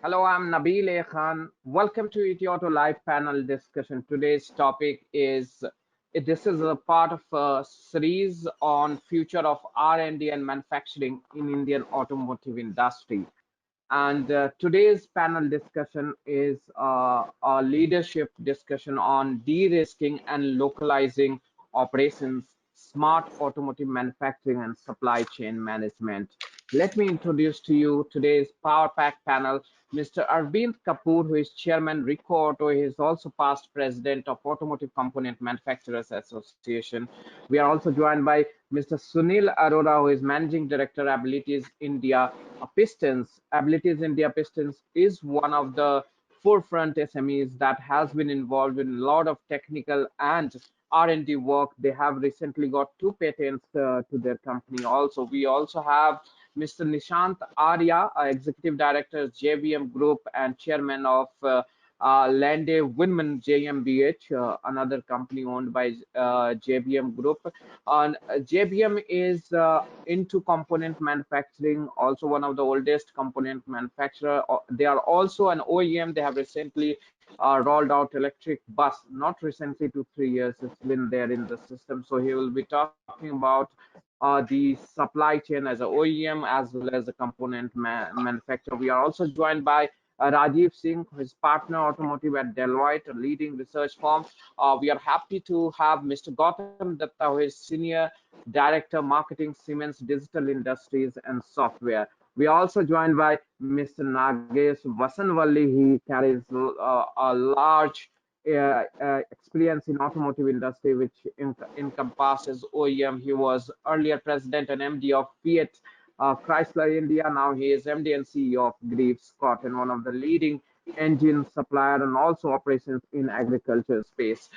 Hello, I'm Nabil Khan. Welcome to ETAuto live panel discussion. Today's topic is this is a part of a series on future of R&D and manufacturing in Indian automotive industry. And today's panel discussion is a leadership discussion on de-risking and localizing operations, smart automotive manufacturing and supply chain management. Let me introduce to you today's Power Pack panel, Mr. Arvind Kapur, who is Chairman Rico Auto. He is also past President of Automotive Component Manufacturers Association. We are also joined by Mr. Sunil Arora, who is Managing Director, Abilities India Pistons. Abilities India Pistons is one of the forefront SMEs that has been involved in a lot of technical and R&D work. They have recently got two patents to their company. Also, we also have Mr. Nishant Arya, Executive Director, JBM Group, and Chairman of Linde Wiemann Gmbh, another company owned by JBM Group. JBM is into component manufacturing, also one of the oldest component manufacturer. They are also an OEM. They have recently rolled out electric bus, not recently, 2-3 years. It's been there in the system. So he will be talking about the supply chain as a OEM as well as a component manufacturer. We are also joined by Rajeev Singh, his partner automotive at Deloitte, a leading research firm. We are happy to have Mr. Gautam Datta, who is Senior Director Marketing, Siemens Digital Industries and Software. We are also joined by Mr. Nagesh Vasanvalli. He carries a large experience in automotive industry, which encompasses OEM. He was earlier president and MD of Fiat Chrysler India. Now he is MD and CEO of Grieve Scott and one of the leading engine supplier and also operations in agriculture space.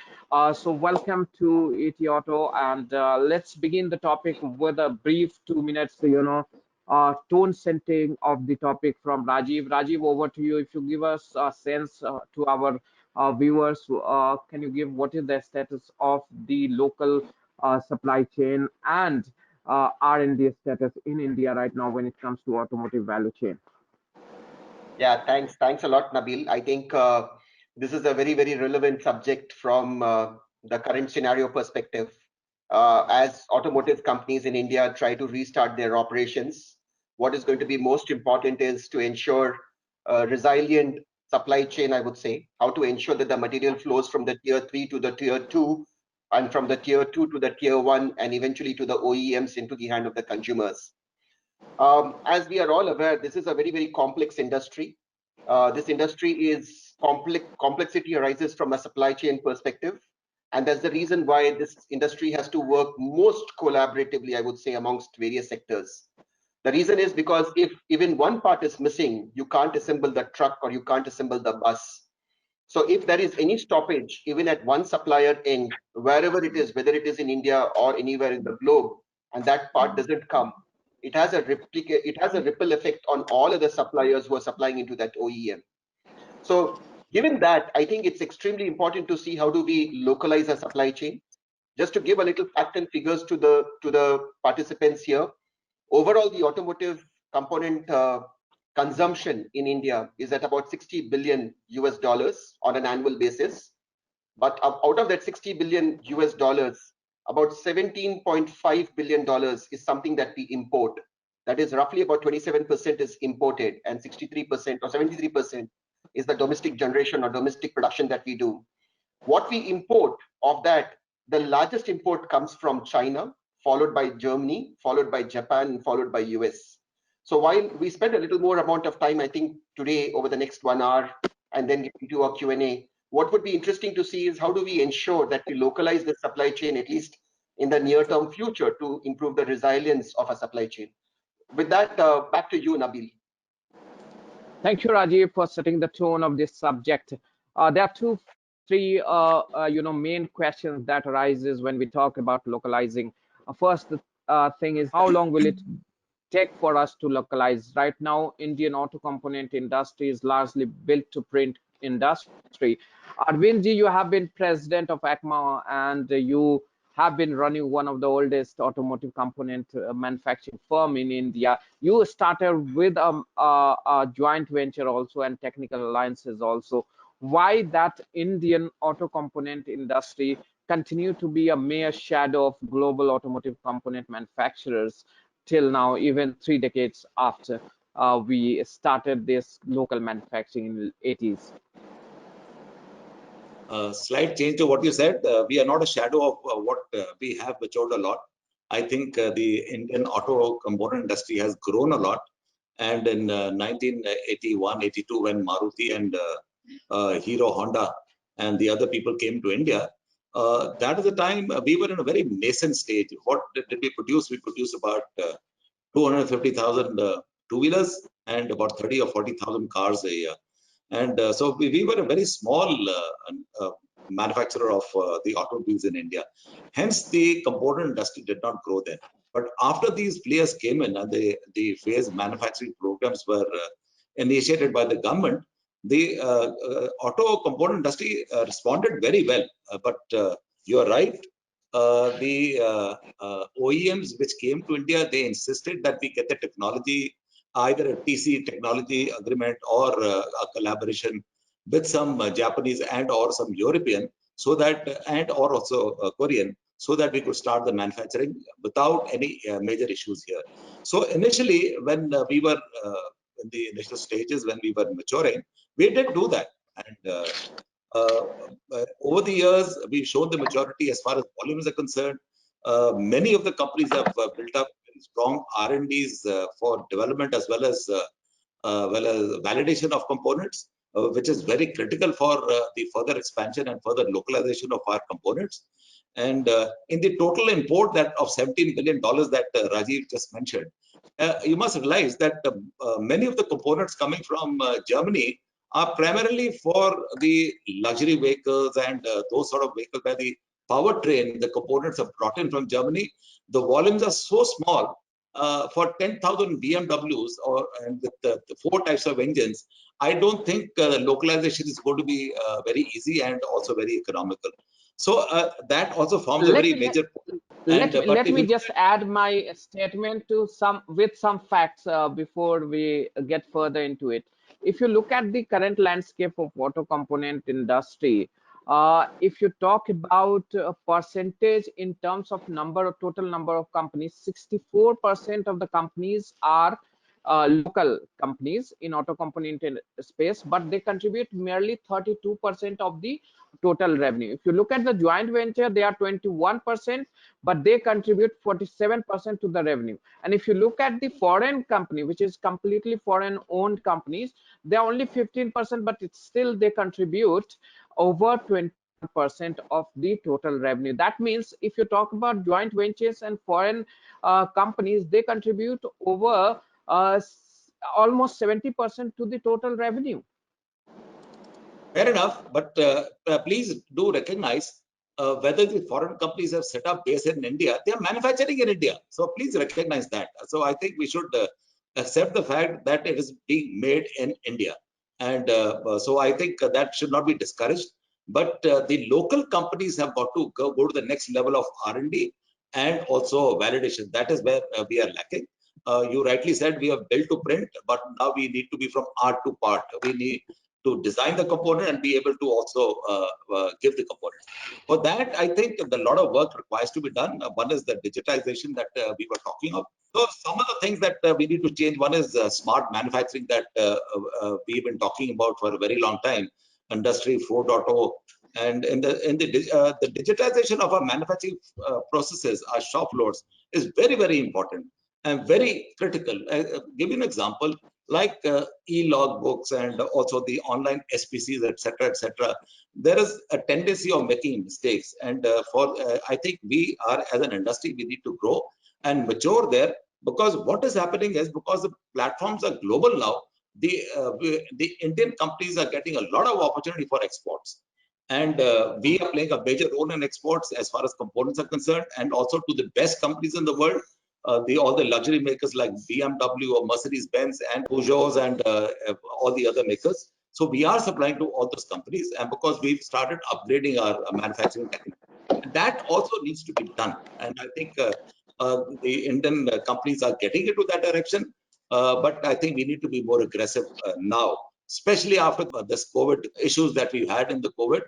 So welcome to ETAuto, and let's begin the topic with a brief 2 minutes, tone setting of the topic from Rajeev. Rajeev, over to you. If you give us a sense to our viewers, can you give what is the status of the local supply chain and R&D status in India right now when it comes to automotive value chain? Yeah, thanks a lot, Nabil. I think this is a very relevant subject from the current scenario perspective. As automotive companies in India try to restart their operations, what is going to be most important is to ensure resilient supply chain, I would say, how to ensure that the material flows from the tier 3 to the tier 2 and from the tier 2 to the tier 1 and eventually to the OEMs into the hand of the consumers. As we are all aware, this is a very complex industry. This industry is complexity arises from a supply chain perspective, and that's the reason why this industry has to work most collaboratively, I would say, amongst various sectors. The reason is because if even one part is missing, you can't assemble the truck or you can't assemble the bus. So if there is any stoppage, even at one supplier end, wherever it is, whether it is in India or anywhere in the globe, and that part doesn't come, it has a ripple effect on all other suppliers who are supplying into that OEM. So given that, I think it's extremely important to see how do we localize our supply chain. Just to give a little fact and figures to the participants here, overall the automotive component consumption in India is at about $60 billion on an annual basis. But out of that $60 billion, about $17.5 billion is something that we import. That is roughly about 27% is imported and 63% or 73% is the domestic generation or domestic production that we do. What we import of that, the largest import comes from China, followed by Germany, followed by Japan, and followed by US. So while we spend a little more amount of time, I think today over the next 1 hour and then get into a Q&A, what would be interesting to see is how do we ensure that we localize the supply chain, at least in the near-term future, to improve the resilience of a supply chain. With that, back to you, Nabil. Thank you, Rajeev, for setting the tone of this subject. There are three main questions that arises when we talk about localizing. First thing is, how long will it take for us to localize? Right now, Indian auto component industry is largely built to print industry. Arvind ji, you have been president of ACMA and you have been running one of the oldest automotive component manufacturing firm in India. You started with a joint venture also and technical alliances also. Why that Indian auto component industry continue to be a mere shadow of global automotive component manufacturers till now, even 3 decades after we started this local manufacturing in the 80s? Slight change to what you said. We are not a shadow of what we have matured a lot. I think the Indian auto component industry has grown a lot. And in 1981, 82, when Maruti and Hero, Honda, and the other people came to India, that is the time we were in a very nascent stage. What did we produce? We produced about 250,000 two-wheelers and about 30 or 40,000 cars a year. And so we were a very small manufacturer of the automobiles in India. Hence, the component industry did not grow then. But after these players came in and the phase manufacturing programs were initiated by the government, the auto component industry responded very well. But you are right. The OEMs which came to India, they insisted that we get the technology, either a TC technology agreement or a collaboration with some Japanese and or some European, so that and or also Korean, so that we could start the manufacturing without any major issues here. So initially, when we were in the initial stages, when we were maturing, we did do that. And over the years, we've shown the maturity as far as volumes are concerned. Many of the companies have built up strong R&Ds for development as well as validation of components, which is very critical for the further expansion and further localization of our components. And in the total import that of $17 billion that Rajeev just mentioned, you must realize that many of the components coming from Germany are primarily for the luxury vehicles and those sort of vehicles where the powertrain, the components are brought in from Germany. The volumes are so small. For 10,000 BMWs and with the 4 types of engines, I don't think localization is going to be very easy and also very economical. So that also forms a very major point. Let me just add my statement to some facts before we get further into it. If you look at the current landscape of auto component industry, if you talk about percentage in terms of total number of companies, 64% of the companies are local companies in auto component space, but they contribute merely 32% of the total revenue. If you look at the joint venture, they are 21%, but they contribute 47% to the revenue. And if you look at the foreign company, which is completely foreign owned companies, they are only 15%, but it's still they contribute over 20% of the total revenue. That means if you talk about joint ventures and foreign companies, they contribute over almost 70% to the total revenue. Fair enough, but please do recognize whether the foreign companies have set up base in India, they are manufacturing in India. So please recognize that. So I think we should accept the fact that it is being made in India. And so I think that should not be discouraged. But the local companies have got to go to the next level of R&D and also validation. That is where we are lacking. You rightly said we have built to print, but now we need to be from art to part. We need to design the component and be able to also give the component. For that, I think a lot of work requires to be done. One is the digitization that we were talking of. So some of the things that we need to change. One is smart manufacturing that we've been talking about for a very long time. Industry 4.0, and in the digitization of our manufacturing processes, our shop floors is very, very important and very critical. Give you an example, like e-log books and also the online SPCs, etc., etc. There is a tendency of making mistakes, and I think we are, as an industry, we need to grow and mature there, because what is happening is, because the platforms are global now, the Indian companies are getting a lot of opportunity for exports, and we are playing a major role in exports as far as components are concerned, and also to the best companies in the world. All the luxury makers like BMW or Mercedes-Benz and Peugeot and all the other makers. So we are supplying to all those companies, and because we've started upgrading our manufacturing technology. That also needs to be done. And I think the Indian companies are getting into that direction. But I think we need to be more aggressive now, especially after this COVID issues that we had in the COVID.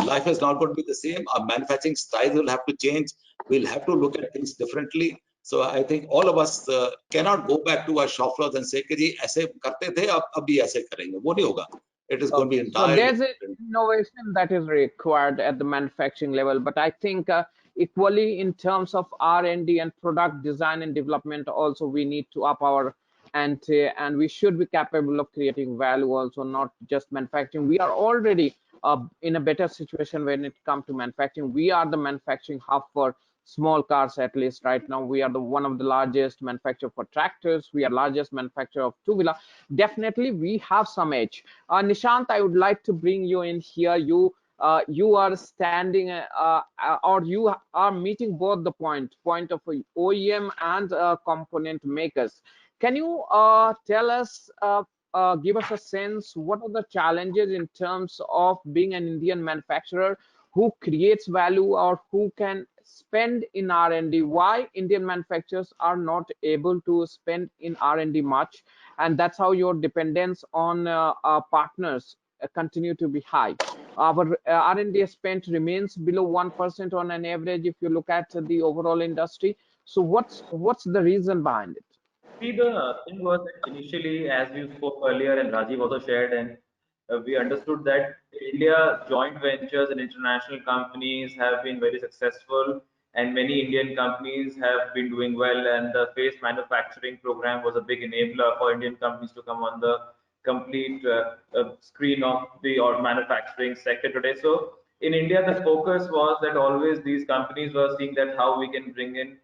Life is not going to be the same. Our manufacturing styles will have to change. We'll have to look at things differently. So I think all of us cannot go back to our shop floors and say कि जी ऐसे करते थे अब भी ऐसे करेंगे. वो नहीं होगा. It is going to be Okay, so entirely there's an different. innovation that is required at the manufacturing level, but I think equally in terms of R&D and product design and development, also we need to up our ante, and we should be capable of creating value also, not just manufacturing. We are already in a better situation when it comes to manufacturing. We are the manufacturing hub for small cars, at least right now. We are the one of the largest manufacturer for tractors. We are largest manufacturer of two-wheeler. Definitely, we have some edge. Nishant, I would like to bring you in here. You are standing or you are meeting both the point of OEM and component makers. Can you tell us, give us a sense, what are the challenges in terms of being an Indian manufacturer who creates value or who can spend in R&D? Why Indian manufacturers are not able to spend in R&D much, and that's how your dependence on our partners continue to be high. Our R&D spend remains below 1% on an average if you look at the overall industry. So what's the reason behind it? See, the thing was that initially, as we spoke earlier, and Rajeev also shared, and we understood that India joint ventures and international companies have been very successful, and many Indian companies have been doing well. And the phased manufacturing program was a big enabler for Indian companies to come on the complete screen of the or manufacturing sector today. So in India, the focus was that always these companies were seeing that how we can bring in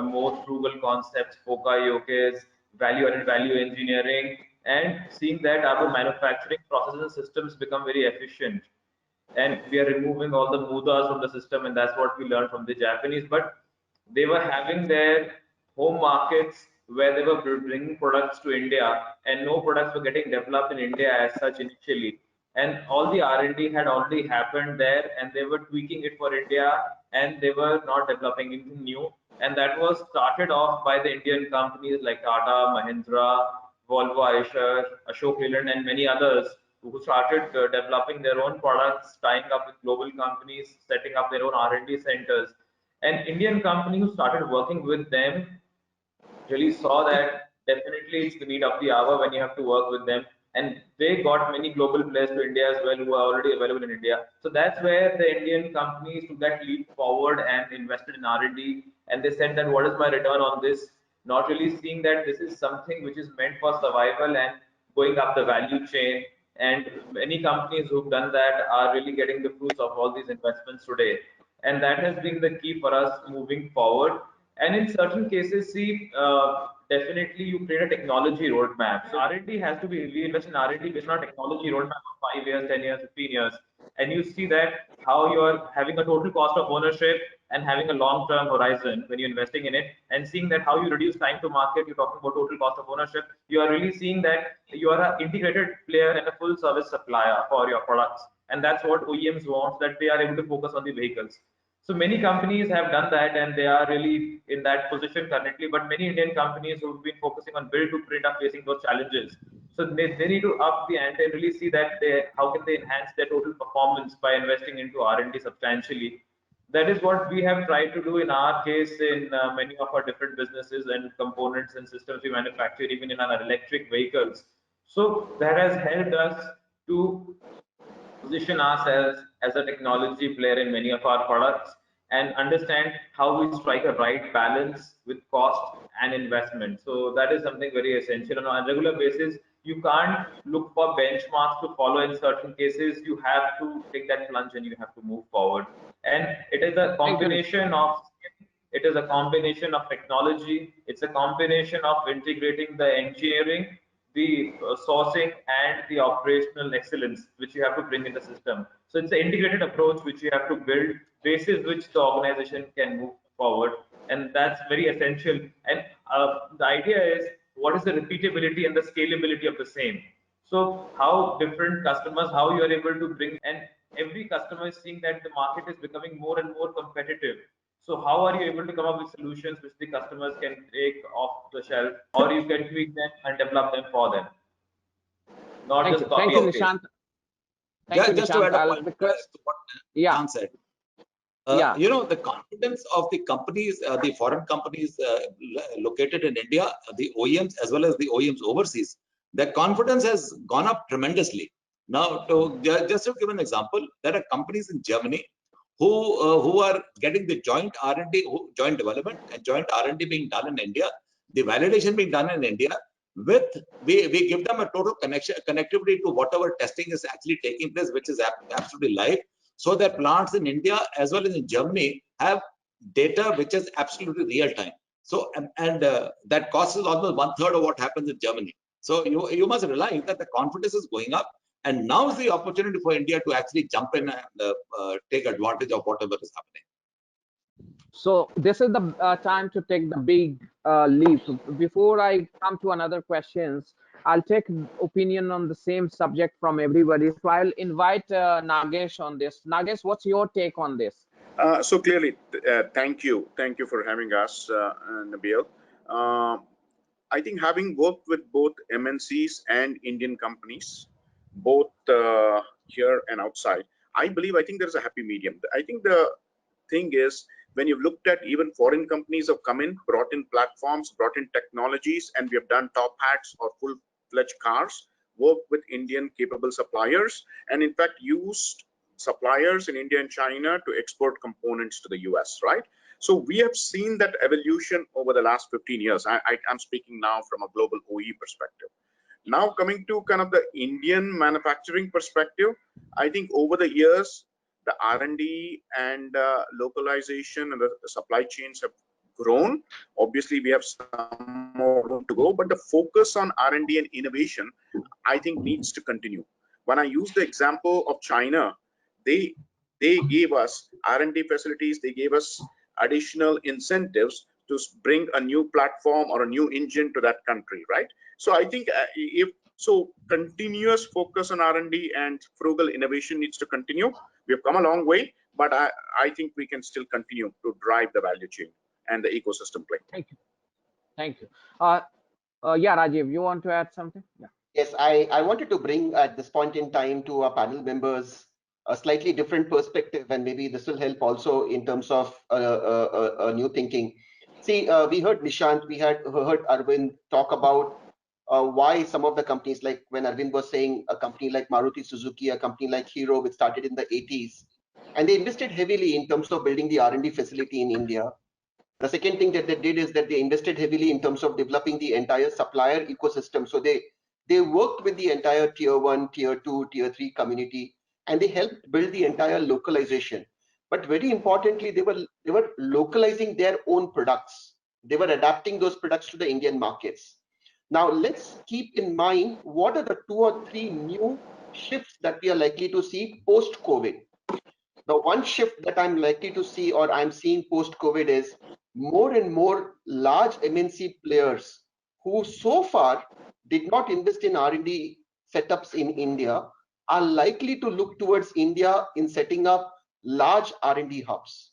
more frugal concepts, FOCA, YOKEs, value-added value engineering, and seeing that our manufacturing processes and systems become very efficient. And we are removing all the mudas from the system, and that's what we learned from the Japanese. But they were having their home markets where they were bringing products to India, and no products were getting developed in India as such initially. And all the R&D had already happened there, and they were tweaking it for India, and they were not developing anything new. And that was started off by the Indian companies like Tata, Mahindra, Volvo, Eicher, Ashok Leyland, and many others who started developing their own products, tying up with global companies, setting up their own R&D centers. And Indian companies who started working with them really saw that definitely it's the need of the hour when you have to work with them. And they got many global players to India as well who are already available in India. So that's where the Indian companies took that leap forward and invested in R&D. And they said that what is my return on this? Not really seeing that this is something which is meant for survival and going up the value chain. And many companies who've done that are really getting the fruits of all these investments today. And that has been the key for us moving forward. And in certain cases, see, definitely you create a technology roadmap. So R&D has to be, we invest in R&D based on a technology roadmap of 5 years, 10 years, 15 years. And you see that how you're having a total cost of ownership and having a long-term horizon when you're investing in it, and seeing that how you reduce time to market. You're talking about total cost of ownership. You are really seeing that you are an integrated player and a full service supplier for your products. And that's what OEMs want, that they are able to focus on the vehicles. So many companies have done that, and they are really in that position currently. But many Indian companies who've been focusing on build to print are facing those challenges. So they need to up the ante and really see that how can they enhance their total performance by investing into R&D substantially. That is what we have tried to do in our case in many of our different businesses and components and systems we manufacture, even in our electric vehicles. So that has helped us to position ourselves as a technology player in many of our products and understand how we strike a right balance with cost and investment. So that is something very essential. On a regular basis, you can't look for benchmarks to follow in certain cases. You have to take that plunge and you have to move forward. And it is a combination of it is a combination of technology. It's a combination of integrating the engineering, the sourcing, and the operational excellence which you have to bring in the system. So it's an integrated approach which you have to build, basis which the organization can move forward, and that's very essential. And the idea is what is the repeatability and the scalability of the same. So how different customers, how you are able to bring, and every customer is seeing that the market is becoming more and more competitive. So how are you able to come up with solutions which the customers can take off the shelf, or you can tweak them and develop them for them, not Thank just you. Thank copy you, and paste? Nishant. Thank you, Just to Nishant. add a I'll point request. to what Yeah, Nishant said, yeah. the confidence of the companies, the foreign companies located in India, the OEMs as well as the OEMs overseas, their confidence has gone up tremendously. Now, just to give an example, there are companies in Germany who are getting the joint R&D, joint development and joint R&D being done in India, the validation being done in India. With we give them a total connectivity to whatever testing is actually taking place, which is absolutely live. So their plants in India as well as in Germany have data which is absolutely real time. So that cost is almost 1/3 of what happens in Germany. So you must realize that the confidence is going up, and now is the opportunity for India to actually jump in and take advantage of whatever is happening. So this is the time to take the big leap. Before I come to another questions, I'll take opinion on the same subject from everybody. So I'll invite Nagesh on this. Nagesh, what's your take on this? So clearly, thank you for having us, Nabil. I think having worked with both MNCs and Indian companies, both here and outside, I think there's a happy medium. I think the thing is, when you've looked at even foreign companies have come in, brought in platforms, brought in technologies, and we have done top hats or full-fledged cars, worked with Indian capable suppliers, and in fact used suppliers in India and China to export components to the US, right? So we have seen that evolution over the last 15 years. I'm speaking now from a global OE perspective. Now coming to kind of the Indian manufacturing perspective, I think over the years, the R&D and localization and the supply chains have grown. Obviously, we have some more room to go, but the focus on R&D and innovation, I think, needs to continue. When I use the example of China, they gave us R&D facilities, they gave us additional incentives to bring a new platform or a new engine to that country, right? So I think if so, continuous focus on R&D and frugal innovation needs to continue. We have come a long way, but I think we can still continue to drive the value chain and the ecosystem play. Thank you. Thank you. Yeah, Rajeev, you want to add something? Yeah. Yes, I wanted to bring at this point in time to our panel members a slightly different perspective, and maybe this will help also in terms of new thinking. See, we heard Nishant, we heard Arvind talk about why some of the companies, like when Arvind was saying a company like Maruti Suzuki, a company like Hero, which started in the 80s, and they invested heavily in terms of building the R&D facility in India. The second thing that they did is that they invested heavily in terms of developing the entire supplier ecosystem. So they worked with the entire tier 1, tier 2, tier 3 community, and they helped build the entire localization. But very importantly, they were localizing their own products. They were adapting those products to the Indian markets. Now let's keep in mind what are the 2 or 3 new shifts that we are likely to see post-COVID. The one shift that I'm likely to see or I'm seeing post-COVID is more and more large MNC players who so far did not invest in R&D setups in India are likely to look towards India in setting up large R&D hubs.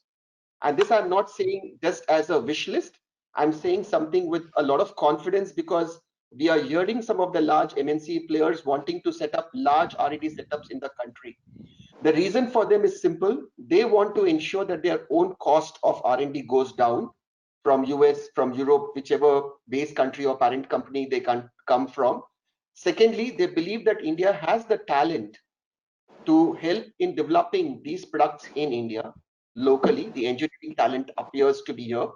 And this I'm not saying just as a wish list. I'm saying something with a lot of confidence because we are hearing some of the large MNC players wanting to set up large R&D setups in the country. The reason for them is simple. They want to ensure that their own cost of R&D goes down from US, from Europe, whichever base country or parent company they can come from. Secondly, they believe that India has the talent to help in developing these products in India locally. The engineering talent appears to be here.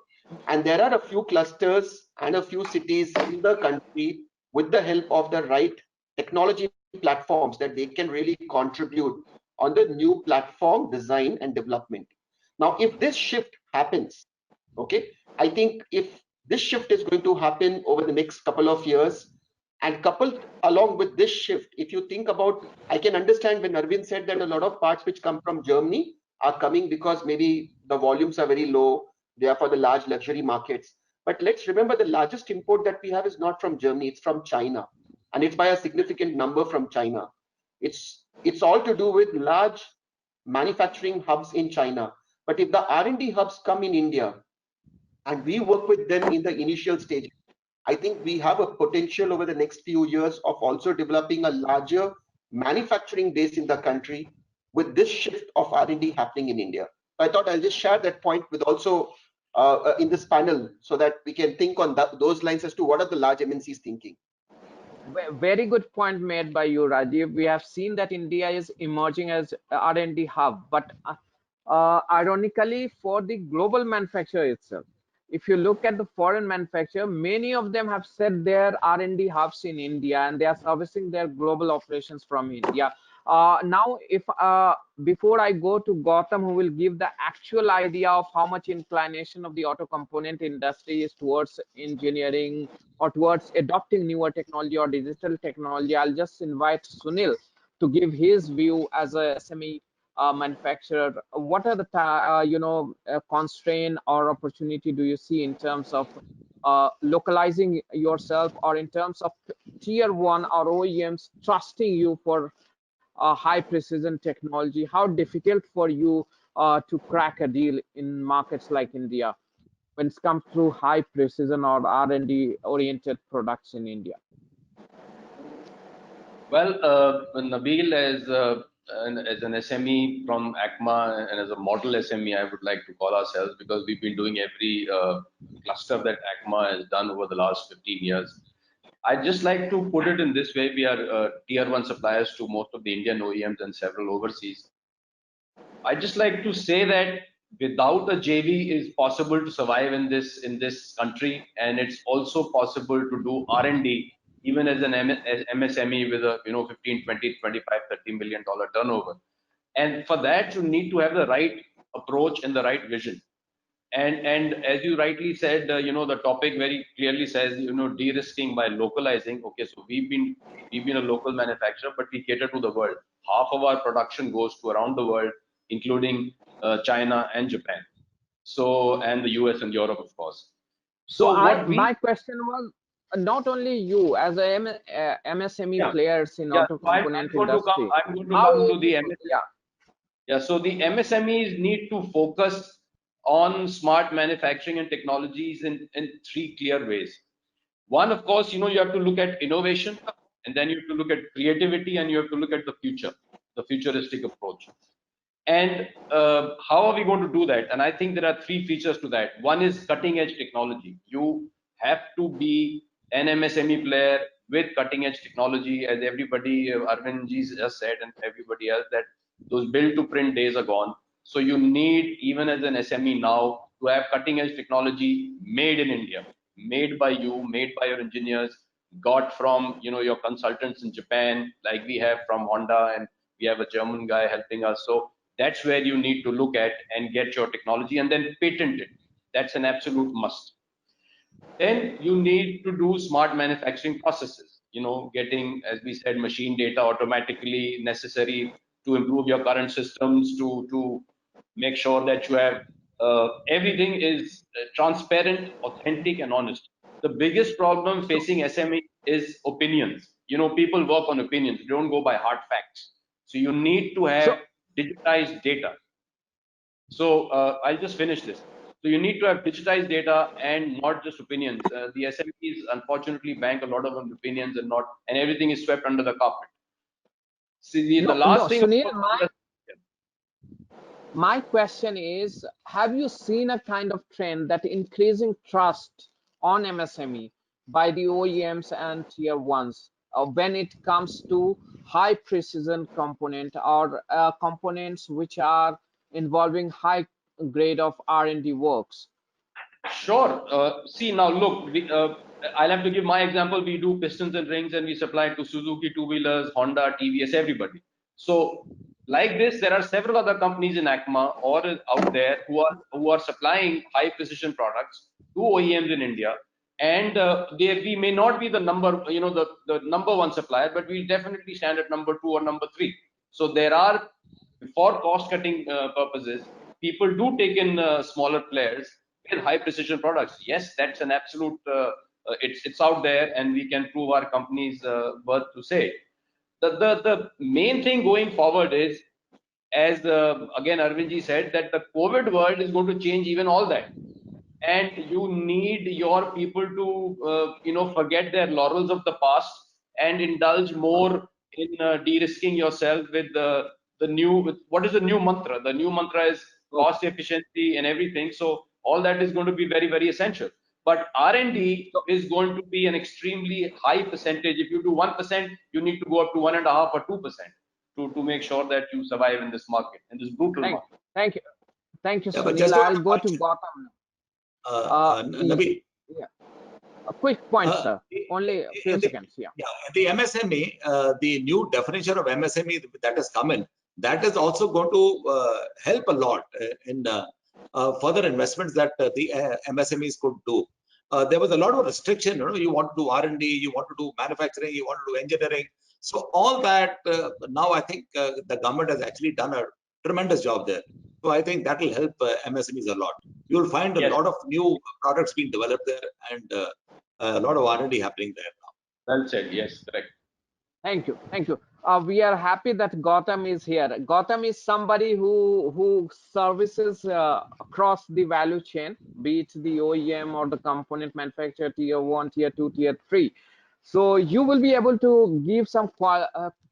And there are a few clusters and a few cities in the country with the help of the right technology platforms that they can really contribute on the new platform design and development. Now, if this shift happens, okay, I think if this shift is going to happen over the next couple of years, and coupled along with this shift, if you think about, I can understand when Arvind said that a lot of parts which come from Germany are coming because maybe the volumes are very low, they are for the large luxury markets. But let's remember the largest import that we have is not from Germany, it's from China. and it's by a significant number from China. It's all to do with large manufacturing hubs in China. But if the R&D hubs come in India and we work with them in the initial stage, I think we have a potential over the next few years of also developing a larger manufacturing base in the country with this shift of R&D happening in India. I thought I'll just share that point with also in this panel so that we can think on those lines as to what are the large MNCs thinking. Very good point made by you, Rajeev. We have seen that India is emerging as a R&D hub, but ironically, for the global manufacturer itself, if you look at the foreign manufacturer, many of them have set their R&D hubs in India, and they are servicing their global operations from India. Now, if before I go to Gautam, who will give the actual idea of how much inclination of the auto component industry is towards engineering or towards adopting newer technology or digital technology, I'll just invite Sunil to give his view as a SME manufacturer. What are the constraint or opportunity do you see in terms of localizing yourself, or in terms of tier one or OEMs trusting you for high precision technology? How difficult for you to crack a deal in markets like India when it comes to high precision or R&D oriented products in India? Well, Nabil, as an SME from ACMA and as a model SME, I would like to call ourselves, because we've been doing every cluster that ACMA has done over the last 15 years. I'd just like to put it in this way: we are tier one suppliers to most of the Indian OEMs and several overseas. I'd just like to say that without a JV is possible to survive in this country, and it's also possible to do R&D even as an MSME with a 15, 20, 25, $30 million turnover. And for that, you need to have the right approach and the right vision. And as you rightly said, the topic very clearly says, de-risking by localizing. Okay, so we've been a local manufacturer, but we cater to the world. Half of our production goes to around the world, including China and Japan. So, and the US and Europe, of course. So my question was, not only you as a MSME players in auto component industry. I'm going to come to the MSME. So the MSMEs need to focus on smart manufacturing and technologies in three clear ways. One, of course, you have to look at innovation, and then you have to look at creativity, and you have to look at the future, the futuristic approach. And how are we going to do that? And I think there are three features to that. One is cutting edge technology. You have to be an MSME player with cutting edge technology, as everybody, Arvind ji just said, and everybody else, that those build to print days are gone. So you need, even as an SME now, to have cutting edge technology made in India, made by you, made by your engineers, got from your consultants in Japan, like we have from Honda, and we have a German guy helping us. So that's where you need to look at and get your technology and then patent it. That's an absolute must. Then you need to do smart manufacturing processes, getting, as we said, machine data automatically necessary to improve your current systems, to make sure that you have everything is transparent, authentic, and honest. The biggest problem facing SME is opinions. People work on opinions, they don't go by hard facts. So you need to have digitized data. So I'll just finish this. So you need to have digitized data and not just opinions. The SMEs unfortunately bank a lot of opinions and everything is swept under the carpet. See, the last thing. Sunil, my question is, have you seen a kind of trend that increasing trust on MSME by the OEMs and tier ones when it comes to high precision component or components which are involving high grade of R&D works? Sure. See, now look, I'll have to give my example. We do pistons and rings, and we supply to Suzuki two-wheelers, Honda, TVS, everybody. So like this, there are several other companies in ACMA or out there who are supplying high precision products to OEMs in India. And we may not be the the number one supplier, but we'll definitely stand at number 2 or number 3. So there are, for cost cutting purposes, people do take in smaller players with high precision products. Yes, that's an absolute It's out there, and we can prove our company's worth to say. The main thing going forward is, as again Arvindji said, that the COVID world is going to change even all that, and you need your people to forget their laurels of the past and indulge more in de-risking yourself with the new, with what is the new mantra. The new mantra is cost efficiency and everything. So all that is going to be very, very essential. But R&D is going to be an extremely high percentage. If you do 1%, you need to go up to 1.5 or 2% to make sure that you survive in this market, in this brutal market. Thank you, Yeah, but Sunil. just to I'll go to Gautam. Nabil, Yeah, a quick point, uh, sir. Only a few in the, seconds. Yeah. yeah, the MSME, the new definition of MSME that has come in, that is also going to help a lot in further investments that the MSMEs could do. There was a lot of restriction. You want to do R&D, you want to do manufacturing, you want to do engineering. So all that now I think the government has actually done a tremendous job there. So I think that will help MSMEs a lot. You will find a Yes. lot of new products being developed there, and a lot of R&D happening there now. Well said. Yes, correct. Thank you. Thank you. We are happy that Gautam is here. Gautam is somebody who services across the value chain, be it the OEM or the component manufacturer, tier 1, tier 2, tier 3. So you will be able to give some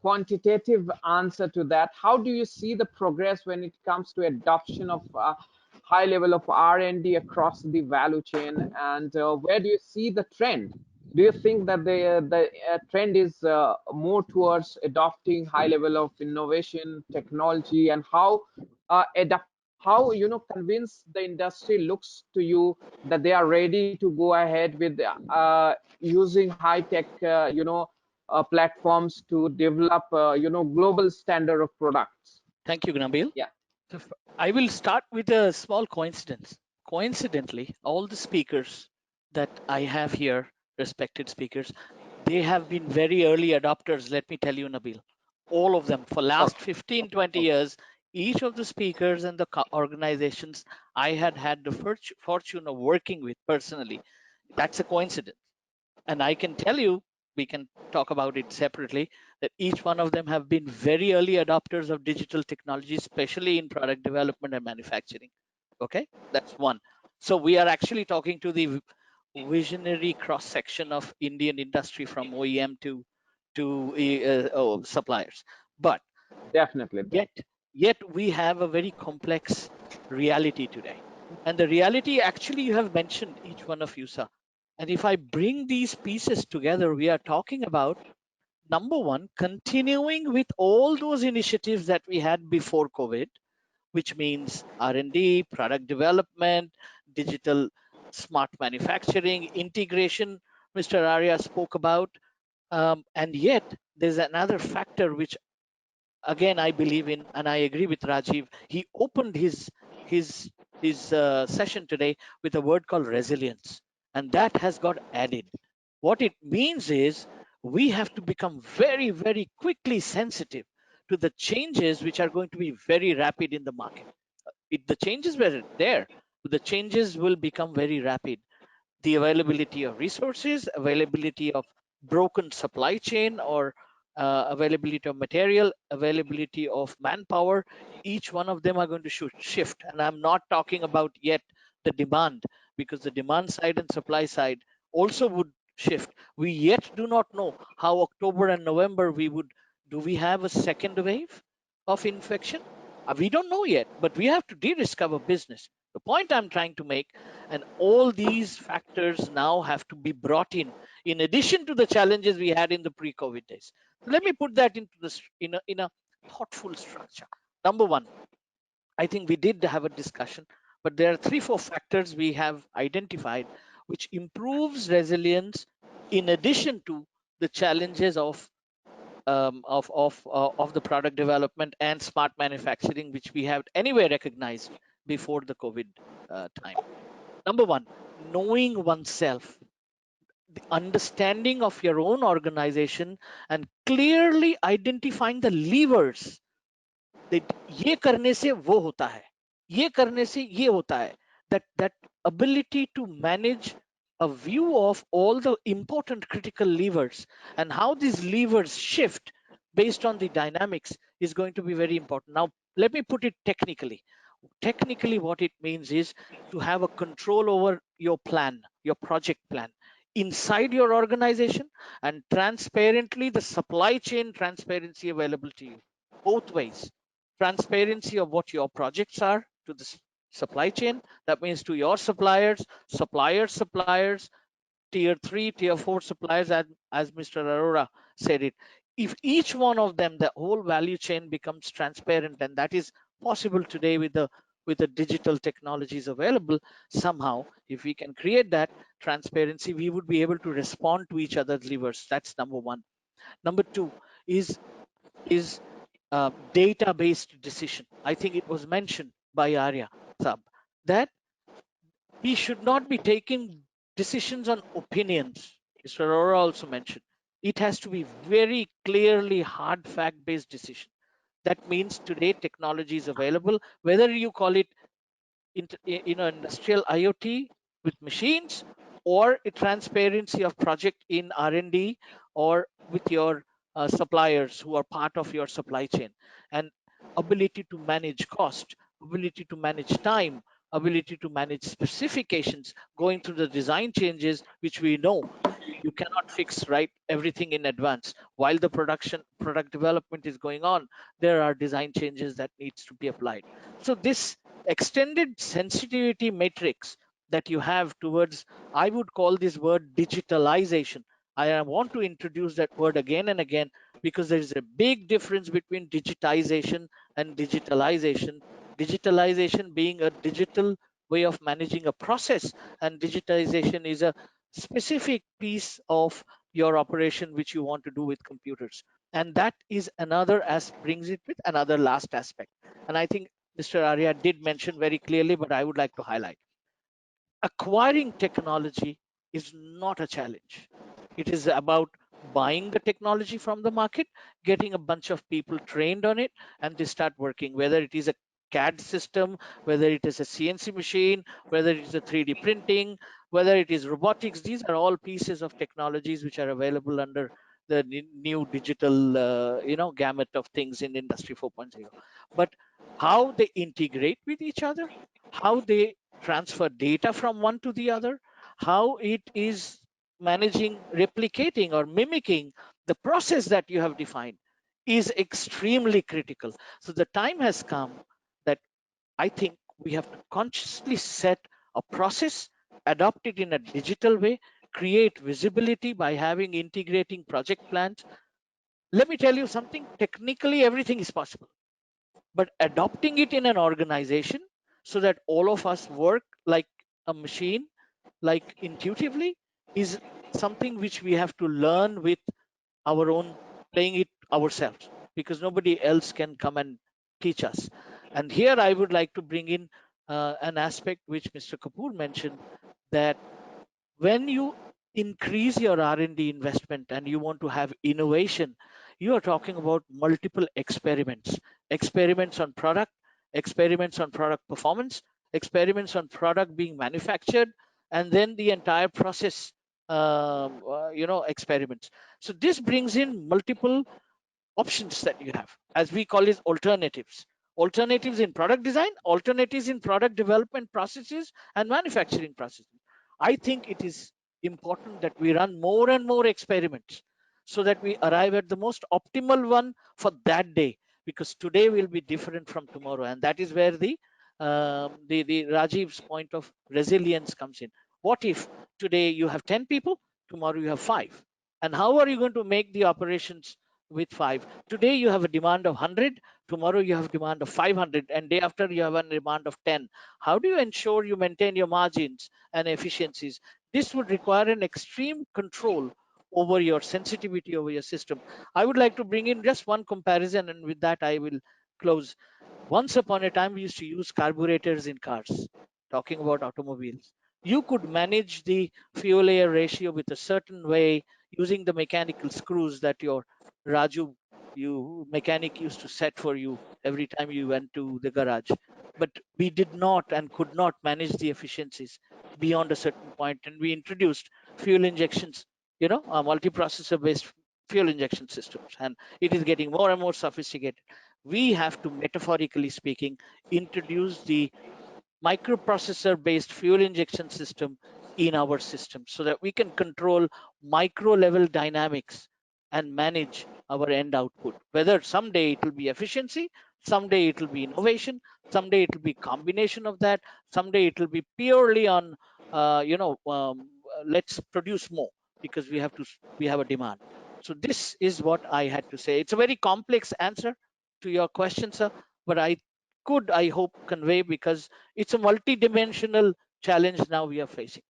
quantitative answer to that. How do you see the progress when it comes to adoption of high level of R&D across the value chain, and where do you see the trend? Do you think that the trend is more towards adopting high level of innovation, technology, and how convince the industry looks to you that they are ready to go ahead with using high tech platforms to develop global standard of products? Thank you, Nabil. Yeah. So I will start with a small coincidence. Coincidentally, all the speakers that I have here, respected speakers, they have been very early adopters. Let me tell you, Nabil, all of them for last 15, 20 years, each of the speakers and the organizations I had the fortune of working with personally. That's a coincidence. And I can tell you, we can talk about it separately, that each one of them have been very early adopters of digital technology, especially in product development and manufacturing. Okay, that's one. So we are actually talking to the visionary cross section of Indian industry, from OEM to suppliers. But Definitely. yet we have a very complex reality today. And the reality, actually, you have mentioned each one of you, sir. And if I bring these pieces together, we are talking about, number one, continuing with all those initiatives that we had before COVID, which means R&D, product development, digital smart manufacturing, integration, Mr. Arya spoke about. And yet there's another factor which, again, I believe in, and I agree with Rajeev. He opened his session today with a word called resilience, and that has got added. What it means is we have to become very, very quickly sensitive to the changes which are going to be very rapid in the market. The changes were there, but the changes will become very rapid. The availability of resources, availability of broken supply chain, or availability of material, availability of manpower, each one of them are going to shift. And I'm not talking about yet the demand, because the demand side and supply side also would shift. We yet do not know how October and November do we have a second wave of infection? We don't know yet, but we have to de-risk our business. The point I'm trying to make, and all these factors now have to be brought in addition to the challenges we had in the pre-COVID days. So let me put that into this in a thoughtful structure. Number one, I think we did have a discussion, but there are 3-4 factors we have identified which improves resilience in addition to the challenges of the product development and smart manufacturing, which we have anyway recognized before the COVID time. Number one, knowing oneself, the understanding of your own organization, and clearly identifying the levers that ये करने से वो होता है, ये करने से ये होता है. That ability to manage a view of all the important critical levers and how these levers shift based on the dynamics is going to be very important. Now, let me put it technically. Technically, what it means is to have a control over your plan, your project plan inside your organization, and transparently the supply chain transparency available to you both ways. Transparency of what your projects are to the supply chain, that means to your suppliers, tier 3, tier 4 suppliers, as Mr. Arora said it. If each one of them, the whole value chain becomes transparent, and that is possible today with the digital technologies available, somehow, if we can create that transparency, we would be able to respond to each other's levers. That's number one. Number two is data-based decision. I think it was mentioned by Arya Sab that we should not be taking decisions on opinions. Mr. Arora also mentioned it has to be very clearly hard fact-based decision. That means today technology is available, whether you call it industrial IoT with machines, or a transparency of project in R&D, or with your suppliers who are part of your supply chain, and ability to manage cost, ability to manage time, ability to manage specifications, going through the design changes, which we know you cannot fix right everything in advance. While the product development is going on, there are design changes that needs to be applied. So this extended sensitivity matrix that you have towards, I would call this word digitalization. I want to introduce that word again and again, because there is a big difference between digitization and digitalization. Digitalization being a digital way of managing a process, and digitization is a specific piece of your operation which you want to do with computers. And that is another, as brings it with another last aspect. And I think Mr. Arya did mention very clearly, but I would like to highlight, acquiring technology is not a challenge. It is about buying the technology from the market, getting a bunch of people trained on it, and they start working, whether it is a CAD system, whether it is a CNC machine, whether it is a 3D printing, whether it is robotics. These are all pieces of technologies which are available under the new digital gamut of things in Industry 4.0. But how they integrate with each other, how they transfer data from one to the other, how it is managing, replicating, or mimicking the process that you have defined is extremely critical. So the time has come that I think we have to consciously set a process, adopt it in a digital way, create visibility by having integrating project plans. Let me tell you something, technically everything is possible, but adopting it in an organization so that all of us work like a machine, like intuitively, is something which we have to learn with our own, playing it ourselves, because nobody else can come and teach us. And here I would like to bring in an aspect which Mr. Kapur mentioned, that when you increase your R&D investment and you want to have innovation, you are talking about multiple experiments on product, experiments on product performance, experiments on product being manufactured, and then the entire process experiments. So this brings in multiple options that you have, as we call it, alternatives in product design, alternatives in product development processes and manufacturing processes. I think it is important that we run more and more experiments so that we arrive at the most optimal one for that day, because today will be different from tomorrow. And that is where the Rajeev's point of resilience comes in. What if today you have 10 people, tomorrow you have 5, and how are you going to make the operations with 5? Today you have a demand of 100, tomorrow you have demand of 500, and day after you have a demand of 10. How do you ensure you maintain your margins and efficiencies? This would require an extreme control over your sensitivity over your system. I would like to bring in just one comparison, and with that I will close. Once upon a time, we used to use carburetors in cars, talking about automobiles. You could manage the fuel air ratio with a certain way using the mechanical screws that your Raju, you mechanic, used to set for you every time you went to the garage. But we did not and could not manage the efficiencies. beyond a certain point, and we introduced fuel injections, multi-processor based fuel injection systems, and it is getting more and more sophisticated. We have to, metaphorically speaking, introduce the microprocessor based fuel injection system in our system so that we can control micro level dynamics and manage our end output. Whether someday it will be efficiency, someday it will be innovation, someday it will be combination of that, someday it will be purely on let's produce more because we have a demand. So this is what I had to say. It's a very complex answer to your question, sir, but I hope, convey, because it's a multi-dimensional challenge now we are facing.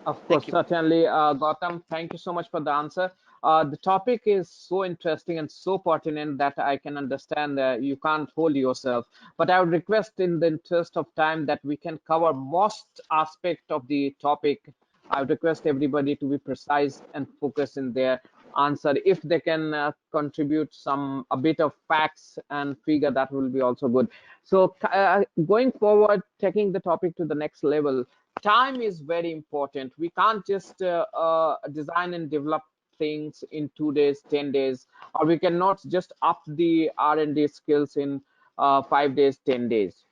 Of Thank course, you. certainly, Gautam. Thank you so much for the answer. The topic is so interesting and so pertinent that I can understand that you can't hold yourself. But I would request, in the interest of time, that we can cover most aspect of the topic. I would request everybody to be precise and focus in their answer. If they can contribute a bit of facts and figure, that will be also good. So, going forward, taking the topic to the next level, time is very important. We can't just design and develop things in 2 days, 10 days, or we cannot just up the R&D skills in 5 days, 10 days.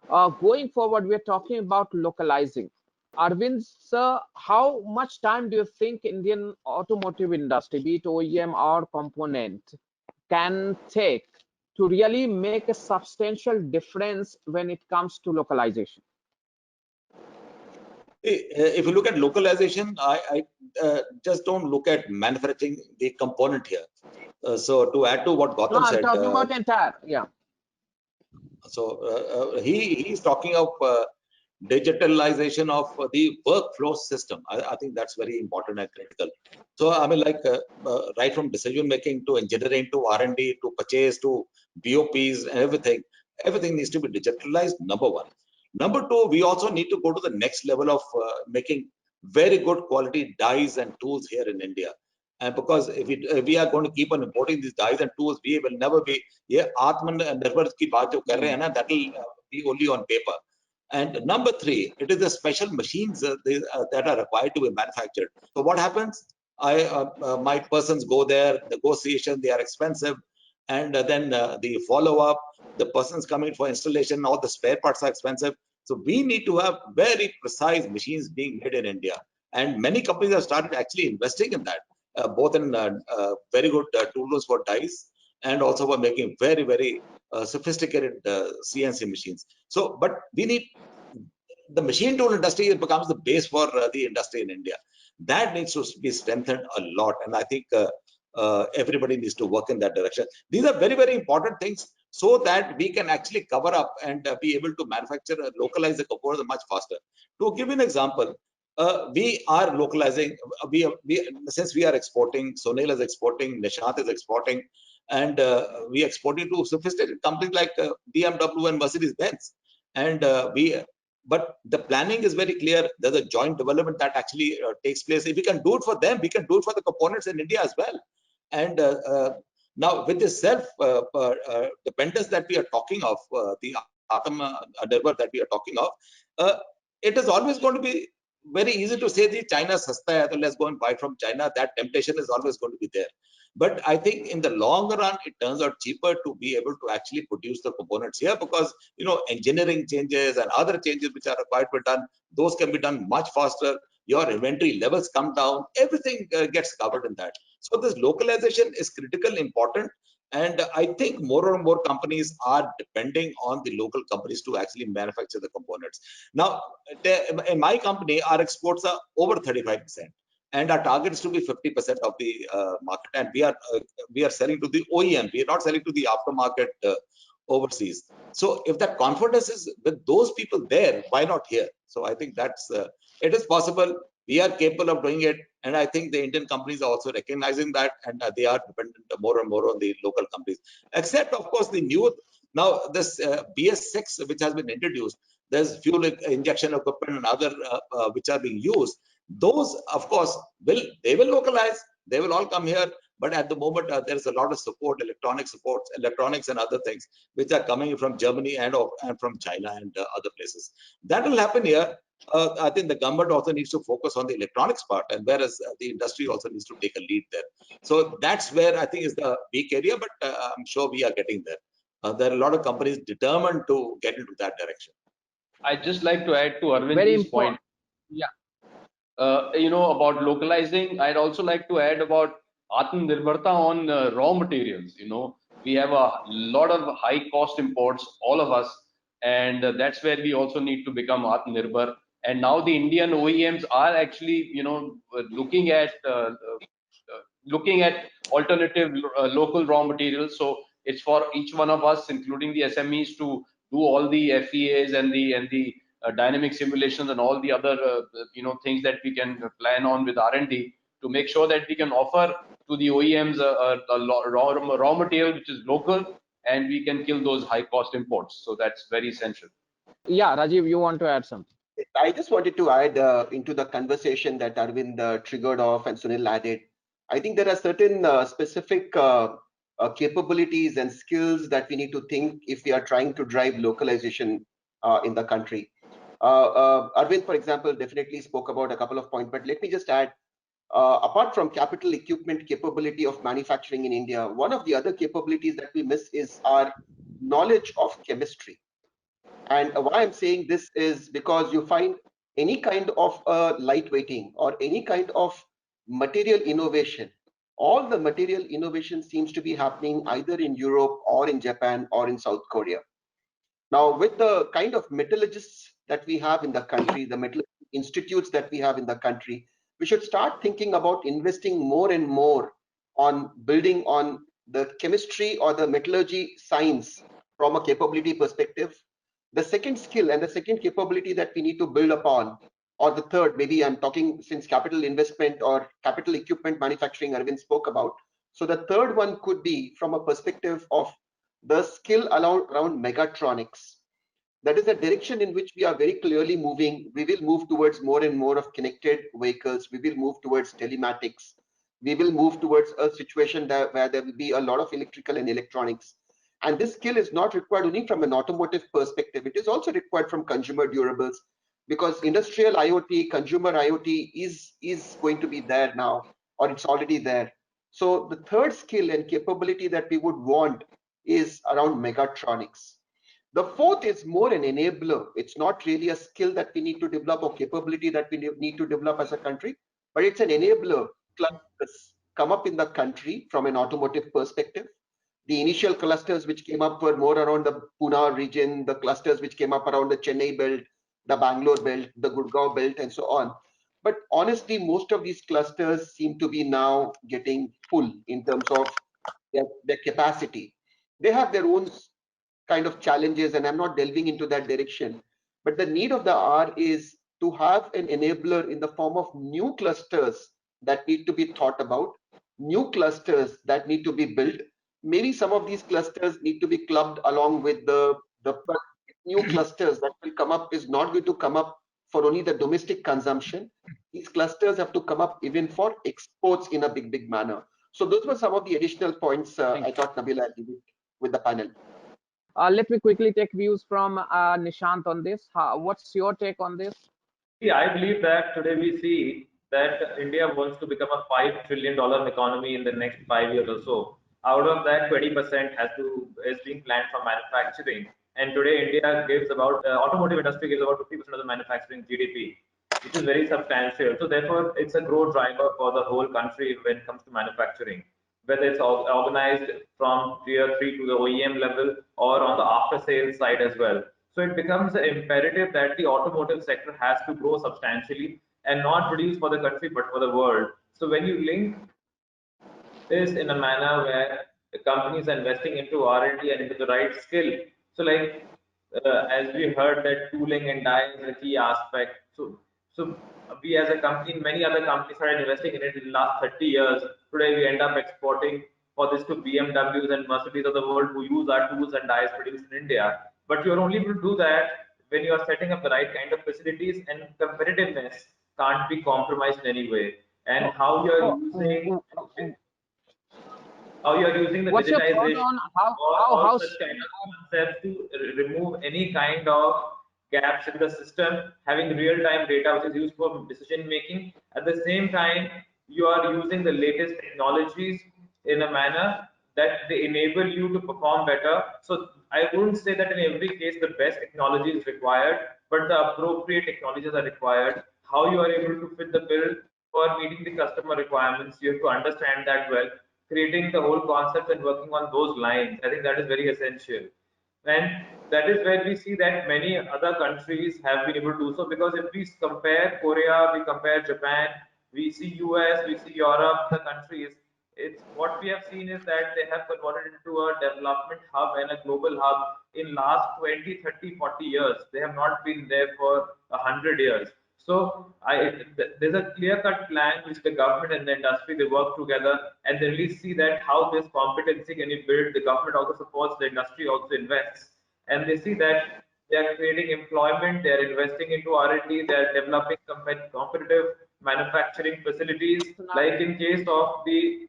Going forward, we're talking about localizing. Arvind, sir, how much time do you think Indian automotive industry, be it OEM or component, can take to really make a substantial difference when it comes to localization? If you look at localization, I just don't look at manufacturing the component here. So to add to what No, Gautam I'm said, talking about entire, yeah. so he's talking of digitalization of the workflow system. I think that's very important and critical. So I mean, like right from decision making to engineering to R&D to purchase to BOPs and everything needs to be digitalized. Number one. Number two, we also need to go to the next level of making very good quality dies and tools here in India. And because if we are going to keep on importing these dies and tools, we will never be. Yeah, Atmanirbhar ki baat jo kar rahe hain na, that will be only on paper. And number three, it is the special machines that are required to be manufactured. So what happens? My persons go there, negotiation, they are expensive, and then the follow up, the persons coming for installation, all the spare parts are expensive. So we need to have very precise machines being made in India, and many companies have started actually investing in that, both in very good tools for dies and also for making very sophisticated CNC machines. So, but we need the machine tool industry becomes the base for the industry in India. That needs to be strengthened a lot, and I think everybody needs to work in that direction. These are very important things, so that we can actually cover up and be able to manufacture and localize the components much faster. To give you an example, we are localizing. Since we are exporting, Sunil is exporting, Nishant is exporting, and we are exporting to sophisticated companies like BMW and Mercedes-Benz, and but the planning is very clear. There's a joint development that actually takes place. If we can do it for them, we can do it for the components in India as well. And now with this self dependence that we are talking of, the Atmanirbhar that we are talking of, it is always going to be very easy to say the China sasta hai, so let's go and buy from China. That temptation is always going to be there. But I think in the long run, it turns out cheaper to be able to actually produce the components here, because engineering changes and other changes which are required to be done, those can be done much faster. Your inventory levels come down, everything gets covered in that. So this localization is critically important, and I think more and more companies are depending on the local companies to actually manufacture the components. Now, in my company, our exports are over 35%. And our target is to be 50% of the market, and we are selling to the OEM. We are not selling to the aftermarket overseas. So if that confidence is with those people there, why not here? So I think that's it is possible. We are capable of doing it, and I think the Indian companies are also recognizing that, and they are dependent more and more on the local companies. Except, of course, the new now this BS6 which has been introduced. There's fuel injection equipment and other which are being used. Those, of course, will localize. They will all come here. But at the moment, there is a lot of support, electronics and other things, which are coming from Germany and from China and other places. That will happen here. I think the government also needs to focus on the electronics part, and whereas the industry also needs to take a lead there. So that's where I think is the weak area, but I'm sure we are getting there. There are a lot of companies determined to get into that direction. I'd just like to add to Very Arvind's point. important. Yeah. About localizing, I'd also like to add about Atmanirbharta on raw materials. We have a lot of high cost imports, all of us, and that's where we also need to become Atmanirbhar. And now the Indian OEMs are actually, looking at alternative local raw materials. So it's for each one of us, including the SMEs, to do all the FEAs and the dynamic simulations and all the other things that we can plan on with R&D to make sure that we can offer to the OEMs raw material which is local, and we can kill those high cost imports. So that's very essential. Yeah, Rajeev, you want to add something? I just wanted to add into the conversation that Arvind triggered off and Sunil added. I think there are certain specific capabilities and skills that we need to think if we are trying to drive localization in the country. Arvind, for example, definitely spoke about a couple of points, but let me just add, apart from capital equipment capability of manufacturing in India, one of the other capabilities that we miss is our knowledge of chemistry. And why I'm saying this is because you find any kind of lightweighting or any kind of material innovation, all the material innovation seems to be happening either in Europe or in Japan or in South Korea. Now, with the kind of metallurgists that we have in the country, the metal institutes that we have in the country, we should start thinking about investing more and more on building on the chemistry or the metallurgy science from a capability perspective. The second skill and the second capability that we need to build upon, or the third, maybe I'm talking since capital investment or capital equipment manufacturing Arvind spoke about. So the third one could be from a perspective of the skill around megatronics. That is the direction in which we are very clearly moving. We will move towards more and more of connected vehicles. We will move towards telematics. We will move towards a situation where there will be a lot of electrical and electronics. And this skill is not required only from an automotive perspective. It is also required from consumer durables, because industrial IoT, consumer IoT is going to be there now, or it's already there. So the third skill and capability that we would want is around megatronics. The fourth is more an enabler. It's not really a skill that we need to develop or capability that we need to develop as a country, but it's an enabler. Clusters come up in the country from an automotive perspective. The initial clusters which came up were more around the Pune region, the clusters which came up around the Chennai belt, the Bangalore belt, the Gurgaon belt, and so on. But honestly, most of these clusters seem to be now getting full in terms of their capacity. They have their own kind of challenges, and I'm not delving into that direction. But the need of the hour is to have an enabler in the form of new clusters that need to be thought about, new clusters that need to be built. Maybe some of these clusters need to be clubbed along with the new clusters that will come up is not going to come up for only the domestic consumption. These clusters have to come up even for exports in a big manner. So those were some of the additional points I thought Nabil I'll leave it with the panel. Let me quickly take views from Nishant on this. What's your take on this? Yeah, I believe that today we see that India wants to become a $5 trillion economy in the next 5 years or so. Out of that, 20% is being planned for manufacturing. And today, India gives about automotive industry gives about 50% of the manufacturing GDP, which is very substantial. So therefore, it's a growth driver for the whole country when it comes to manufacturing, whether it's organized from tier 3 to the OEM level or on the after sales side as well. So it becomes imperative that the automotive sector has to grow substantially and not produce for the country but for the world. So when you link this in a manner where the companies are investing into R&D and into the right skill, so like as we heard that tooling and die is a key aspect. So we as a company, many other companies started investing in it in the last 30 years. Today we end up exporting for this to BMWs and Mercedes of the world who use our tools and dies produced in India. But you're only able to do that when you are setting up the right kind of facilities, and competitiveness can't be compromised in any way. And how you're using how you are using the What's your thought digitization on or all how such kind soon of concepts to remove any kind of gaps in the system, having real-time data which is used for decision making. At the same time, you are using the latest technologies in a manner that they enable you to perform better. So I wouldn't say that in every case the best technology is required, but the appropriate technologies are required. How you are able to fit the bill for meeting the customer requirements, you have to understand that well. Creating the whole concept and working on those lines, I think that is very essential. And that is where we see that many other countries have been able to do so, because if we compare Korea, we compare Japan, we see US, we see Europe, the countries, it's what we have seen is that they have converted into a development hub and a global hub in last 20, 30, 40 years. They have not been there for 100 years. So there's a clear-cut plan which the government and the industry they work together, and they really see that how this competency can be built. The government also supports, the industry also invests, and they see that they are creating employment, they are investing into R&D, they are developing competitive manufacturing facilities. so now Like in case of the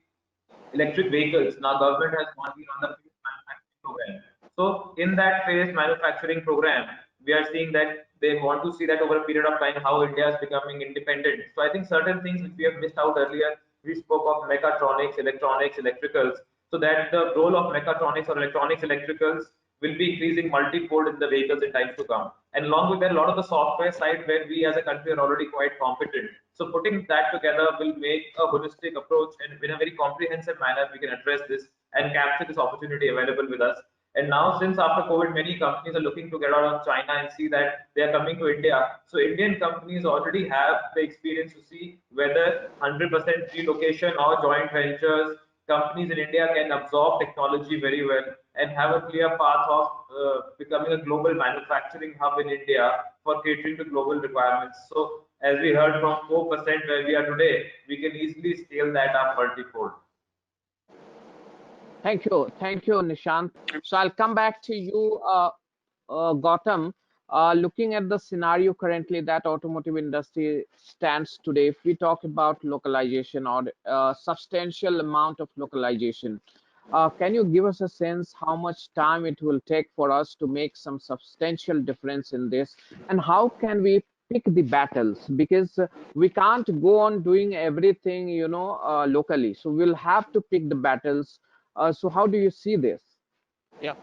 electric vehicles, now government has gone on the phased manufacturing program. So in that phased manufacturing program, we are seeing that they want to see that over a period of time how India is becoming independent. So I think certain things which we have missed out earlier, we spoke of mechatronics, electronics, electricals, so that the role of mechatronics or electronics, electricals will be increasing multi-fold in the vehicles in times to come. And along with that, a lot of the software side where we as a country are already quite competent. So putting that together will make a holistic approach, and in a very comprehensive manner, we can address this and capture this opportunity available with us. And now, since after COVID, many companies are looking to get out of China and see that they are coming to India. So Indian companies already have the experience to see whether 100% relocation or joint ventures, companies in India can absorb technology very well and have a clear path of becoming a global manufacturing hub in India for catering to global requirements. So as we heard from 4% where we are today, we can easily scale that up multifold. thank you, Nishant. So I'll come back to you, Gautam. Looking at the scenario currently that automotive industry stands today, if we talk about localization or substantial amount of localization, can you give us a sense how much time it will take for us to make some substantial difference in this, and how can we pick the battles? Because we can't go on doing everything, locally. So we'll have to pick the battles. So how do you see this? Yeah,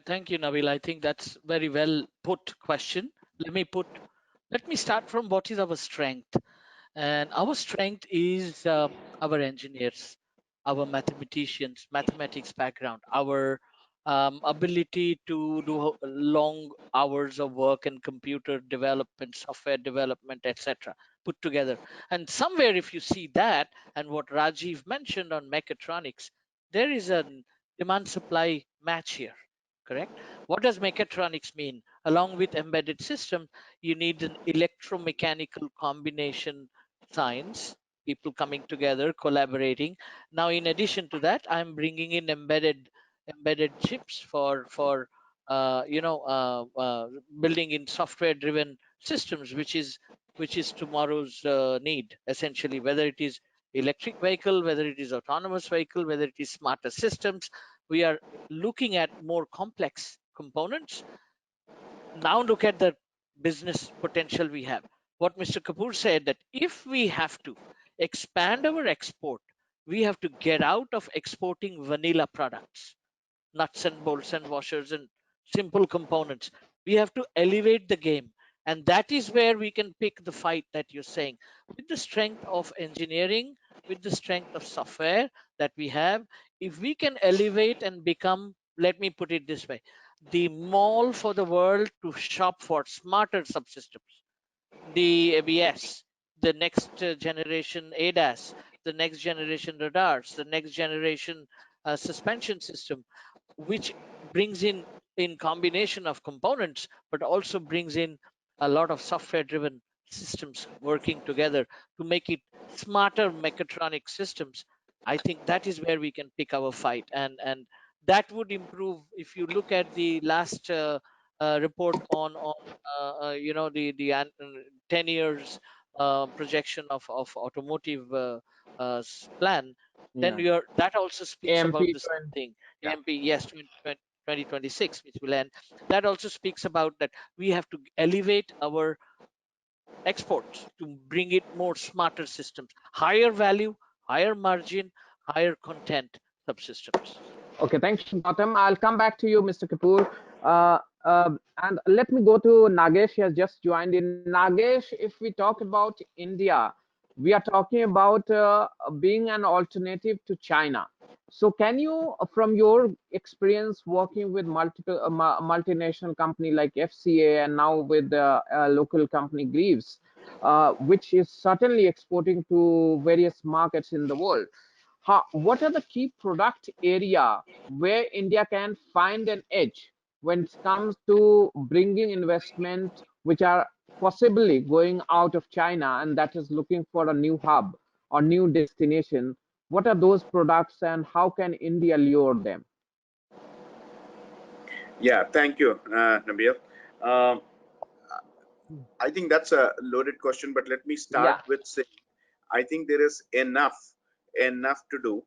thank you, Nabil. I think that's very well put question. Let me start from what is our strength. And our strength is our engineers, our mathematicians, mathematics background, our ability to do long hours of work and computer development, software development, etc., put together. And somewhere, if you see that, and what Rajeev mentioned on mechatronics, there is a demand supply match here. Correct? What does mechatronics mean? Along with embedded system, you need an electromechanical combination science, people coming together, collaborating. Now, in addition to that, I'm bringing in embedded chips for building in software-driven systems, which is tomorrow's need, essentially, whether it is electric vehicle, whether it is autonomous vehicle, whether it is smarter systems. We are looking at more complex components. Now look at the business potential we have. What Mr. Kapur said, that if we have to expand our export, we have to get out of exporting vanilla products, nuts and bolts and washers and simple components. We have to elevate the game. And that is where we can pick the fight that you're saying. With the strength of engineering, with the strength of software that we have, if we can elevate and become, let me put it this way, the mall for the world to shop for smarter subsystems, the ABS, the next generation ADAS, the next generation radars, the next generation suspension system, which brings in combination of components, but also brings in a lot of software driven systems working together to make it smarter mechatronic systems. I think that is where we can pick our fight, and that would improve. If you look at the last report on the 10 years projection of automotive plan, then Yeah. that also speaks about AMP the same 20. thing. Yeah. AMP, yes, 2026, which will end. That also speaks about that we have to elevate our exports to bring it more smarter systems, higher value, higher margin, higher content subsystems. Okay, thanks, Gautam. I'll come back to you, Mr. Kapur. And let me go to Nagesh. He has just joined in. Nagesh, if we talk about India, we are talking about being an alternative to China. So, can you, from your experience working with multiple multinational company like FCA and now with the local company Greaves, which is certainly exporting to various markets in the world, what are the key product area where India can find an edge when it comes to bringing investment which are possibly going out of China and that is looking for a new hub or new destination? What are those products and how can India lure them? Yeah, thank you, Nabil. Um, I think that's a loaded question, but let me start Yeah, with saying I think there is enough to do,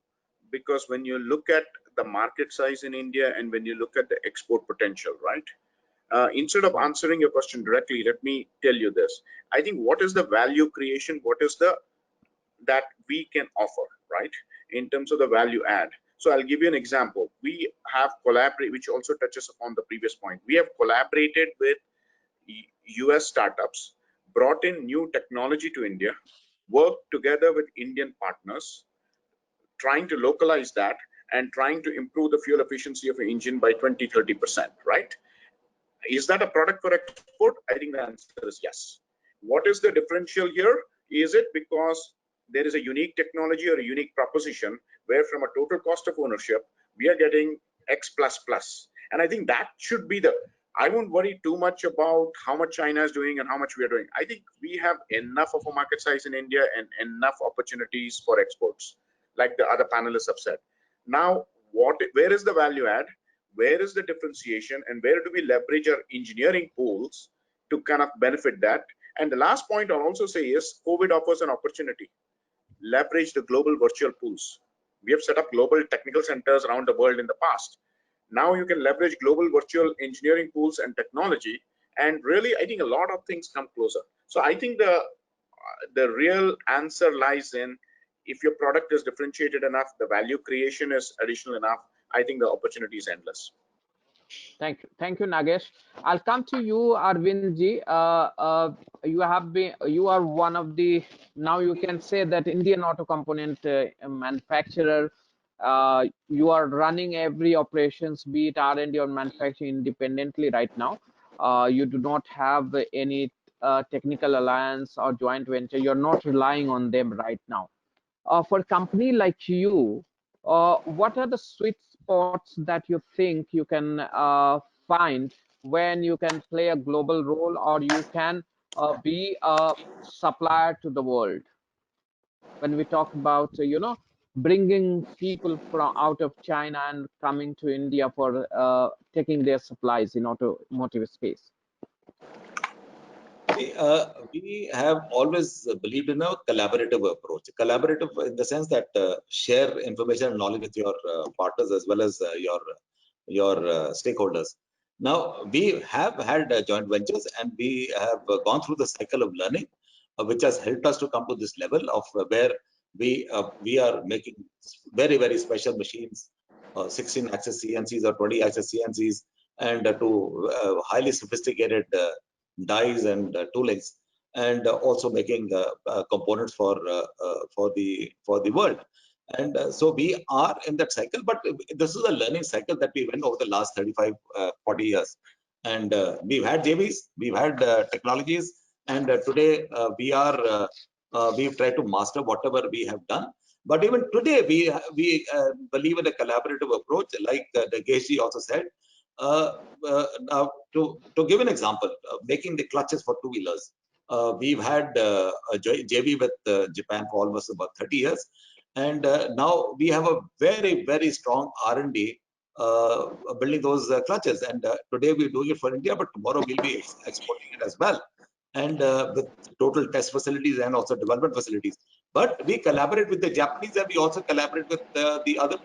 because when you look at the market size in India and when you look at the export potential, right? Instead of right. answering your question directly, let me tell you this. I think what is the value creation? What is the that we can offer, right? In terms of the value add. So I'll give you an example. We have collaborated, which also touches upon the previous point. We have collaborated with US startups, brought in new technology to India, worked together with Indian partners, trying to localize that and trying to improve the fuel efficiency of an engine by 20-30%, right? Is that a product for export? I think the answer is yes. What is the differential here? Is it because there is a unique technology or a unique proposition where from a total cost of ownership, we are getting X plus plus? And I think that should be I won't worry too much about how much China is doing and how much we are doing. I think we have enough of a market size in India and enough opportunities for exports, like the other panelists have said. Now, where is the value add? Where is the differentiation, and where do we leverage our engineering pools to kind of benefit that? And the last point I'll also say is COVID offers an opportunity. Leverage the global virtual pools. We have set up global technical centers around the world in the past. Now you can leverage global virtual engineering pools and technology, and really I think a lot of things come closer. So I think the real answer lies in, if your product is differentiated enough, the value creation is additional enough, I think the opportunity is endless. Thank you, Nagesh. I'll come to you, Arvind ji. You are one of the, now you can say that Indian auto component manufacturer. You are running every operations, be it R&D or manufacturing, independently right now. You do not have any technical alliance or joint venture. You're not relying on them right now. For a company like you, what are the sweet spots that you think you can find when you can play a global role or you can be a supplier to the world? When we talk about, bringing people from out of China and coming to India for taking their supplies in automotive space. We have always believed in a collaborative approach. Collaborative in the sense that share information and knowledge with your partners as well as your stakeholders. Now, we have had joint ventures and we have gone through the cycle of learning, which has helped us to come to this level of where we are making very, very special machines, 16-axis CNCs or 20-axis CNCs, and to highly sophisticated dies and toolings, and also making components for the world. And so we are in that cycle, but this is a learning cycle that we went over the last 35 40 years, and we've had JVs, we've had technologies, and today we've tried to master whatever we have done. But even today we believe in a collaborative approach, like Nagesh also said. Now, to give an example, making the clutches for two-wheelers, we've had a JV with Japan for almost about 30 years, and now we have a very, very strong R&D building those clutches. And today we're doing it for India, but tomorrow we'll be exporting it as well. And with total test facilities and also development facilities. But we collaborate with the Japanese, and we also collaborate with the other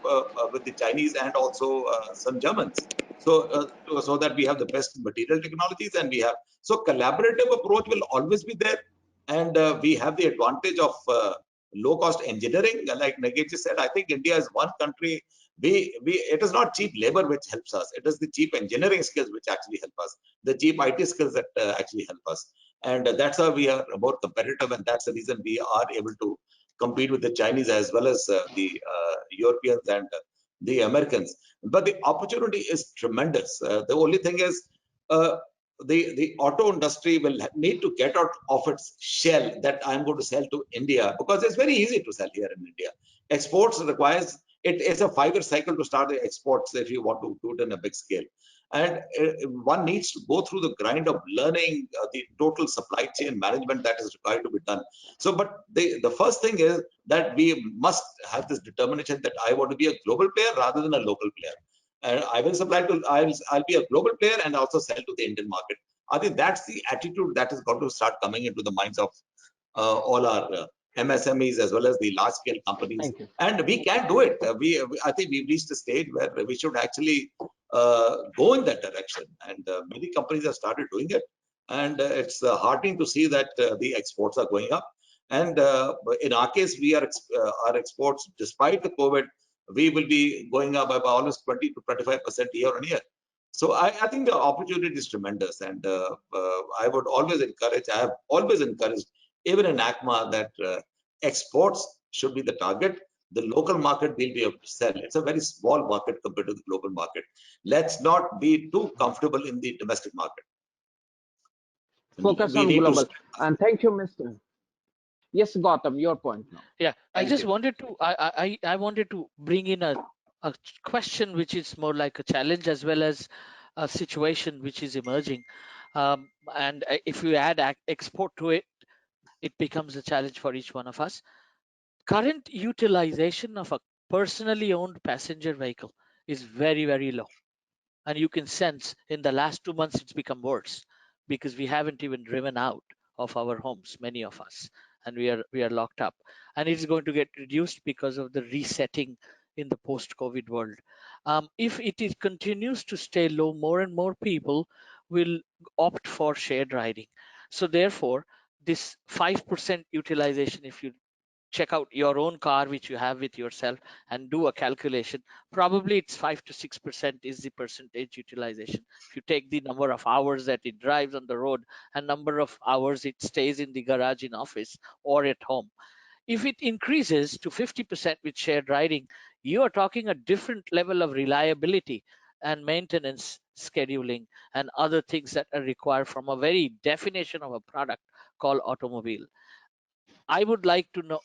with the Chinese and also some Germans. So that we have the best material technologies, and we have so collaborative approach will always be there, and we have the advantage of low cost engineering. Like Nagesh said, I think India is one country. We it is not cheap labor which helps us. It is the cheap engineering skills which actually help us. The cheap IT skills that actually help us. And that's how we are more competitive, and that's the reason we are able to compete with the Chinese as well as the Europeans and the Americans. But the opportunity is tremendous. The only thing is uh, the auto industry will need to get out of its shell that I'm going to sell to India, because it's very easy to sell here in India. Exports requires, it is a 5-year cycle to start the exports if you want to do it in a big scale. And one needs to go through the grind of learning the total supply chain management that is required to be done. So, but the first thing is that we must have this determination that I want to be a global player rather than a local player. And I will supply to, I'll be a global player and also sell to the Indian market. I think that's the attitude that has got to start coming into the minds of all our MSMEs as well as the large scale companies. Thank you. And we can do it. I think we've reached a stage where we should actually go in that direction. And many companies have started doing it. And it's heartening to see that the exports are going up. And in our case, we are our exports, despite the COVID, we will be going up by almost 20 to 25% year on year. So I think the opportunity is tremendous, and I would always encourage. I have always encouraged, even in ACMA, that exports should be the target. The local market will be able to sell. It's a very small market compared to the global market. Let's not be too comfortable in the domestic market. Focus We on need to. global. And thank you, Mr. Yes, Gautam, your point now. Yeah, I Thank just you. wanted to I wanted to bring in a question which is more like a challenge as well as a situation which is emerging. And if you add export to it, it becomes a challenge for each one of us. Current utilization of a personally owned passenger vehicle is very, very low. And you can sense in the last 2 months it's become worse because we haven't even driven out of our homes, many of us, and we are locked up. And it's going to get reduced because of the resetting in the post-COVID world. If it is, continues to stay low, more and more people will opt for shared riding. So therefore, this 5% utilization, if you check out your own car which you have with yourself and do a calculation, probably it's 5 to 6% is the percentage utilization. If you take the number of hours that it drives on the road and number of hours it stays in the garage, in office, or at home, if it increases to 50% with shared riding, you are talking a different level of reliability and maintenance scheduling and other things that are required from a very definition of a product called automobile. I would like to know,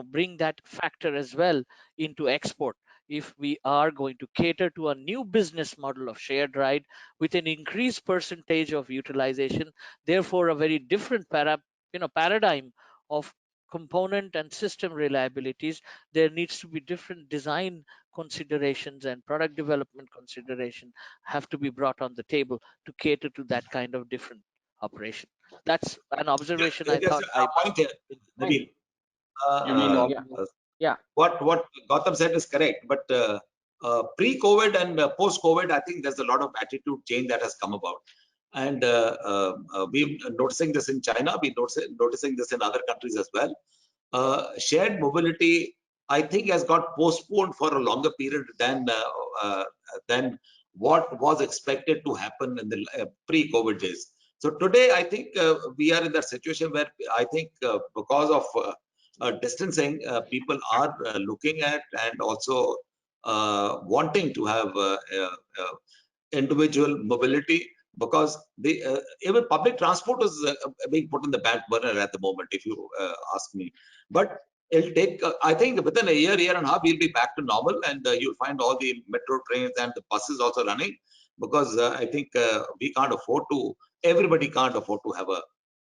bring that factor as well into export. If we are going to cater to a new business model of shared ride with an increased percentage of utilization, therefore a very different paradigm of component and system reliabilities, there needs to be different design considerations and product development consideration have to be brought on the table to cater to that kind of different operation. That's an observation I There's thought I. a point here, Thank Nabil. You mean Uh, Yeah, uh, yeah. what Gautam said is correct, but pre-COVID and post-COVID, I think there's a lot of attitude change that has come about, and we're noticing this in China. We're noticing this in other countries as well. Shared mobility, I think, has got postponed for a longer period than what was expected to happen in the pre-COVID days. So today, I think we are in that situation where I think because of distancing, people are looking at and also wanting to have individual mobility, because the even public transport is being put in the back burner at the moment, if you ask me. But it'll take, I think within a year and a half, we'll be back to normal, and you'll find all the metro trains and the buses also running, because I think everybody can't afford to have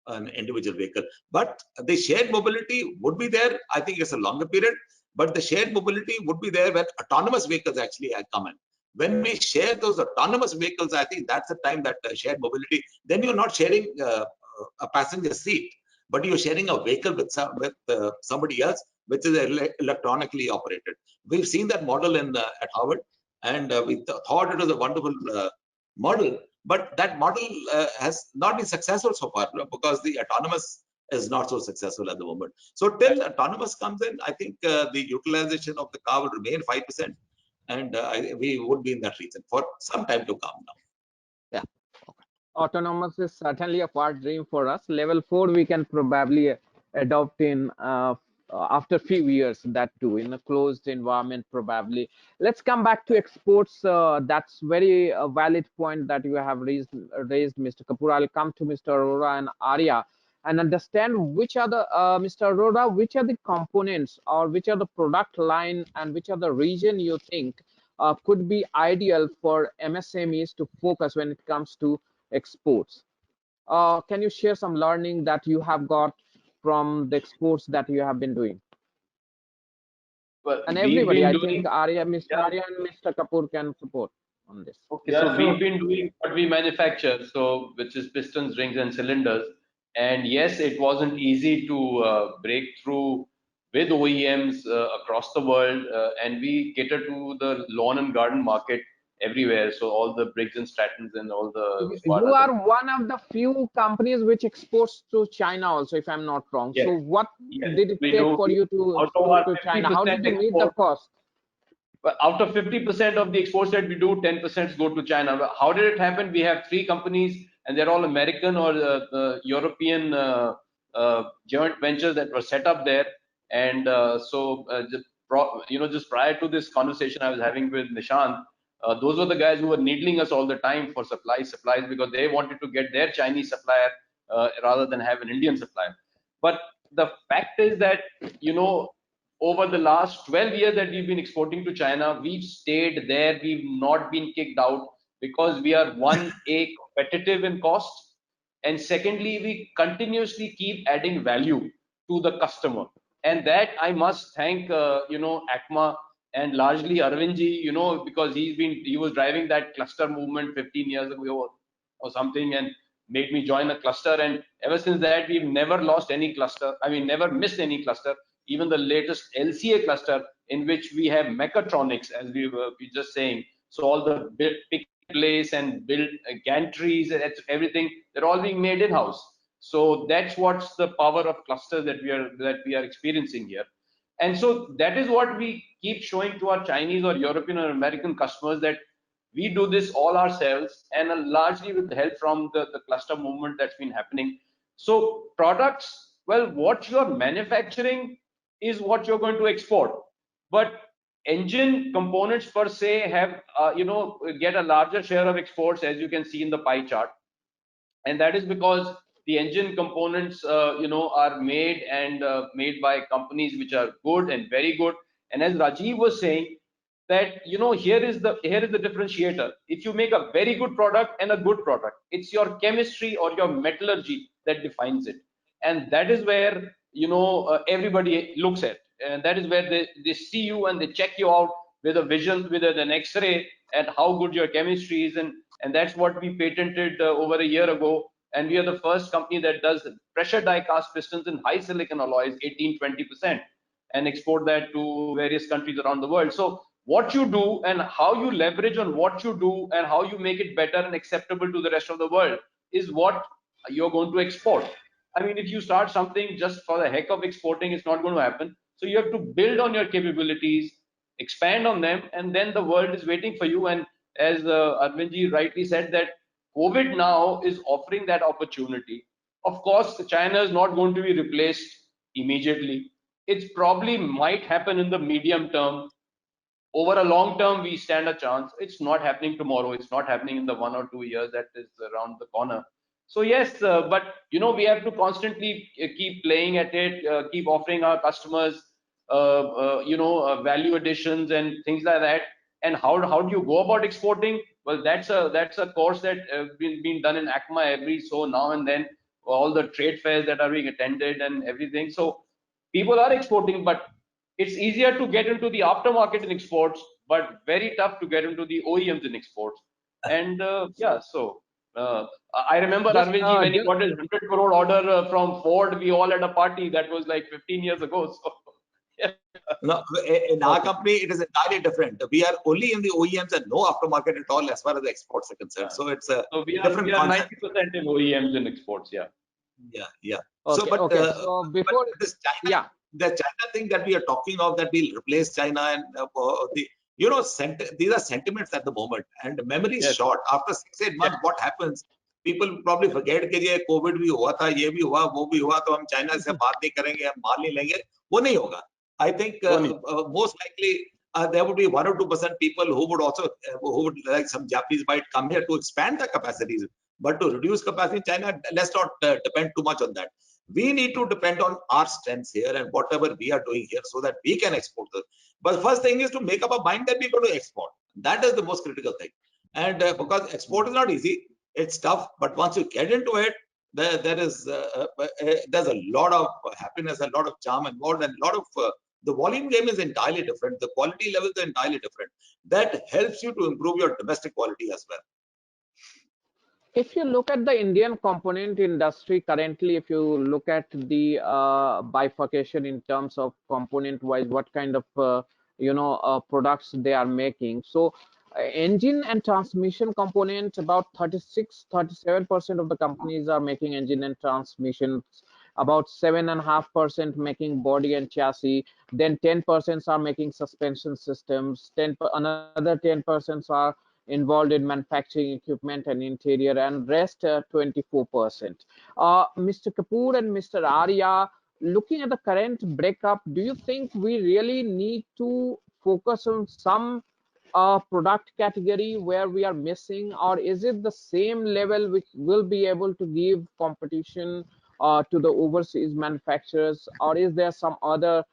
an individual vehicle. But the shared mobility would be there. I think it's a longer period, but the shared mobility would be there when autonomous vehicles actually come in. When we share those autonomous vehicles, I think that's the time that shared mobility, then you're not sharing a passenger seat. but you're sharing a vehicle with somebody else, which is electronically operated. We've seen that model at Harvard, and we thought it was a wonderful model. But that model has not been successful so far because the autonomous is not so successful at the moment. So till autonomous comes in, I think the utilization of the car will remain 5%, and we would be in that region for some time to come now. Yeah. Autonomous is certainly a far dream for us. Level 4 we can probably adopt in after few years, that too in a closed environment probably. Let's come back to exports. That's very valid point that you have raised, Mr. Kapur. I'll come to Mr. Arora and Arya and understand which are the Mr. Arora, which are the components or which are the product line and which are the region you think could be ideal for MSMEs to focus when it comes to exports. Can you share some learning that you have got from the exports that you have been doing? Well, And we've everybody, been I doing, think Arya, Mr. yeah. Arya and Mr. Kapur can support on this. Okay, so we've been doing what we manufacture, so which is pistons, rings, and cylinders. And yes, it wasn't easy to break through with OEMs across the world, and we cater to the lawn and garden market everywhere. So all the Briggs and Strattons and all the You Warners. are one of the few companies which exports to China also, if I'm not wrong. Yes. So what Yes, did it we take do. for you to Out of export our to China? How did 50% you meet the export, cost? but out of 50% of the exports that we do, 10% go to China. But how did it happen? We have 3 companies, and they're all American or European joint ventures that were set up there. And just prior to this conversation I was having with Nishant, those were the guys who were needling us all the time for supplies, because they wanted to get their Chinese supplier rather than have an Indian supplier. But the fact is that, over the last 12 years that we've been exporting to China, we've stayed there. We've not been kicked out because we are, one, A, competitive in cost, and secondly, we continuously keep adding value to the customer. And that I must thank, ACMA and largely Arvindji, because he was driving that cluster movement 15 years ago or something, and made me join a cluster. And ever since that, we've never lost any cluster. I mean, never missed any cluster. Even the latest LCA cluster, in which we have mechatronics, as we were just saying. So all the pick place and build gantries and everything, they're all being made in-house. So that's what's the power of clusters that we are experiencing here. And so that is what we keep showing to our Chinese or European or American customers, that we do this all ourselves, and largely with the help from the cluster movement that's been happening. So products, well, what you're manufacturing is what you're going to export. But engine components per se have, get a larger share of exports, as you can see in the pie chart. And that is because the engine components, are made made by companies which are good and very good. And as Rajeev was saying, that here is the differentiator. If you make a very good product and a good product, it's your chemistry or your metallurgy that defines it. And that is where everybody looks at, and that is where they see you and they check you out with a vision, with an X-ray, at how good your chemistry is. And that's what we patented over a year ago. And we are the first company that does pressure die cast pistons in high silicon alloys, 18-20%, and export that to various countries around the world. So what you do and how you leverage on what you do and how you make it better and acceptable to the rest of the world is what you're going to export. I mean, if you start something just for the heck of exporting, it's not going to happen. So you have to build on your capabilities, expand on them, and then the world is waiting for you. And as Arvindji rightly said, that COVID now is offering that opportunity. Of course, China is not going to be replaced immediately. It probably might happen in the medium term. Over a long term, we stand a chance. It's not happening tomorrow. It's not happening in the 1 or 2 years that is around the corner. So yes, but we have to constantly keep playing at it, keep offering our customers, value additions and things like that. And how do you go about exporting? Well, that's a course that being done in ACMA every so now and then. All the trade fairs that are being attended and everything. So people are exporting, but it's easier to get into the aftermarket in exports, but very tough to get into the OEMs in exports. And so I remember Just, Arvind when he just got his 100 crore order from Ford, we all had a party. That was like 15 years ago. So, yeah. No, in our company, it is entirely different. We are only in the OEMs and no aftermarket at all as far as the exports are concerned. So it's a So we different are concept. 90% in OEMs and exports. Yeah. Yeah. So, okay. Okay. So but before, this China, yeah, the China thing that we are talking of, that we'll replace China, and these are sentiments at the moment, and memory is Yes. short. After 6-8 months, what happens? People probably forget कि ये Covid भी हुआ था, ये भी हुआ, वो भी हुआ, तो हम चाइना से बात नहीं करेंगे, हम माल नहीं लेंगे, वो नहीं होगा. I think most likely there would be 1 or 2% people who would also who would, like some Japanese, might come here to expand the capacities, but to reduce capacity in China, let's not depend too much on that. We need to depend on our strengths here and whatever we are doing here so that we can export this. But the first thing is to make up a mind that we're going to export. That is the most critical thing. And because export is not easy, it's tough. But once you get into it, there's a lot of happiness, a lot of charm involved, and a lot of the volume game is entirely different. The quality levels are entirely different. That helps you to improve your domestic quality as well. if you look at the Indian component industry currently, if you look at the bifurcation in terms of component wise, what kind of products they are making. So engine and transmission components, about 37% of the companies are making engine and transmissions, about 7.5% making body and chassis, then 10% are making suspension systems, another 10% are involved in manufacturing equipment and interior, and rest 24%. Mr. Kapur and Mr. Arya, looking at the current breakup, do you think we really need to focus on some product category where we are missing, or is it the same level which will be able to give competition to the overseas manufacturers, or is there some other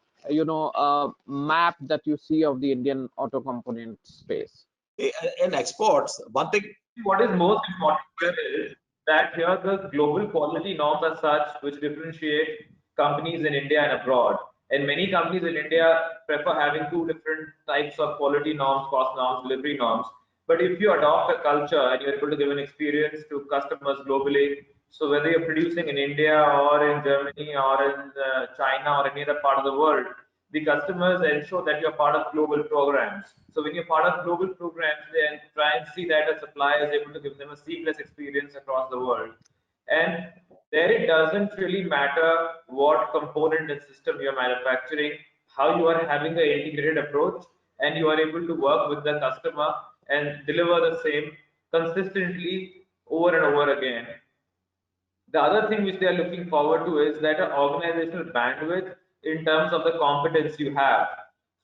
map that you see of the Indian auto component space? In exports, one thing. What is most important here is that here the global quality norms are such which differentiate companies in India and abroad. And many companies in India prefer having two different types of quality norms, cost norms, delivery norms. But if you adopt a culture and you're able to give an experience to customers globally, so whether you're producing in India or in Germany or in China or any other part of the world, the customers ensure that you're part of global programs. So when you're part of global programs, they try and see that a supplier is able to give them a seamless experience across the world. And there it doesn't really matter what component and system you're manufacturing, how you are having the integrated approach, and you are able to work with the customer and deliver the same consistently over and over again. The other thing which they are looking forward to is that an organizational bandwidth in terms of the competence you have.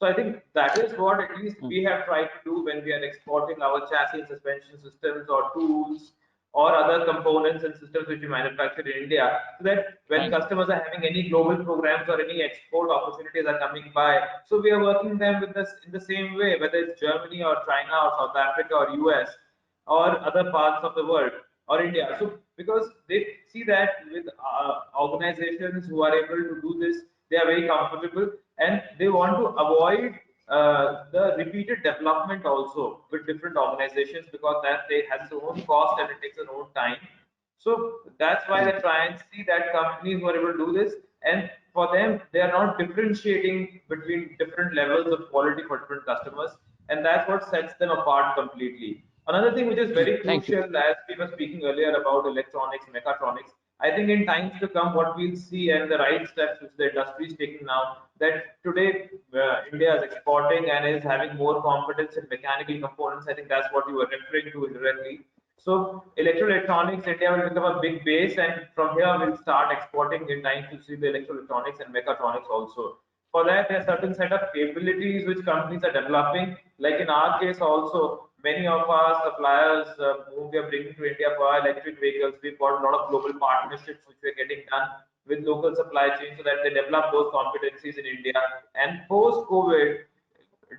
So I think that is what at least we have tried to do when we are exporting our chassis and suspension systems or tools or other components and systems which we manufacture in India, so that when customers are having any global programs or any export opportunities are coming by, so we are working them with this in the same way, whether it's Germany or China or South Africa or US or other parts of the world or India. So because they see that with organizations who are able to do this, they are very comfortable and they want to avoid the repeated development also with different organizations, because that they has its own cost and it takes its own time. So that's why they try and see that companies who are able to do this, and for them, they are not differentiating between different levels of quality for different customers, and that's what sets them apart completely. Another thing which is very crucial, as we were speaking earlier about electronics, mechatronics, I think in times to come, what we'll see and the right steps which the industry is taking now, that today India is exporting and is having more competence in mechanical components. I think that's what you were referring to indirectly. So electroelectronics, India will become a big base, and from here we'll start exporting in time to see the electroelectronics and mechatronics also. For that, there are certain set of capabilities which companies are developing. Like in our case also, many of our suppliers whom we are bringing to India for our electric vehicles, we've got a lot of global partnerships which we're getting done with local supply chains so that they develop those competencies in India. And post-COVID,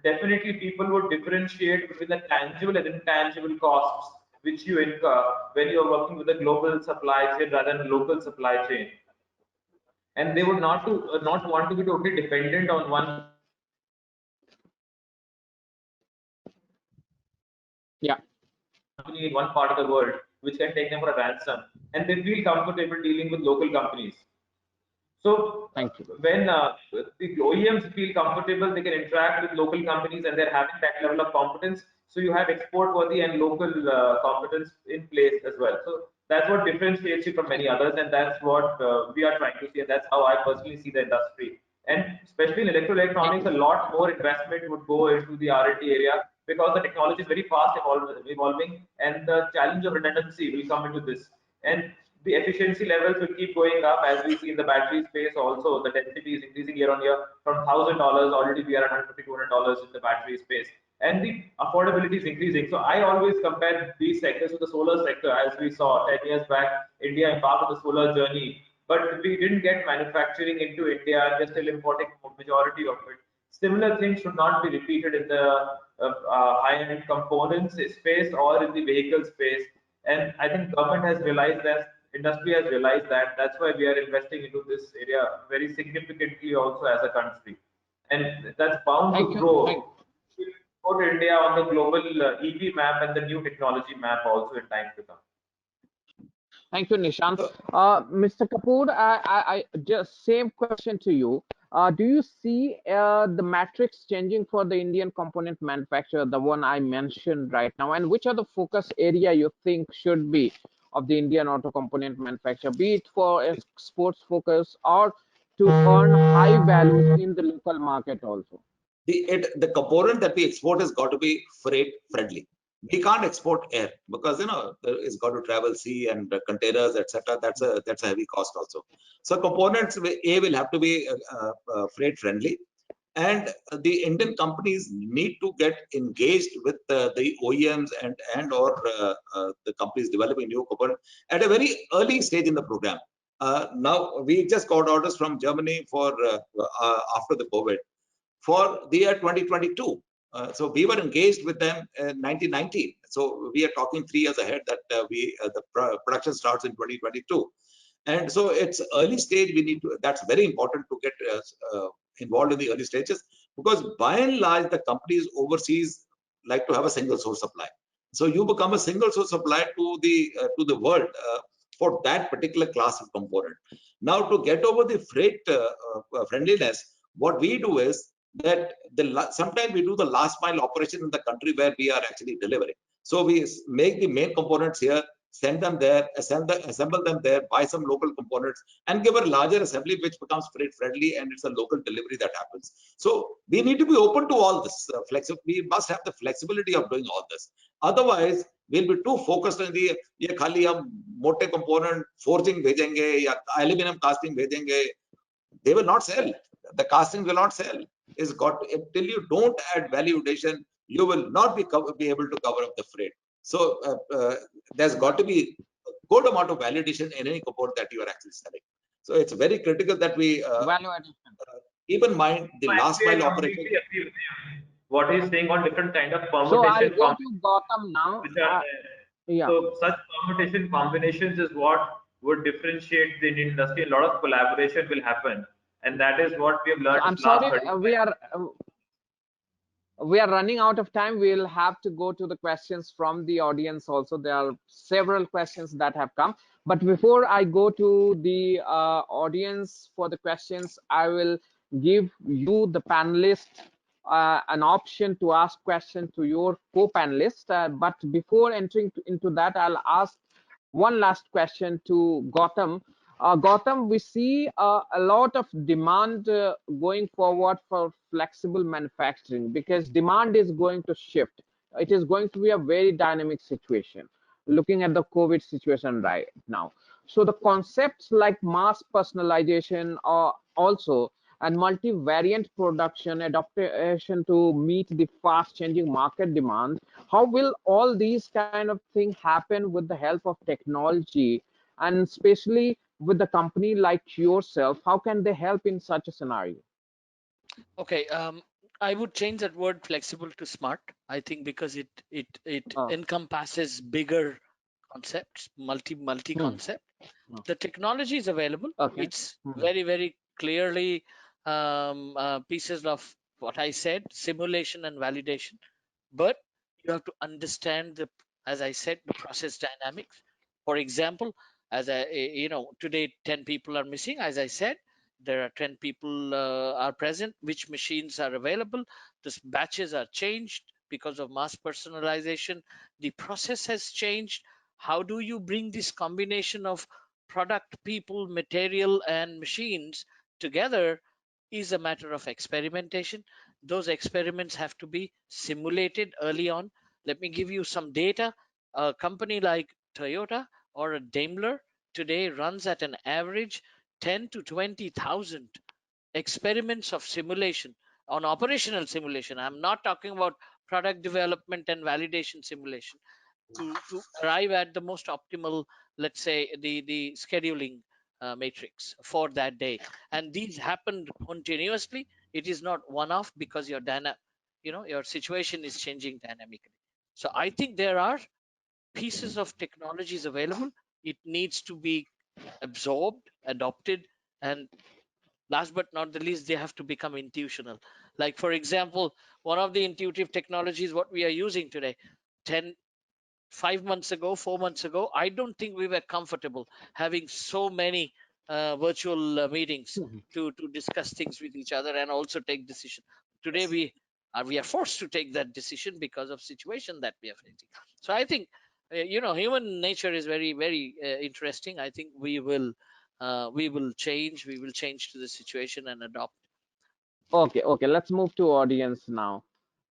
definitely people would differentiate between the tangible and intangible costs which you incur when you are working with a global supply chain rather than a local supply chain. And they would not want to be totally dependent on one Yeah. company in one part of the world. which can take them for a ransom, and they feel comfortable dealing with local companies. So Thank you. when the OEMs feel comfortable, they can interact with local companies and they're having that level of competence. So you have export worthy and local competence in place as well. So that's what differentiates you from many others, and that's what we are trying to see, and that's how I personally see the industry. And especially in electroelectronics, a lot more investment would go into the R&D area because the technology is very fast evolving, and the challenge of redundancy will come into this. And the efficiency levels will keep going up, as we see in the battery space also. The density is increasing year on year from $1,000, already we are at $150, $200 in the battery space. And the affordability is increasing. So I always compare these sectors with the solar sector. As we saw 10 years back, India embarked on the solar journey, but we didn't get manufacturing into India, we're still importing majority of it. Similar things should not be repeated in the high-end components space or in the vehicle space. And I think government has realized that, industry has realized that. That's why we are investing into this area very significantly also as a country. And that's bound to grow. Put India on the global EV map and the new technology map also in times to come. Thank you, Nishant. Mr. Kapur, I just same question to you. Do you see the matrix changing for the Indian component manufacturer, the one I mentioned right now, and which are the focus area you think should be of the Indian auto component manufacturer, be it for exports focus or to earn high values in the local market also? The component that we export has got to be freight friendly. We can't export air because it's got to travel sea and containers, etc. That's a heavy cost also. So components will have to be freight friendly, and the Indian companies need to get engaged with the OEMs and or the companies developing new components at a very early stage in the program. Now we just got orders from Germany for after the COVID for the year 2022. So we were engaged with them in 1990. So we are talking 3 years ahead that the production starts in 2022. And so it's early stage. We need to. That's very important to get involved in the early stages, because by and large the companies overseas like to have a single source supply. So you become a single source supply to the world for that particular class of component. Now to get over the freight friendliness, what we do is that sometimes we do the last mile operation in the country where we are actually delivering. So we make the main components here, send them there, assemble them there, buy some local components, and give a larger assembly which becomes freight friendly, and it's a local delivery that happens. So we need to be open to all this. We must have the flexibility of doing all this. Otherwise, we'll be too focused on the ये खाली हम मोटे component forging भेजेंगे या aluminum casting भेजेंगे. They will not sell. The castings will not sell. Till you don't add value addition, you will not be able to cover up the freight. So there's got to be a good amount of value addition in any component that you are actually selling. So it's very critical that we value addition. Keep in mind the last mile operation. What he's saying on different kind of permutation. So I'll go to Gautam now. Yeah. So such permutation combinations is what would differentiate the Indian industry. A lot of collaboration will happen, and that is what we have learned. I'm sorry, we are running out of time. We'll have to go to the questions from the audience also. There are several questions that have come, but before I go to the audience for the questions, I will give you, the panelists, an option to ask questions to your co-panelists. But before entering into that, I'll ask one last question to Gautam. Gautam, we see a lot of demand going forward for flexible manufacturing, because demand is going to shift. It is going to be a very dynamic situation, looking at the COVID situation right now. So the concepts like mass personalization are also, and multi-variant production adaptation to meet the fast changing market demand. How will all these kind of things happen with the help of technology, and especially with the company like yourself? How can they help in such a scenario? Okay, I would change that word flexible to smart. I think because it encompasses bigger concepts, multi concept. The technology is available. Okay. It's very clearly pieces of what I said, simulation and validation. But you have to understand as I said, the process dynamics. For example, as today 10 people are missing. As I said, there are 10 people are present. Which machines are available? The batches are changed because of mass personalization. The process has changed. How do you bring this combination of product, people, material, and machines together is a matter of experimentation. Those experiments have to be simulated early on. Let me give you some data. A company like Toyota or a Daimler today runs at an average 10 to 20,000 experiments of simulation on operational simulation. I'm not talking about product development and validation simulation to arrive at the most optimal, let's say, the scheduling matrix for that day. And these happen continuously. It is not one off because your situation is changing dynamically. So I think there are pieces of technologies available. It needs to be absorbed, adopted, and last but not the least, they have to become intuitional. Like, for example, one of the intuitive technologies what we are using today, 10 5 months ago, 4 months ago, I don't think we were comfortable having so many virtual meetings to discuss things with each other and also take decision. Today we are forced to take that decision because of situation that we are facing. So I think human nature is very very interesting. I think we will change to the situation and adopt. Okay, let's move to audience now.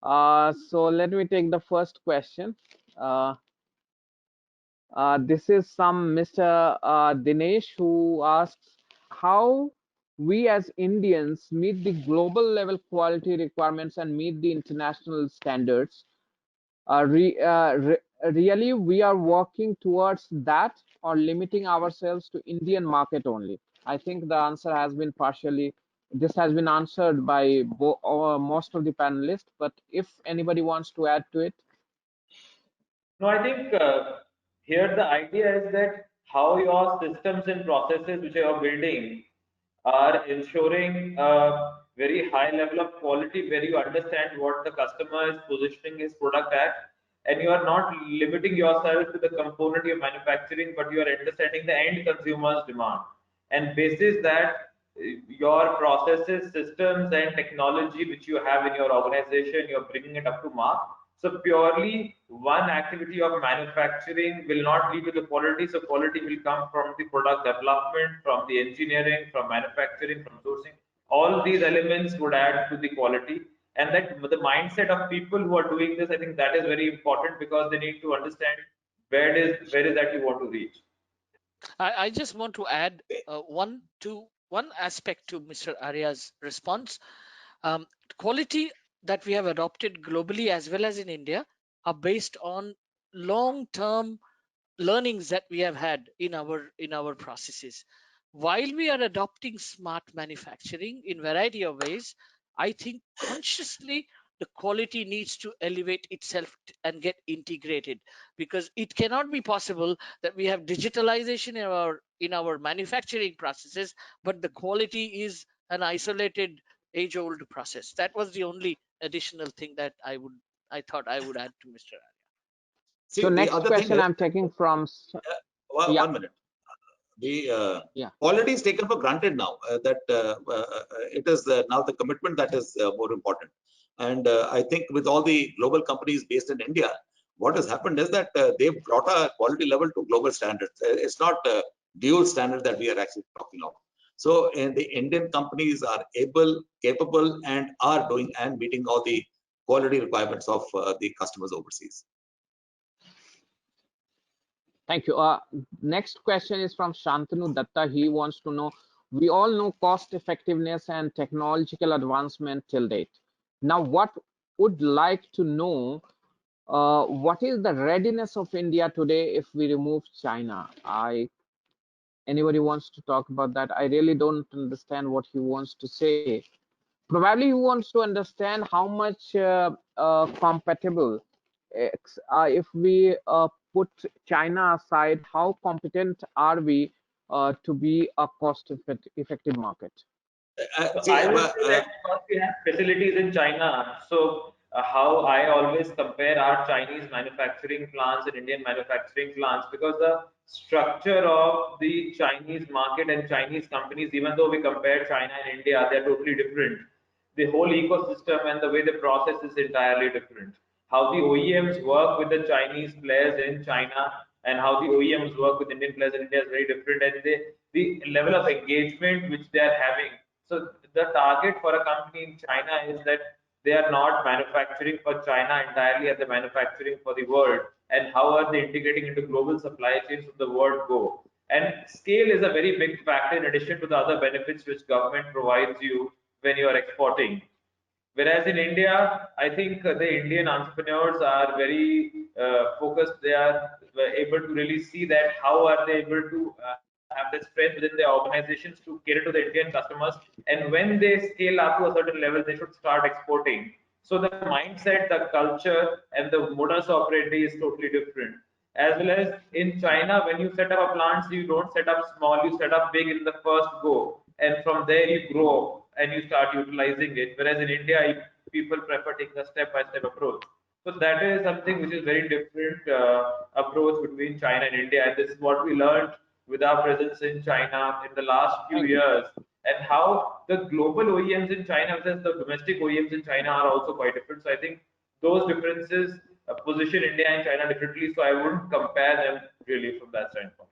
So let me take the first question. Uh, this is some Mr. Dinesh who asks how we as Indians meet the global level quality requirements and meet the international standards. Really, we are working towards that or limiting ourselves to Indian market only? I think the answer has been partially, this has been answered by most of the panelists, but if anybody wants to add to it. No, I think here the idea is that how your systems and processes which you are building are ensuring a very high level of quality where you understand what the customer is positioning his product at, and you are not limiting yourself to the component you're manufacturing, but you are understanding the end consumer's demand. And basis that, your processes, systems, and technology which you have in your organization, you're bringing it up to mark. So purely one activity of manufacturing will not lead to the quality. So quality will come from the product development, from the engineering, from manufacturing, from sourcing. All these elements would add to the quality. And that the mindset of people who are doing this, I think that is very important because they need to understand where is that you want to reach. I just want to add one aspect to Mr. Arya's response. Quality that we have adopted globally as well as in India are based on long-term learnings that we have had in our processes. While we are adopting smart manufacturing in variety of ways, I think consciously the quality needs to elevate itself and get integrated, because it cannot be possible that we have digitalization in our manufacturing processes, but the quality is an isolated age-old process. That was the only additional thing that I thought I would add to Mr. So See, the next other thing question is, I'm taking from, yeah, 1 minute. The yeah. quality is taken for granted now. It is now the commitment that is more important. And I think with all the global companies based in India, what has happened is that they've brought a quality level to global standards. It's not dual standard that we are actually talking of. So the Indian companies are able, capable, and are doing and meeting all the quality requirements of the customers overseas. Thank you. Next question is from Shantanu Datta. He wants to know, we all know cost effectiveness and technological advancement till date. Now, what would like to know, what is the readiness of India today if we remove China? Anybody wants to talk about that? I really don't understand what he wants to say. Probably he wants to understand how much compatible, if we put China aside, how competent are we to be a cost-effective market? So I would say that because we have facilities in China, so how I always compare our Chinese manufacturing plants and Indian manufacturing plants, because the structure of the Chinese market and Chinese companies, even though we compare China and India, they're totally different. The whole ecosystem and the way they process is entirely different. How the OEMs work with the Chinese players in China and how the OEMs work with Indian players in India is very different, and the level of engagement which they are having. So the target for a company in China is that they are not manufacturing for China entirely, and they're manufacturing for the world. And how are they integrating into global supply chains of the world go? And scale is a very big factor in addition to the other benefits which government provides you when you are exporting. Whereas in India, I think the Indian entrepreneurs are very focused. They are able to really see that how are they able to have the strength within their organizations to cater to the Indian customers. And when they scale up to a certain level, they should start exporting. So the mindset, the culture, and the modus operandi is totally different. As well as in China, when you set up a plant, you don't set up small, you set up big in the first go, and from there you grow and you start utilizing it. Whereas in India, people prefer taking a step-by-step approach. So that is something which is very different approach between China and India, and this is what we learned with our presence in China in the last few Thank you. years, and how the global OEMs in China versus the domestic OEMs in China are also quite different. So I think those differences position India and China differently. So I wouldn't compare them really from that standpoint.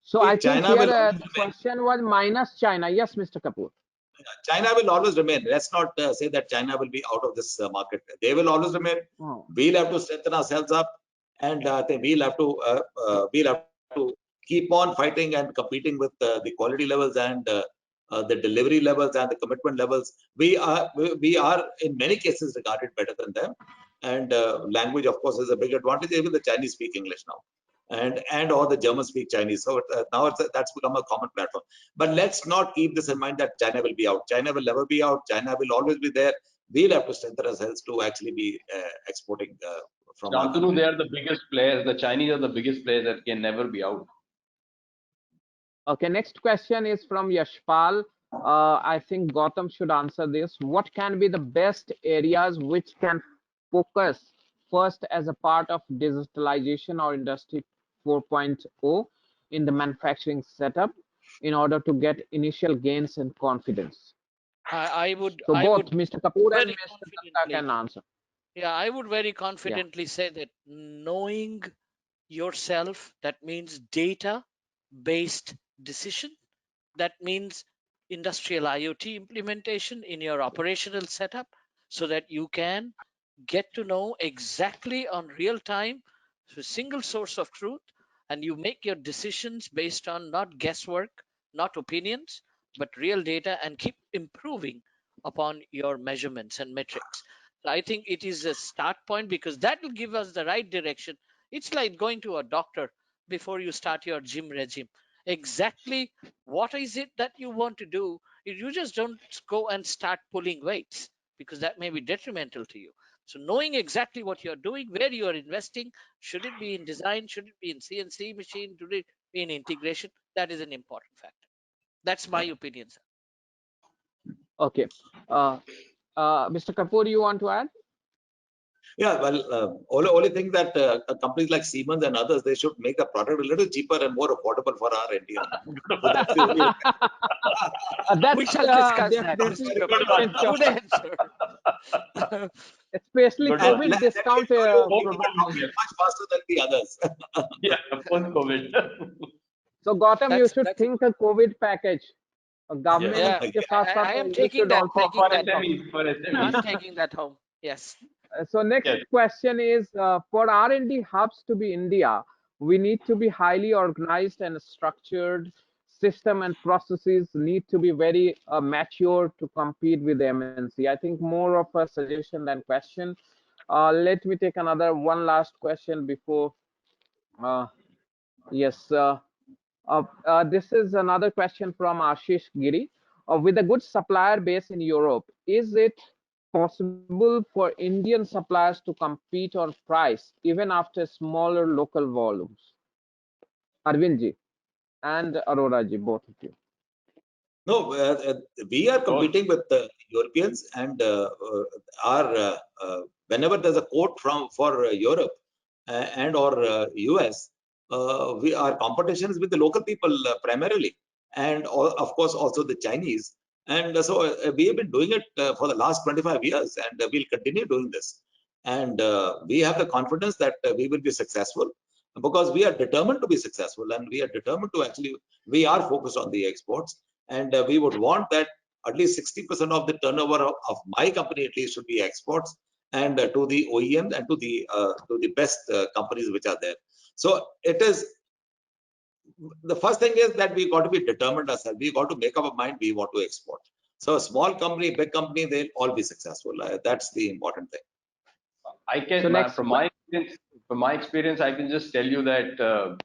So See, I think China here will always the remain. question was minus China. Yes, Mr. Kapur. China will always remain. Let's not say that China will be out of this market. They will always remain. Oh. We'll have to strengthen ourselves up, and I think we'll have to keep on fighting and competing with the quality levels and the delivery levels and the commitment levels. We are in many cases regarded better than them, and language, of course, is a big advantage. Even the Chinese speak English now, and or the Germans speak Chinese. So now that's become a common platform. But let's not keep this in mind that China will be out. China will never be out. China will always be there. We'll have to strengthen ourselves to actually be exporting from our Shantanu, country. they are the biggest players. The Chinese are the biggest players that can never be out. Okay, next question is from Yashpal. I think Gautam should answer this. What can be the best areas which can focus first as a part of digitalization or industry 4.0 in the manufacturing setup in order to get initial gains and confidence? I would So I both would Mr. Kapoor and very Mr. Dutta confidently, can answer. yeah, I would very Yeah. confidently say that knowing yourself, that means data based decision, that means industrial IoT implementation in your operational setup, so that you can get to know exactly on real time, so single source of truth, and you make your decisions based on not guesswork, not opinions, but real data, and keep improving upon your measurements and metrics. So I think it is a start point, because that will give us the right direction. It's like going to a doctor before you start your gym regime. Exactly what is it that you want to do? You just don't go and start pulling weights, because that may be detrimental to you. So knowing exactly what you're doing, where you are investing, should it be in design, should it be in CNC machine, should it be in integration, that is an important factor. That's my opinion, sir. Okay. Uh, Mr. Kapoor, you want to add? Yeah, well, only thing that companies like Siemens and others, they should make the product a little cheaper and more affordable for our Indian. So that's the only. We That's shall discuss that, definitely Mr. Good Kapur. one. point of, Good answer. especially Good And one. COVID let me discount. assure you, we Post are COVID. much faster than the others. Yeah, post COVID. So Gautam, you should That's think a COVID package. Yeah. Government yeah. के साथ I साथ am you taking should that, also. taking For that home. SMEs. For I'm SMEs. taking that home. Yes. So next Yes. question is for R&D hubs to be India, we need to be highly organized and structured. System and processes need to be very mature to compete with MNC. I think more of a suggestion than question. Let me take another one last question before. Uh, yes. This is another question from Ashish Giri. With a good supplier base in Europe, is it possible for Indian suppliers to compete on price even after smaller local volumes? Arvind ji and Arora ji, both of you. No, we are competing with the Europeans, and our whenever there's a quote for Europe and or US, our competition is with the local people primarily, and of course also the Chinese. And so we have been doing it for the last 25 years, and we'll continue doing this. And we have the confidence that we will be successful because we are determined to be successful, and we are determined to actually, we are focused on the exports, and we would want that at least 60% of the turnover of my company at least should be exports, and to the OEM and to the best companies which are there. So it is, the first thing is that we got to be determined ourselves. We got to make up our mind we want to export. So a small company, big company, they'll all be successful. That's the important thing. I can, So next, from my experience, I can just tell you that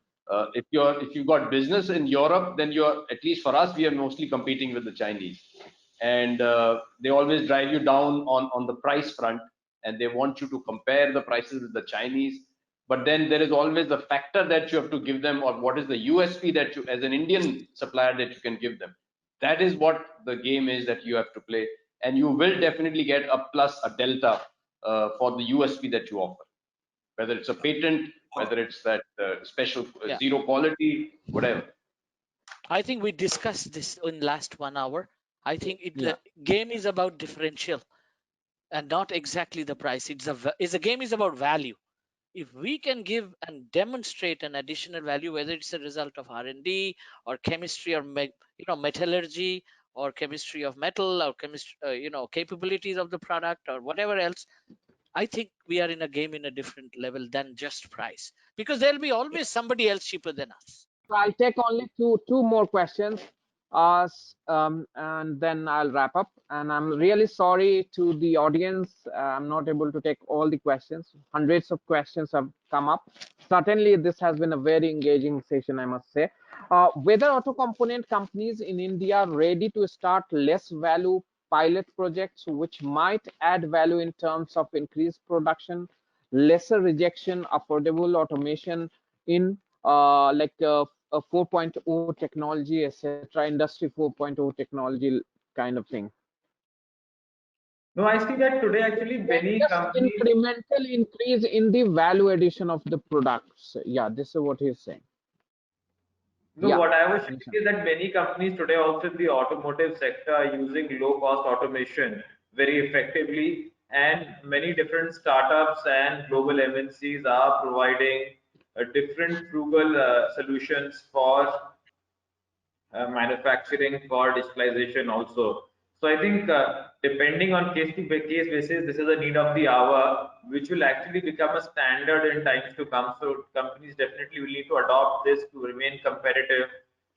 if you've got business in Europe, then you're, at least for us, we are mostly competing with the Chinese, and they always drive you down on the price front, and they want you to compare the prices with the Chinese. But then there is always the factor that you have to give them, or what is the USP that you, as an Indian supplier, that you can give them. That is what the game is that you have to play, and you will definitely get a plus, a delta for the USP that you offer, whether it's a patent, whether it's that special zero quality, whatever. I think we discussed this in last 1 hour. I think the game is about differential and not exactly the price. It's a game is about value. If we can give and demonstrate an additional value, whether it's a result of R&D or chemistry or metallurgy or chemistry of metal or chemistry, capabilities of the product or whatever else, I think we are in a game in a different level than just price, because there'll be always somebody else cheaper than us. I'll take only two more questions, and then I'll wrap up. And I'm really sorry to the audience. I'm not able to take all the questions. Hundreds of questions have come up. Certainly, this has been a very engaging session, I must say. Whether auto component companies in India are ready to start less value pilot projects, which might add value in terms of increased production, lesser rejection, affordable automation in a 4.0 technology, etc., industry 4.0 technology kind of thing. No, I see that today actually many just companies. Incremental increase in the value addition of the products. Yeah, this is what he's saying. No, Yeah. what I was saying is that many companies today, also in the automotive sector, are using low cost automation very effectively, and many different startups and global MNCs are providing different frugal solutions for manufacturing, for digitalization also. So I think depending on case to case basis, this is a need of the hour, which will actually become a standard in times to come. So companies definitely will need to adopt this to remain competitive,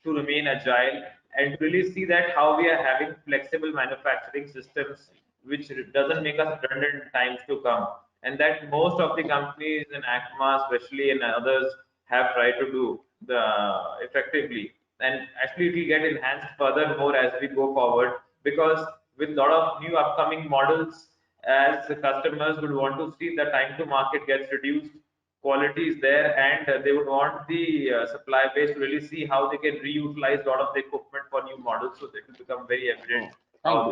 to remain agile, and to really see that how we are having flexible manufacturing systems, which doesn't make us redundant in times to come. And that most of the companies in ACMA, especially, and others, have tried to do effectively. And actually, it will get enhanced further more as we go forward, because with a lot of new upcoming models, as the customers would want to see the time to market gets reduced, quality is there, and they would want the supply base to really see how they can reutilize a lot of the equipment for new models, so it will become very evident how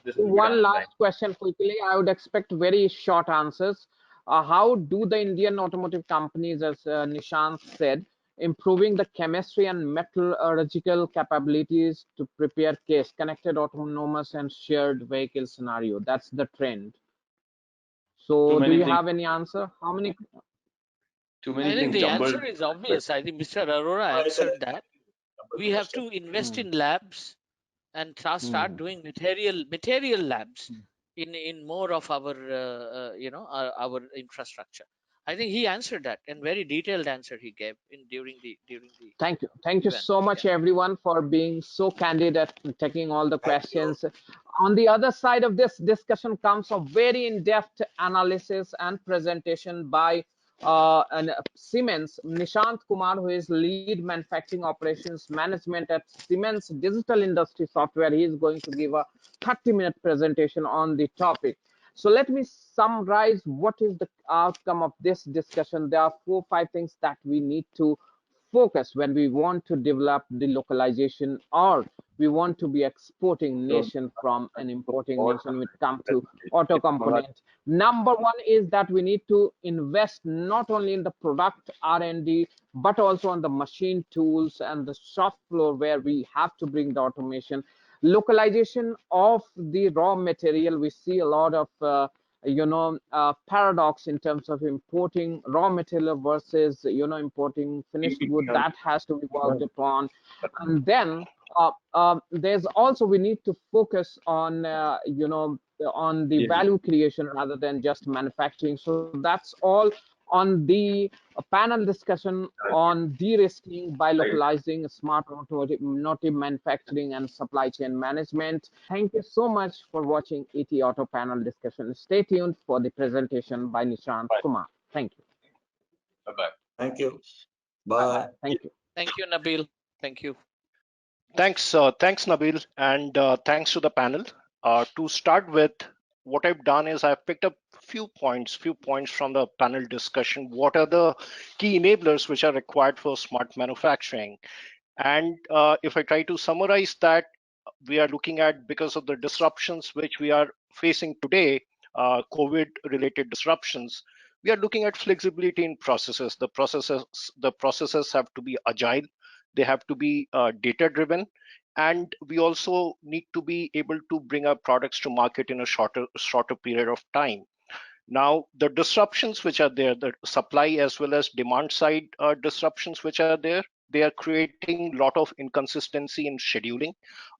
this will be one done. last question quickly. I would expect very short answers. How do the Indian automotive companies, as Nishant said, improving the chemistry and metallurgical capabilities to prepare case connected autonomous and shared vehicle scenario? That's the trend. So do you have any answer? How many? Too many I think things the jumbled. answer is obvious. I think Mr. Arora answered that. We have to invest in labs and start doing material labs in more of our our infrastructure. I think he answered that, and very detailed answer he gave during the Thank you event. so much, everyone, for being so candid at taking all the questions. On the other side of this discussion comes a very in-depth analysis and presentation by Siemens, Nishant Kumar, who is lead manufacturing operations management at Siemens Digital Industry Software. He is going to give a 30-minute presentation on the topic. So let me summarize what is the outcome of this discussion. There are 4 or 5 things that we need to focus when we want to develop the localization or we want to be exporting nation from an importing nation when it comes to auto component. Number one is that we need to invest not only in the product R&D, but also on the machine tools and the shop floor where we have to bring the automation. Localization of the raw material, we see a lot of paradox in terms of importing raw material versus importing finished good. That has to be worked upon. And then there's also, we need to focus on on the value creation rather than just manufacturing. So that's all on the panel discussion on de-risking by localizing smart automotive manufacturing and supply chain management. Thank you so much for watching ETAuto panel discussion. Stay tuned for the presentation by Nishant Kumar. Thank you. Bye-bye. Thank you. Bye-bye. Bye. Thank you. Thank you, Nabil. Thank you. Thanks, Nabil, and thanks to the panel. To start with, what I've done is I've picked up few points from the panel discussion. What are the key enablers which are required for smart manufacturing? And if I try to summarize that, we are looking at, because of the disruptions which we are facing today, COVID-related disruptions, we are looking at flexibility in processes. The processes have to be agile. They have to be data-driven, and we also need to be able to bring our products to market in a shorter period of time. Now, the disruptions which are there, the supply as well as demand side disruptions which are there, they are creating a lot of inconsistency in scheduling.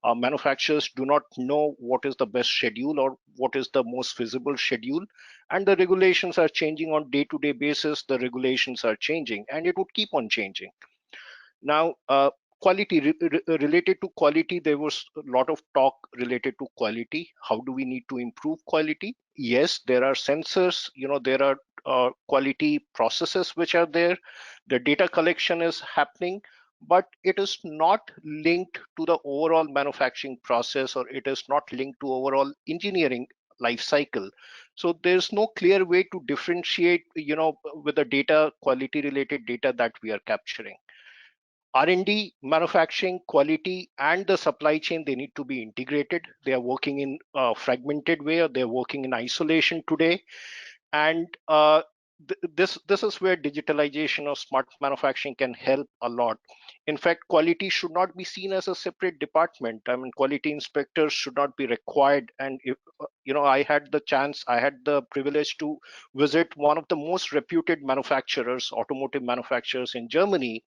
Manufacturers do not know what is the best schedule or what is the most feasible schedule. And the regulations are changing on day-to-day basis. The regulations are changing, and it would keep on changing. Now, quality, related to quality, there was a lot of talk related to quality. How do we need to improve quality? Yes, there are sensors, there are quality processes which are there. The data collection is happening, but it is not linked to the overall manufacturing process, or it is not linked to overall engineering life cycle. So there's no clear way to differentiate, with the data, quality related data that we are capturing. R&D, manufacturing, quality, and the supply chain, they need to be integrated. They are working in a fragmented way, or they're working in isolation today. And this is where digitalization of smart manufacturing can help a lot. In fact, quality should not be seen as a separate department. I mean, quality inspectors should not be required. And if, I had the privilege to visit one of the most reputed manufacturers, automotive manufacturers in Germany.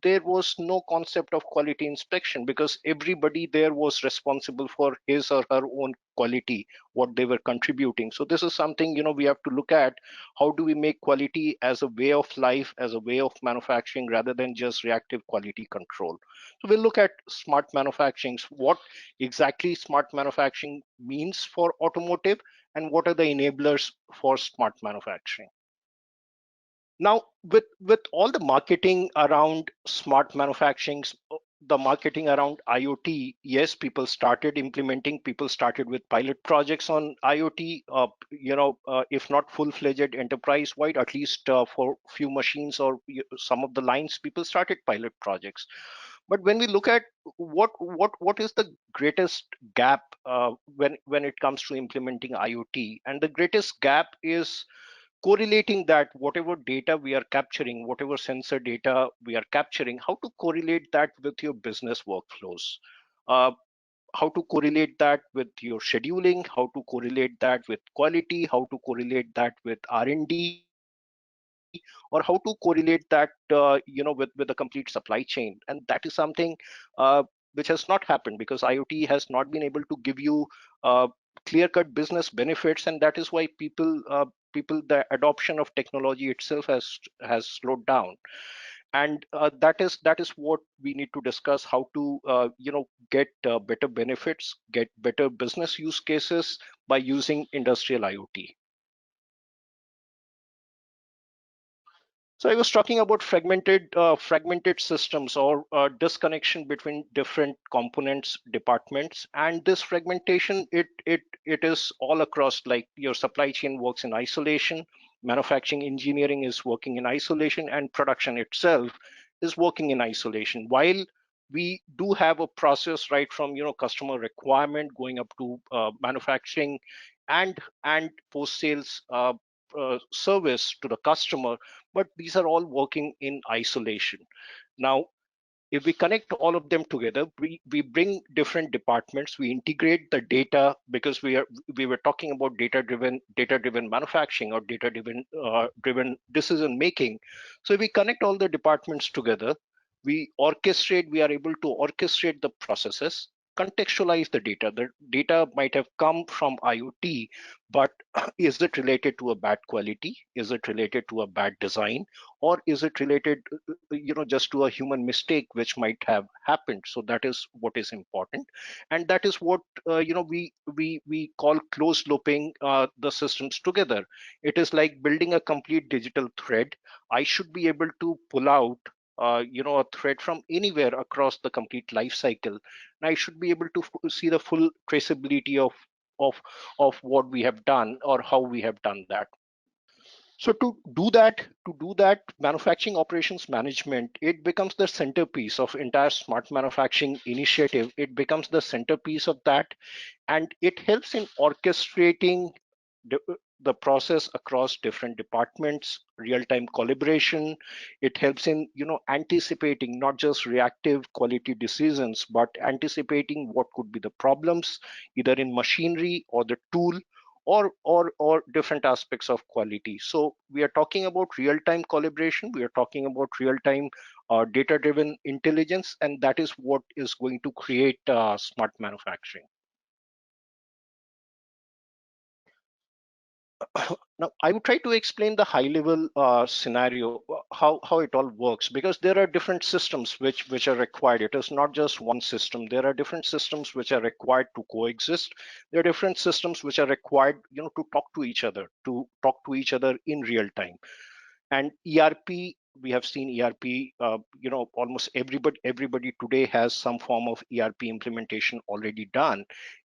There was no concept of quality inspection because everybody there was responsible for his or her own quality, what they were contributing. So this is something, we have to look at. How do we make quality as a way of life, as a way of manufacturing, rather than just reactive quality control? So we'll look at smart manufacturing, what exactly smart manufacturing means for automotive, and what are the enablers for smart manufacturing. Now, with all the marketing around smart manufacturing, the marketing around IoT, yes, people started with pilot projects on IoT, if not full-fledged enterprise-wide, at least for few machines or some of the lines, people started pilot projects. But when we look at what is the greatest gap when it comes to implementing IoT, and the greatest gap is correlating that whatever data we are capturing, whatever sensor data we are capturing, how to correlate that with your business workflows, how to correlate that with your scheduling, how to correlate that with quality, how to correlate that with R&D, or how to correlate that with the complete supply chain. And that is something which has not happened, because IoT has not been able to give you clear-cut business benefits, and that is why the adoption of technology itself has slowed down. And that is what we need to discuss, how to get better benefits, get better business use cases by using industrial IoT. So I was talking about fragmented systems, or disconnection between different components, departments, and this fragmentation, it is all across. Like your supply chain works in isolation, manufacturing engineering is working in isolation, and production itself is working in isolation. While we do have a process right from customer requirement going up to manufacturing and post sales service to the customer, but these are all working in isolation. Now, if we connect all of them together, we bring different departments, we integrate the data, because we were talking about data driven manufacturing or data driven decision making. So if we connect all the departments together, we are able to orchestrate the processes, contextualize the data. The data might have come from IoT, but is it related to a bad quality, is it related to a bad design, or is it related just to a human mistake which might have happened? So that is what is important, and that is what we call closed looping the systems together. It is like building a complete digital thread. I should be able to pull out a thread from anywhere across the complete life cycle, and I should be able to see the full traceability of of what we have done or how we have done that. So to do that, manufacturing operations management, it becomes the centerpiece of entire smart manufacturing initiative. It becomes the centerpiece of that, and it helps in orchestrating the process across different departments, real-time collaboration. It helps in anticipating not just reactive quality decisions, but anticipating what could be the problems either in machinery or the tool or different aspects of quality. So we are talking about real-time collaboration, we are talking about real-time data-driven intelligence, and that is what is going to create smart manufacturing. Now, I would try to explain the high-level scenario, how it all works, because there are different systems which are required. It is not just one system. There are different systems which are required to coexist. There are different systems which are required, to talk to each other in real time. And ERP, we have seen ERP, almost everybody today has some form of ERP implementation already done.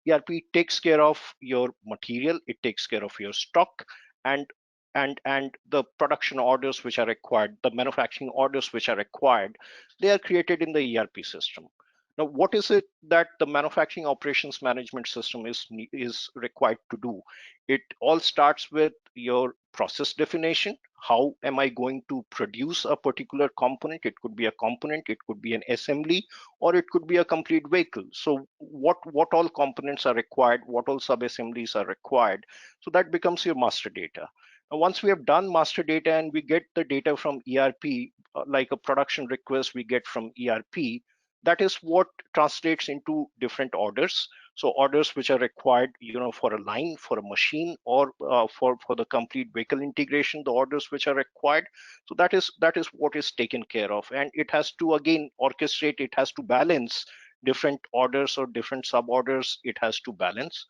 ERP takes care of your material, it takes care of your stock, and the production orders which are required, the manufacturing orders which are required, they are created in the ERP system. Now, what is it that the manufacturing operations management system is required to do? It all starts with your process definition. How am I going to produce a particular component? It could be a component, it could be an assembly, or it could be a complete vehicle. So what all components are required, what all sub-assemblies are required? So that becomes your master data. Now, once we have done master data and we get the data from ERP, like a production request we get from ERP, that is what translates into different orders. So orders which are required, for a line, for a machine, or for the complete vehicle integration, the orders which are required. So that is what is taken care of, and it has to again orchestrate. It has to balance different orders or different sub orders. It has to balance.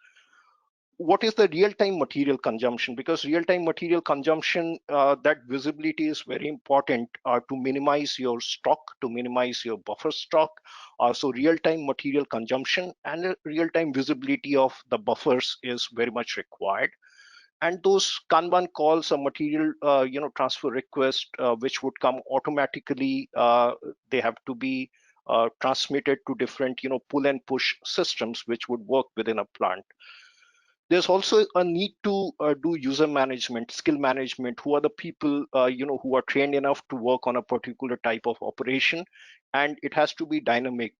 What is the real-time material consumption? Because real-time material consumption, that visibility is very important to minimize your stock, to minimize your buffer stock. So real-time material consumption and real-time visibility of the buffers is very much required. And those Kanban calls or material transfer request, which would come automatically, they have to be transmitted to different pull and push systems which would work within a plant. There's also a need to do user management, skill management. Who are the people who are trained enough to work on a particular type of operation? And it has to be dynamic,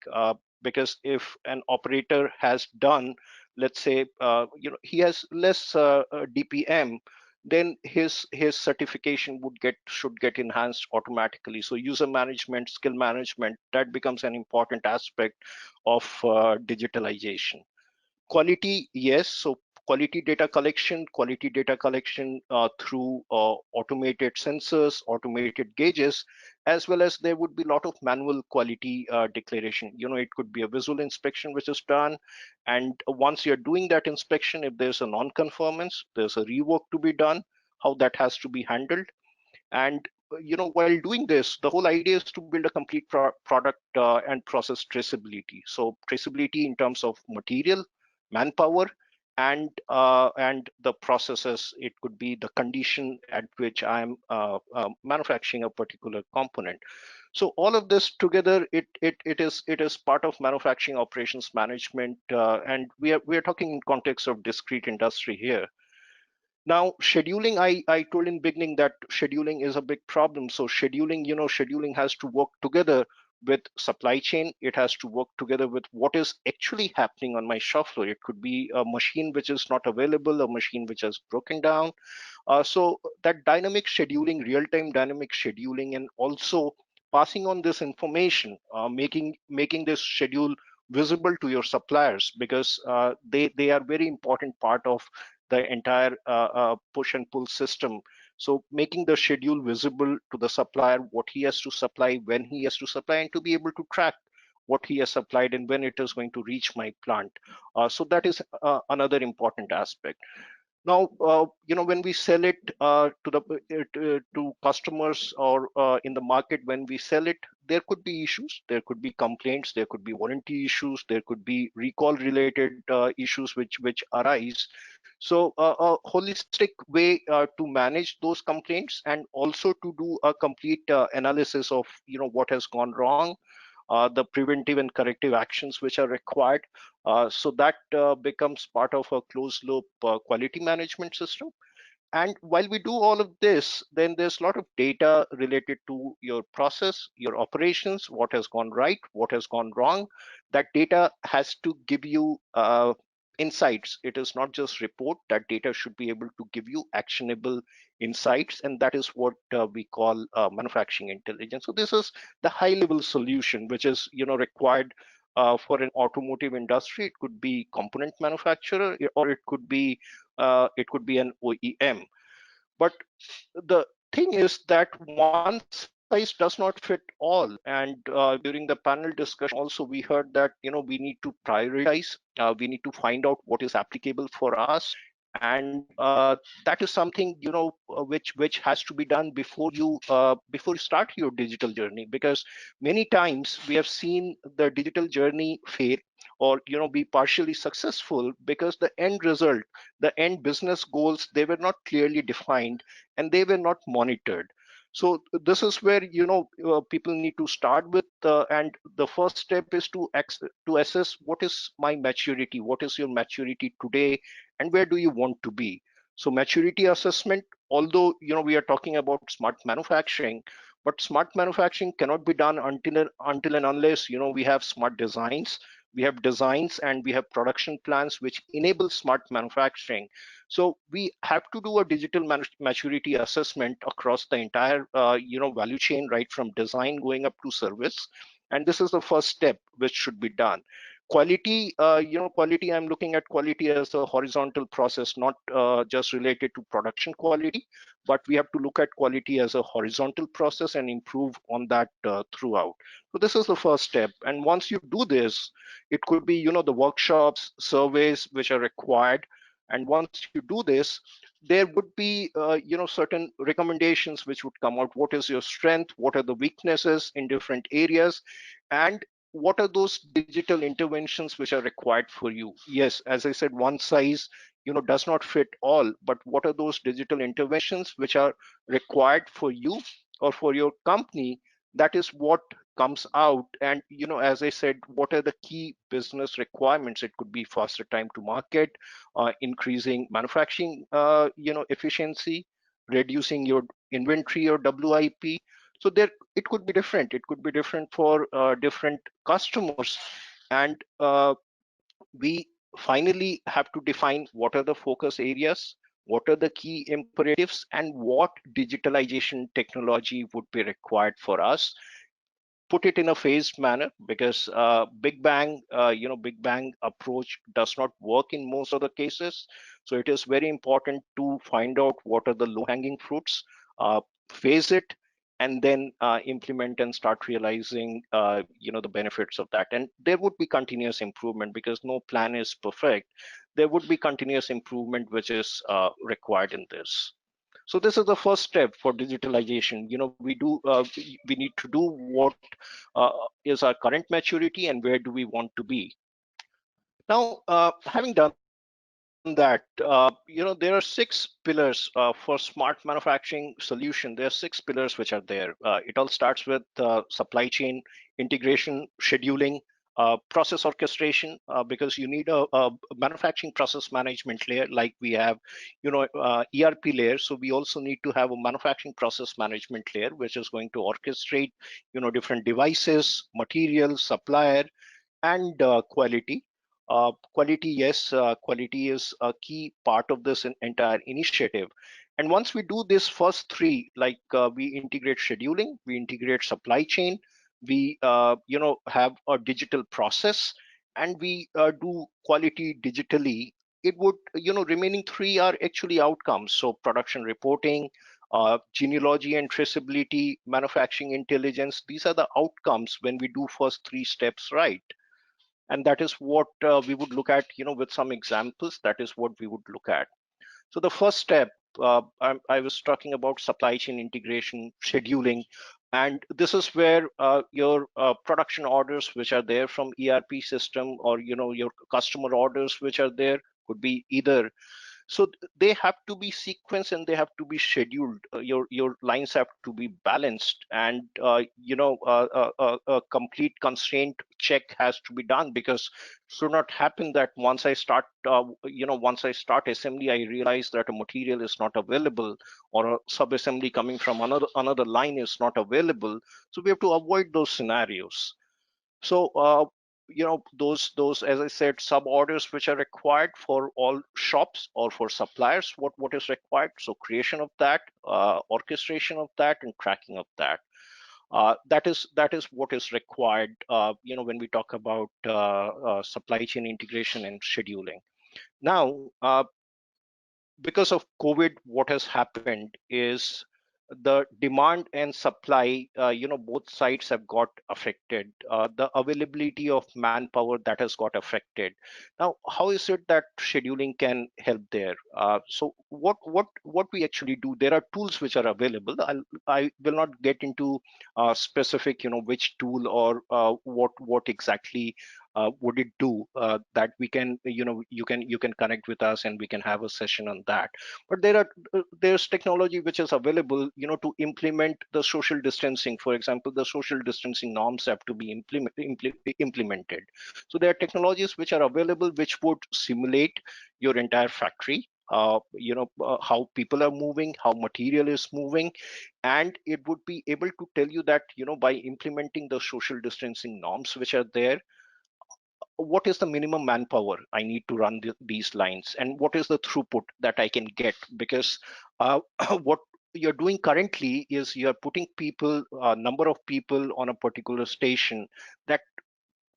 because if an operator has done, let's say, he has less DPM, then his certification should get enhanced automatically. So user management, skill management, that becomes an important aspect of digitalization. Quality, yes. So quality data collection through automated sensors, automated gauges, as well as there would be a lot of manual quality declaration. It could be a visual inspection which is done, and once you're doing that inspection, if there's a non-conformance, there's a rework to be done, how that has to be handled. And while doing this, the whole idea is to build a complete product and process traceability. So traceability in terms of material, manpower, and the processes. It could be the condition at which I'm manufacturing a particular component. So all of this together, it is part of manufacturing operations management, and we are talking in context of discrete industry here. Now, scheduling, I told in beginning that scheduling is a big problem. So scheduling, scheduling has to work together with supply chain. It has to work together with what is actually happening on my shop floor. It could be a machine which is not available, a machine which has broken down. So that dynamic scheduling, real-time dynamic scheduling, and also passing on this information, making this schedule visible to your suppliers, because they are very important part of the entire push and pull system. So making the schedule visible to the supplier, what he has to supply, when he has to supply, and to be able to track what he has supplied and when it is going to reach my plant. So that is another important aspect. Now, when we sell it to customers or in the market, when we sell it, there could be issues, there could be complaints, there could be warranty issues, there could be recall related issues which arise. So a holistic way to manage those complaints, and also to do a complete analysis of what has gone wrong, the preventive and corrective actions which are required. So that becomes part of a closed loop quality management system. And while we do all of this, then there's a lot of data related to your process, your operations, what has gone right, what has gone wrong. That data has to give you insights. It is not just report. That data should be able to give you actionable insights, and that is what we call manufacturing intelligence. So this is the high-level solution which is required for an automotive industry. It could be component manufacturer, or it could be an OEM. But the thing is that one size does not fit all. And during the panel discussion also, we heard that we need to prioritize. We need to find out what is applicable for us, and that is something which has to be done before you start your digital journey. Because many times we have seen the digital journey fail, or be partially successful, because the end result, the end business goals, they were not clearly defined and they were not monitored. So this is where people need to start with, and the first step is to assess what is my maturity, what is your maturity today, and where do you want to be. So maturity assessment, although we are talking about smart manufacturing, but smart manufacturing cannot be done until and unless we have smart designs. We have designs and we have production plans which enable smart manufacturing. So we have to do a digital maturity assessment across the entire value chain, right from design going up to service. And this is the first step which should be done. Quality, quality, I'm looking at quality as a horizontal process, not just related to production quality, but we have to look at quality as a horizontal process and improve on that throughout. So this is the first step. And once you do this, it could be the workshops, surveys which are required. And once you do this, there would be certain recommendations which would come out. What is your strength? What are the weaknesses in different areas? And what are those digital interventions which are required for you? Yes, as I said, one size does not fit all, but what are those digital interventions which are required for you or for your company? That is what comes out. And as I said, what are the key business requirements? It could be faster time to market, increasing manufacturing efficiency, reducing your inventory or WIP. So there, it could be different. It could be different for different customers. And we finally have to define what are the focus areas, what are the key imperatives, and what digitalization technology would be required for us. Put it in a phased manner, because big bang approach does not work in most of the cases. So it is very important to find out what are the low hanging fruits, phase it, and then implement and start realizing the benefits of that. And there would be continuous improvement, because no plan is perfect. There would be continuous improvement which is required in this. So this is the first step for digitalization. We need to do what is our current maturity and where do we want to be. Now, having done that, that, there are 6 pillars for smart manufacturing solution. There are 6 pillars which are there. It all starts with supply chain integration, scheduling, process orchestration, because you need a manufacturing process management layer like we have, ERP layer. So we also need to have a manufacturing process management layer, which is going to orchestrate, different devices, materials, supplier, and quality. Quality, yes, quality is a key part of this entire initiative. And once we do this first 3, like we integrate scheduling, we integrate supply chain, we have a digital process, and we do quality digitally, it would, remaining 3 are actually outcomes. So production reporting, genealogy and traceability, manufacturing intelligence, these are the outcomes when we do first 3 steps right. And that is what we would look at, with some examples. That is what we would look at. So the first step, I was talking about supply chain integration, scheduling, and this is where your production orders which are there from ERP system, or your customer orders which are there, could be either. So they have to be sequenced and they have to be scheduled. Your lines have to be balanced, and a complete constraint check has to be done, because it should not happen that once I start assembly, I realize that a material is not available, or a sub assembly coming from another line is not available. So we have to avoid those scenarios. So those, as I said, sub orders which are required for all shops or for suppliers, what is required. So creation of that, orchestration of that, and tracking of that. That is what is required. When we talk about supply chain integration and scheduling. Now, because of COVID, what has happened is the demand and supply, both sides have got affected. The availability of manpower, that has got affected. Now, how is it that scheduling can help there? So what we actually do, there are tools which are available. I will not get into specific, which tool or what exactly would it do, that we can, you can connect with us and we can have a session on that. But there's technology which is available, to implement the social distancing. For example, the social distancing norms have to be implemented. So there are technologies which are available which would simulate your entire factory, how people are moving, how material is moving, and it would be able to tell you that, by implementing the social distancing norms which are there, what is the minimum manpower I need to run these lines, and what is the throughput that I can get. Because what you're doing currently is you're putting people, number of people on a particular station, that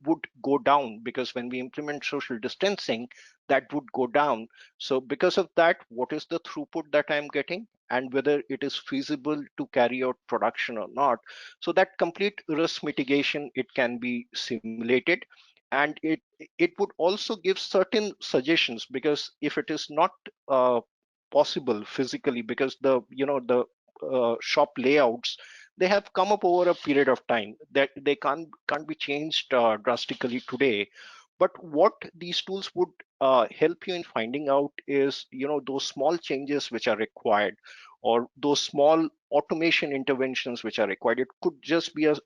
would go down, because when we implement social distancing, that would go down. So because of that, what is the throughput that I'm getting, and whether it is feasible to carry out production or not. So that complete risk mitigation, it can be simulated, and it would also give certain suggestions, because if it is not possible physically, because the shop layouts, they have come up over a period of time, that they can't be changed drastically today. But what these tools would help you in finding out is, those small changes which are required, or those small automation interventions which are required. It could just be a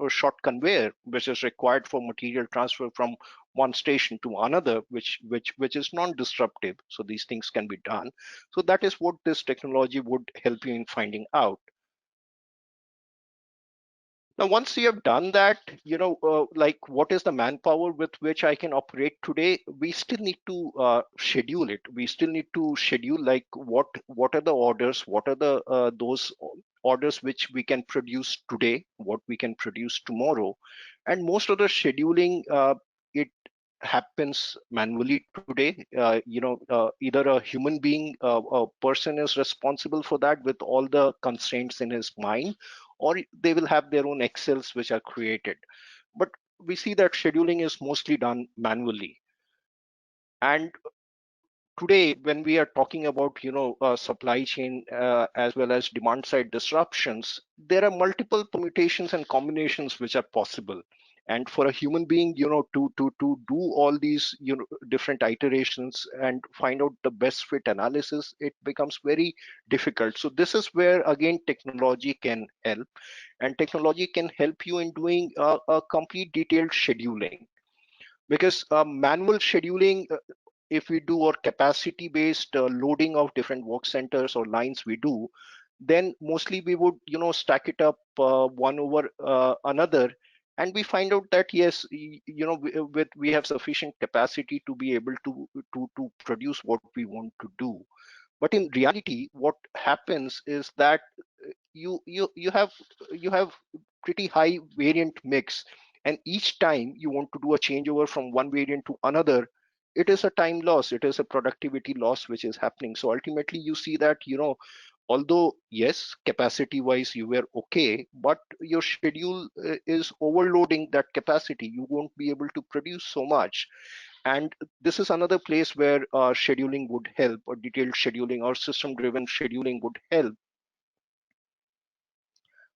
short conveyor which is required for material transfer from one station to another, which is non-disruptive. So these things can be done. So that is what this technology would help you in finding out. Now, once you have done that, like what is the manpower with which I can operate today? We still need to schedule it. We still need to schedule, like what are the orders, what are the those orders which we can produce today, what we can produce tomorrow, and most of the scheduling, it happens manually today. Either a human being, a person is responsible for that with all the constraints in his mind, or they will have their own excels which are created. But we see that scheduling is mostly done manually. And today, when we are talking about supply chain, as well as demand side disruptions, there are multiple permutations and combinations which are possible. And for a human being, to do all these, different iterations and find out the best fit analysis, it becomes very difficult. So this is where again technology can help, and technology can help you in doing a complete detailed scheduling. Because manual scheduling, if we do, or capacity based loading of different work centers or lines we do, then mostly we would stack it up one over another, and we find out that yes, we have sufficient capacity to be able to produce what we want to do. But in reality, what happens is that you have pretty high variant mix, and each time you want to do a changeover from one variant to another, it is a time loss, it is a productivity loss which is happening. So ultimately you see that, although yes, capacity wise you were okay, but your schedule is overloading that capacity, you won't be able to produce so much. And this is another place where scheduling would help, or detailed scheduling or system driven scheduling would help.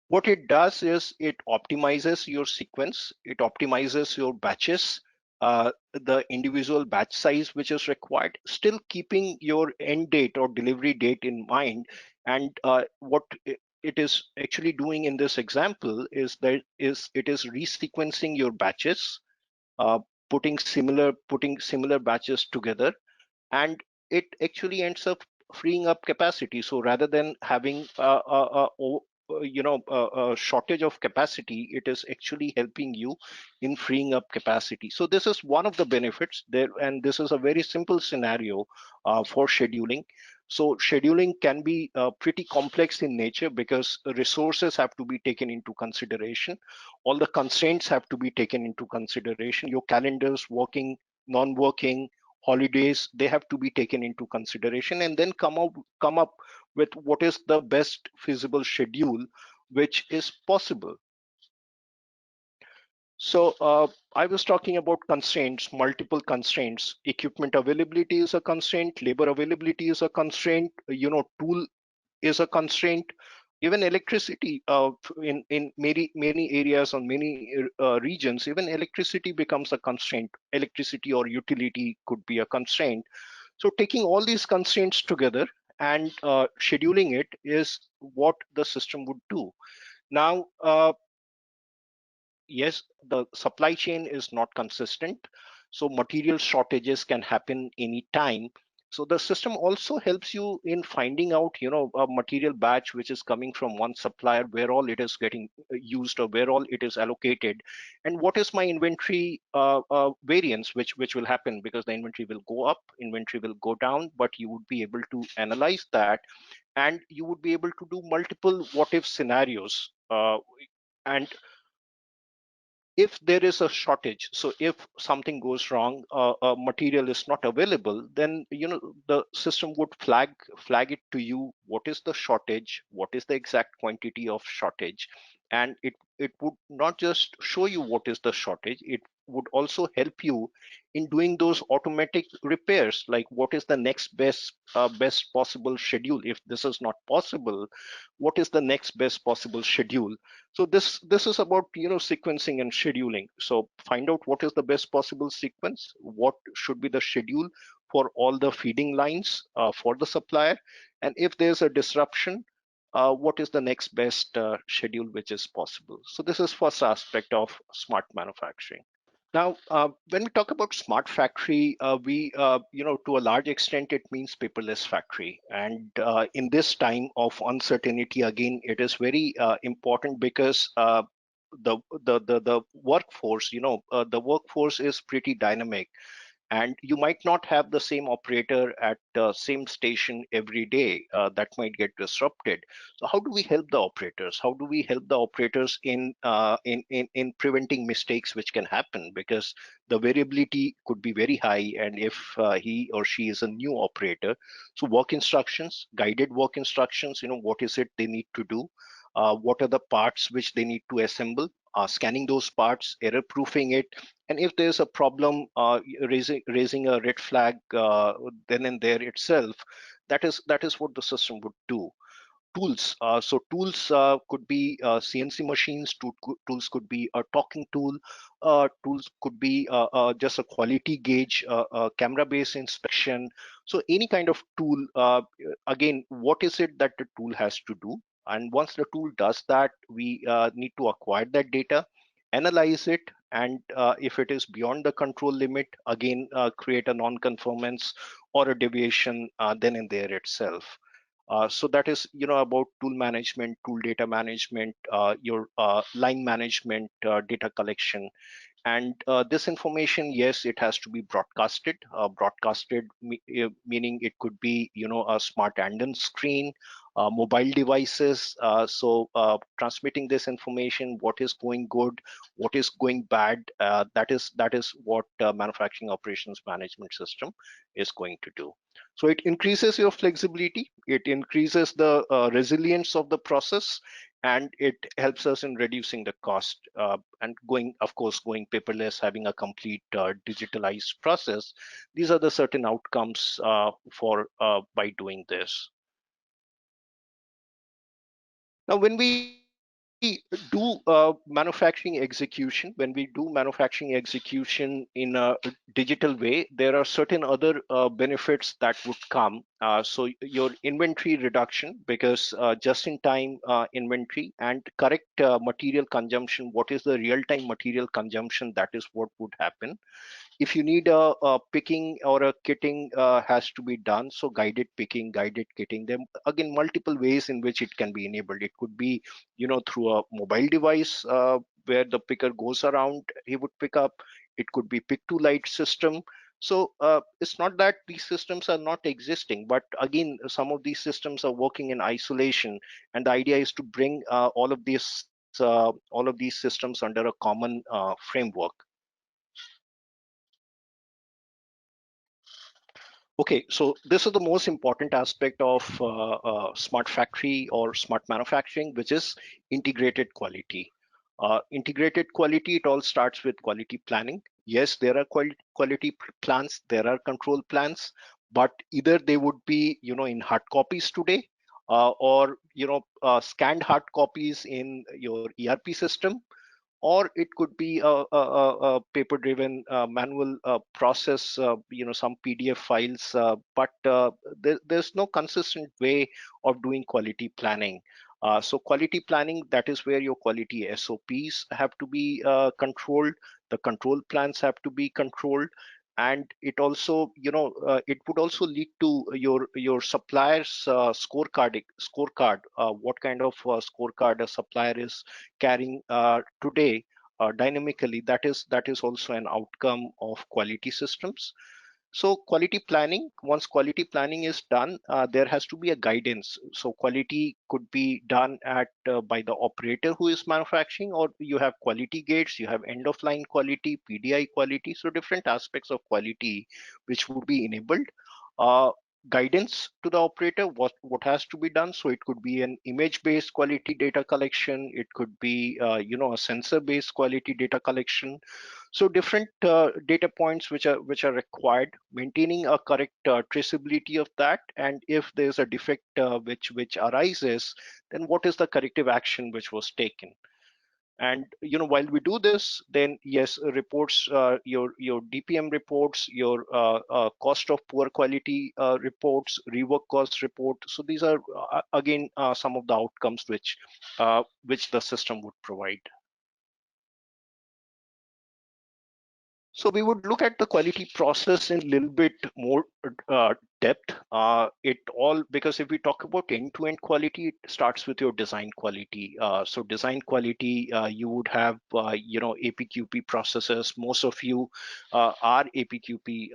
What it does is it optimizes your sequence, it optimizes your batches, the individual batch size which is required, still keeping your end date or delivery date in mind. And what it is actually doing in this example is that it is resequencing your batches, uh, putting similar batches together, and it actually ends up freeing up capacity. So rather than having a shortage of capacity, it is actually helping you in freeing up capacity. So this is one of the benefits there, and this is a very simple scenario for scheduling. So scheduling can be pretty complex in nature because resources have to be taken into consideration, all the constraints have to be taken into consideration, your calendars, working, non-working, holidays, they have to be taken into consideration, and then come up with what is the best feasible schedule which is possible. So I was talking about constraints, multiple constraints. Equipment availability is a constraint, labor availability is a constraint, tool is a constraint. Even electricity, in many areas or many regions, even electricity becomes a constraint. Electricity or utility could be a constraint. So taking all these constraints together and scheduling it is what the system would do. Now, yes, the supply chain is not consistent, so material shortages can happen anytime. So the system also helps you in finding out, a material batch which is coming from one supplier, where all it is getting used, or where all it is allocated, and what is my inventory variance, which will happen, because the inventory will go up, inventory will go down, but you would be able to analyze that, and you would be able to do multiple what if scenarios. And if there is a shortage, so if something goes wrong, a material is not available, then the system would flag it to you, what is the shortage, what is the exact quantity of shortage, and it would not just show you what is the shortage, it would also help you in doing those automatic repairs, like what is the next best possible schedule. If this is not possible, what is the next best possible schedule. So this is about sequencing and scheduling. So find out what is the best possible sequence, what should be the schedule for all the feeding lines for the supplier, and if there's a disruption, what is the next best schedule which is possible. So this is first aspect of smart manufacturing. Now, when we talk about smart factory, we, to a large extent, it means paperless factory. And in this time of uncertainty, again, it is very important because the workforce, the workforce is pretty dynamic, and you might not have the same operator at the same station every day. That might get disrupted. So how do we help the operators? How do we help the operators in preventing mistakes which can happen, because the variability could be very high, and if he or she is a new operator, so work instructions, guided work instructions, what is it they need to do, what are the parts which they need to assemble, scanning those parts, error proofing it, and if there's a problem, raising a red flag then and there itself. That is what the system would do. tools. So tools could be CNC machines, tools could be a talking tool, tools could be just a quality gauge, camera-based inspection. So any kind of tool, again, what is it that the tool has to do? And once the tool does that, we need to acquire that data, analyze it, and if it is beyond the control limit, again, create a non-conformance or a deviation then and there itself. So that is, about tool management, tool data management, your line management, data collection. And this information, yes, it has to be broadcasted. Meaning it could be, a smart anden screen, mobile devices. So transmitting this information, what is going good, what is going bad, that is what manufacturing operations management system is going to do. So it increases your flexibility, it increases the resilience of the process, and it helps us in reducing the cost, and going paperless, having a complete digitalized process. These are the certain outcomes for by doing this. Now, when we do manufacturing execution, in a digital way, there are certain other benefits that would come. So your inventory reduction, because just-in-time inventory and correct material consumption, what is the real-time material consumption, that is what would happen. If you need a picking or a kitting has to be done, so guided picking, guided kitting, there again multiple ways in which it can be enabled. It could be, through a mobile device where the picker goes around, he would pick up. It could be pick to light system. So it's not that these systems are not existing, but again, some of these systems are working in isolation, and the idea is to bring all of these systems under a common framework. Okay, so this is the most important aspect of smart factory or smart manufacturing, which is integrated quality. Integrated quality, it all starts with quality planning. Yes, there are quality plans, there are control plans, but either they would be, in hard copies today, or, scanned hard copies in your ERP system, or it could be a paper-driven manual process, some PDF files, but there's no consistent way of doing quality planning. So quality planning, that is where your quality SOPs have to be controlled, the control plans have to be controlled, and it also, it would also lead to your supplier's scorecard, what kind of scorecard a supplier is carrying today dynamically. That is also an outcome of quality systems. So quality planning, once quality planning is done, there has to be a guidance. So quality could be done at by the operator who is manufacturing, or you have quality gates, you have end of line quality, PDI quality, so different aspects of quality which would be enabled. uh, Guidance to the operator, what has to be done. So it could be an image based quality data collection, it could be a sensor based quality data collection. So different data points which are required, maintaining a correct traceability of that, and if there's a defect which arises, then what is the corrective action which was taken. And while we do this, then yes, reports, your DPM reports, your cost of poor quality reports, rework cost report. So these are again some of the outcomes which the system would provide. So we would look at the quality process in a little bit more depth. It all, because if we talk about end-to-end quality, it starts with your design quality. So design quality, you would have APQP processes. Most of you are APQP.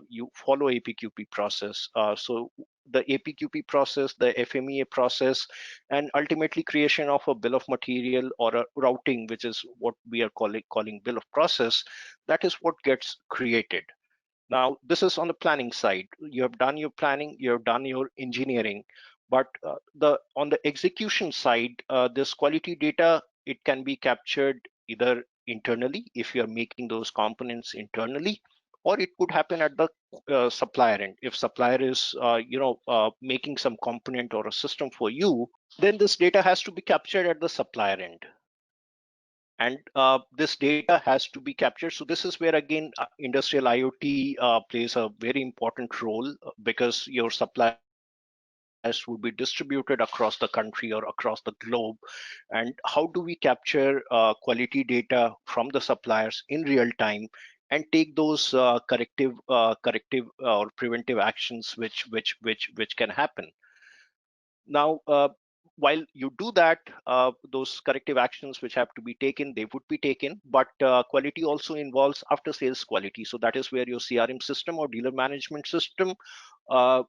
You follow APQP process. So the APQP process, the FMEA process, and ultimately creation of a bill of material or a routing, which is what we are calling bill of process. That is what gets created. Now, this is on the planning side. You have done your planning, you have done your engineering, but on the execution side, this quality data, it can be captured either internally if you are making those components internally, or it could happen at the supplier end. If supplier is making some component or a system for you, then this data has to be captured at the supplier end, and this data has to be captured. So this is where again industrial IoT plays a very important role, because your suppliers would be distributed across the country or across the globe. And how do we capture quality data from the suppliers in real time and take those corrective or preventive actions which can happen. Now, while you do that, those corrective actions which have to be taken, they would be taken, but quality also involves after sales quality. So that is where your CRM system or dealer management system, uh,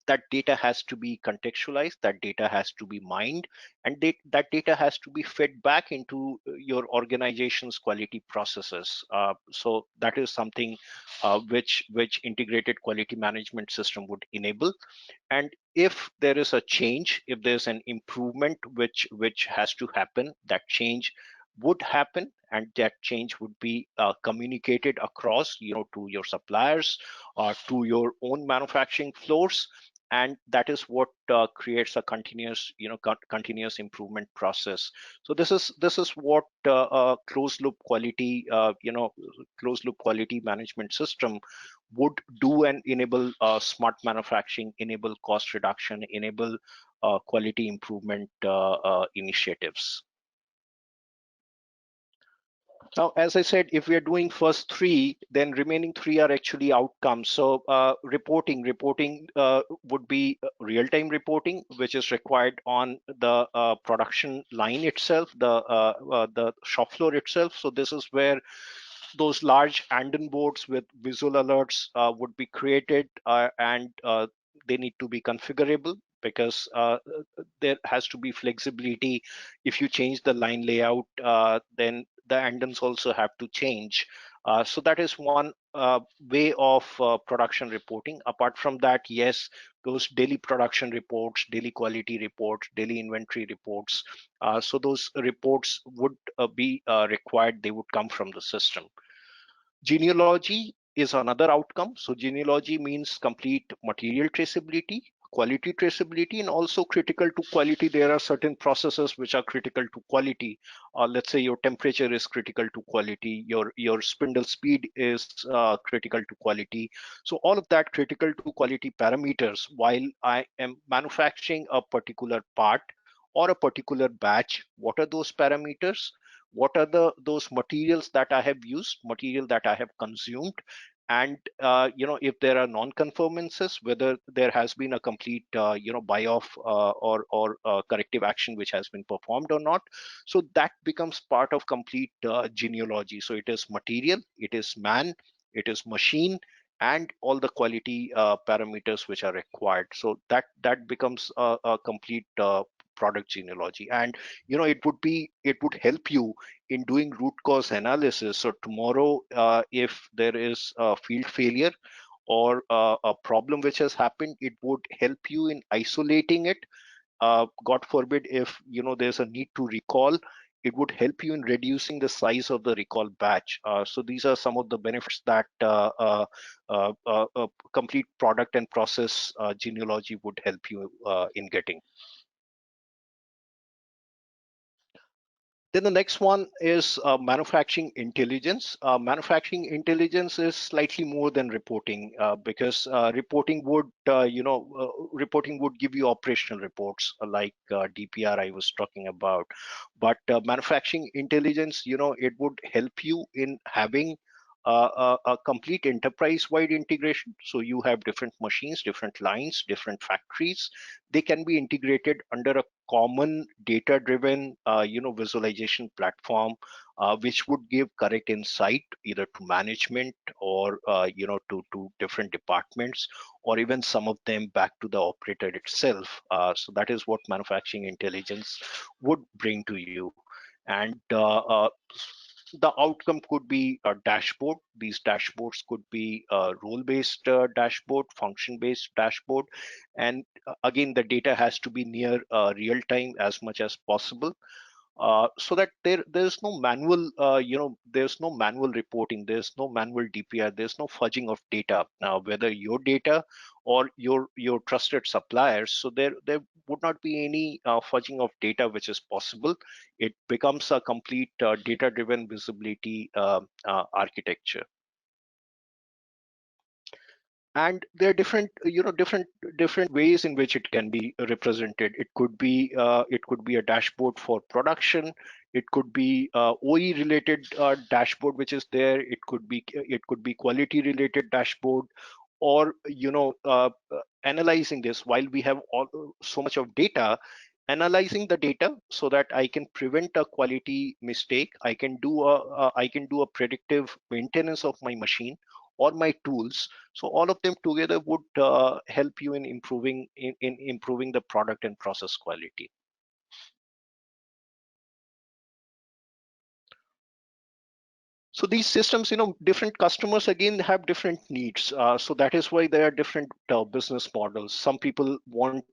that data has to be contextualized, that data has to be mined, and that data has to be fed back into your organization's quality processes. So that is something which integrated quality management system would enable. And if there is a change, if there's an improvement which has to happen, that change would happen, and that change would be communicated across, to your suppliers or to your own manufacturing floors. And that is what creates a continuous continuous improvement process. So this is what closed loop quality closed loop quality management system would do, and enable smart manufacturing, enable cost reduction, enable quality improvement initiatives. Now, as I said, if we are doing first three, then remaining three are actually outcomes. So reporting would be real-time reporting, which is required on the production line itself, the shop floor itself. So this is where those large Anden boards with visual alerts would be created, and they need to be configurable, because there has to be flexibility. If you change the line layout, then the Andens also have to change. So that is one way of production reporting. Apart from that, yes, those daily production reports, daily quality reports, daily inventory reports. So those reports would be required. They would come from the system. Genealogy is another outcome. So genealogy means complete material traceability, quality traceability, and also critical to quality. There are certain processes which are critical to quality. Let's say your temperature is critical to quality, your spindle speed is critical to quality. So all of that critical to quality parameters, while I am manufacturing a particular part or a particular batch, what are those parameters? What are those materials that I have used, material that I have consumed, and if there are non-conformances, whether there has been a complete buy-off or corrective action which has been performed or not. So that becomes part of complete genealogy. So it is material, it is man, it is machine, and all the quality parameters which are required. So that becomes a complete product genealogy. And it would help you in doing root cause analysis. So tomorrow, if there is a field failure or a problem which has happened, it would help you in isolating it. God forbid, if there's a need to recall, it would help you in reducing the size of the recall batch. So these are some of the benefits that complete product and process genealogy would help you in getting. Then the next one is manufacturing intelligence. Manufacturing intelligence is slightly more than reporting, because reporting would give you operational reports like DPR I was talking about. But manufacturing intelligence, it would help you in having a complete enterprise-wide integration. So you have different machines, different lines, different factories. They can be integrated under a common data-driven, visualization platform, which would give correct insight either to management or to different departments, or even some of them back to the operator itself. So that is what manufacturing intelligence would bring to you. And the outcome could be a dashboard. These dashboards could be a role-based dashboard, function-based dashboard. And again, the data has to be near real time as much as possible. so that there's no manual, there's no manual reporting, there's no manual DPR, there's no fudging of data, whether your data or your trusted suppliers. So there would not be any fudging of data which is possible. It becomes a complete data-driven visibility architecture. And there are different ways in which it can be represented. It could be a dashboard for production. It could be OE related dashboard which is there. It could be quality related dashboard, or analyzing this while we have so much of data, analyzing the data so that I can prevent a quality mistake. I can do a predictive maintenance of my machine or my tools. So all of them together would help you in improving the product and process quality. So these systems, different customers again have different needs. So that is why there are different business models. Some people want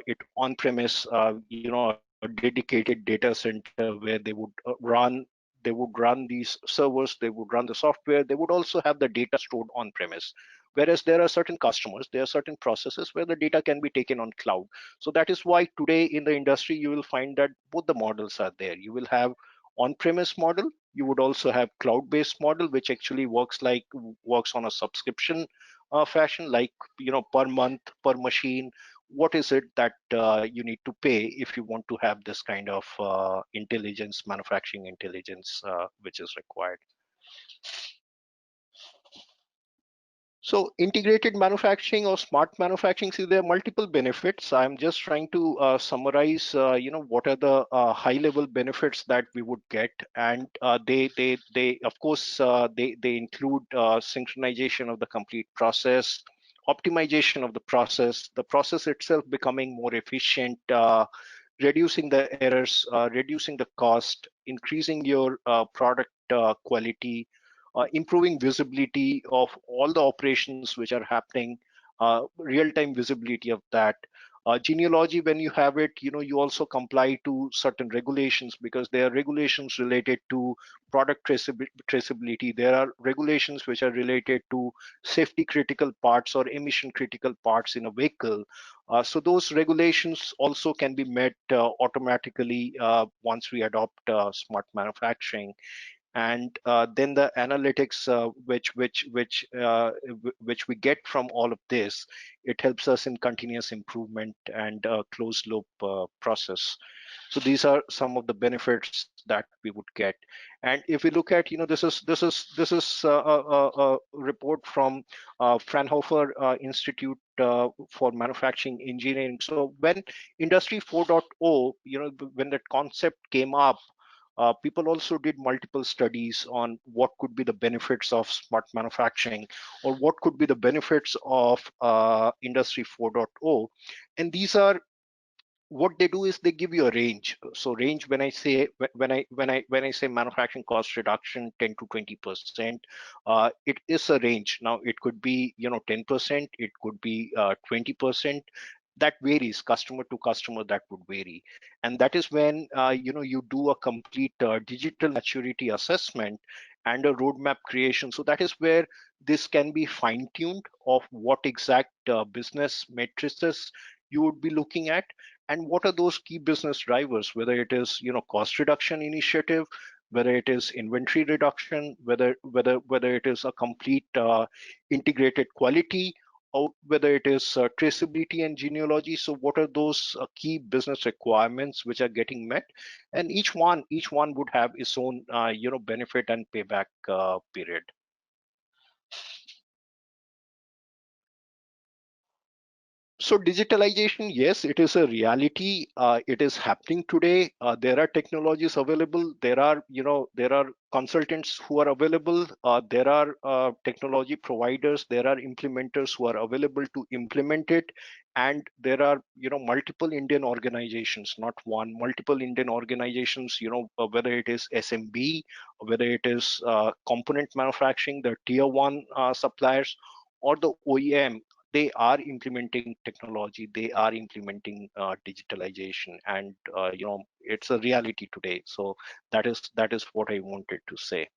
it on premise, a dedicated data center where they would run these servers, they would run the software, they would also have the data stored on premise. Whereas there are certain customers, there are certain processes where the data can be taken on cloud. So that is why today in the industry, you will find that both the models are there. You will have on-premise model. You would also have cloud-based model, which actually works on a subscription fashion, like per month, per machine. What is it that you need to pay if you want to have this kind of intelligence, manufacturing intelligence, which is required? So integrated manufacturing or smart manufacturing, see, there are multiple benefits. I'm just trying to summarize, what are the high-level benefits that we would get, and they of course they include synchronization of the complete process, optimization of the process itself becoming more efficient, reducing the errors, reducing the cost, increasing your product quality, improving visibility of all the operations which are happening, real-time visibility of that. Genealogy, when you have it, you also comply to certain regulations, because there are regulations related to product traceability. There are regulations which are related to safety critical parts or emission critical parts in a vehicle. So those regulations also can be met automatically once we adopt smart manufacturing. And then the analytics which we get from all of this, it helps us in continuous improvement and closed loop process. So these are some of the benefits that we would get. And if we look at, this is a report from Fraunhofer Institute for Manufacturing Engineering. So when Industry 4.0, when that concept came up, people also did multiple studies on what could be the benefits of smart manufacturing, or what could be the benefits of Industry 4.0. And these are, what they do is they give you a range. So range, when I say manufacturing cost reduction 10 to 20%, it is a range. Now it could be 10%, it could be 20. That varies customer to customer, that would vary. And that is when you do a complete digital maturity assessment and a roadmap creation. So that is where this can be fine-tuned of what exact business matrices you would be looking at, and what are those key business drivers, whether it is cost reduction initiative, whether it is inventory reduction, whether it is a complete integrated quality, or whether it is traceability and genealogy. So what are those key business requirements which are getting met? And each one would have its own benefit and payback period. So digitalization, yes, it is a reality. It is happening today. There are technologies available. There are consultants who are available. There are technology providers. There are implementers who are available to implement it. And there are multiple Indian organizations, not one, multiple Indian organizations. Whether it is SMB, whether it is component manufacturing, the tier one suppliers, or the OEM. they are implementing technology, they are implementing digitalization, and it's a reality today. So that is what I wanted to say.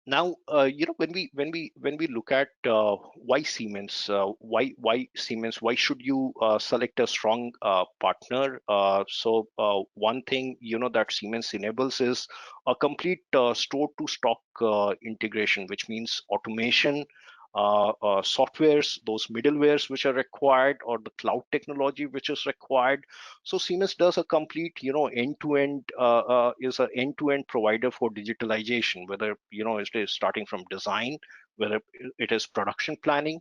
Now, when we look at why Siemens, why Siemens, why should you select a strong partner? One thing that Siemens enables is a complete store-to-stock integration, which means automation, softwares, those middlewares which are required, or the cloud technology which is required. So Siemens does a complete, end-to-end, is an end-to-end provider for digitalization, whether it is starting from design, whether it is production planning,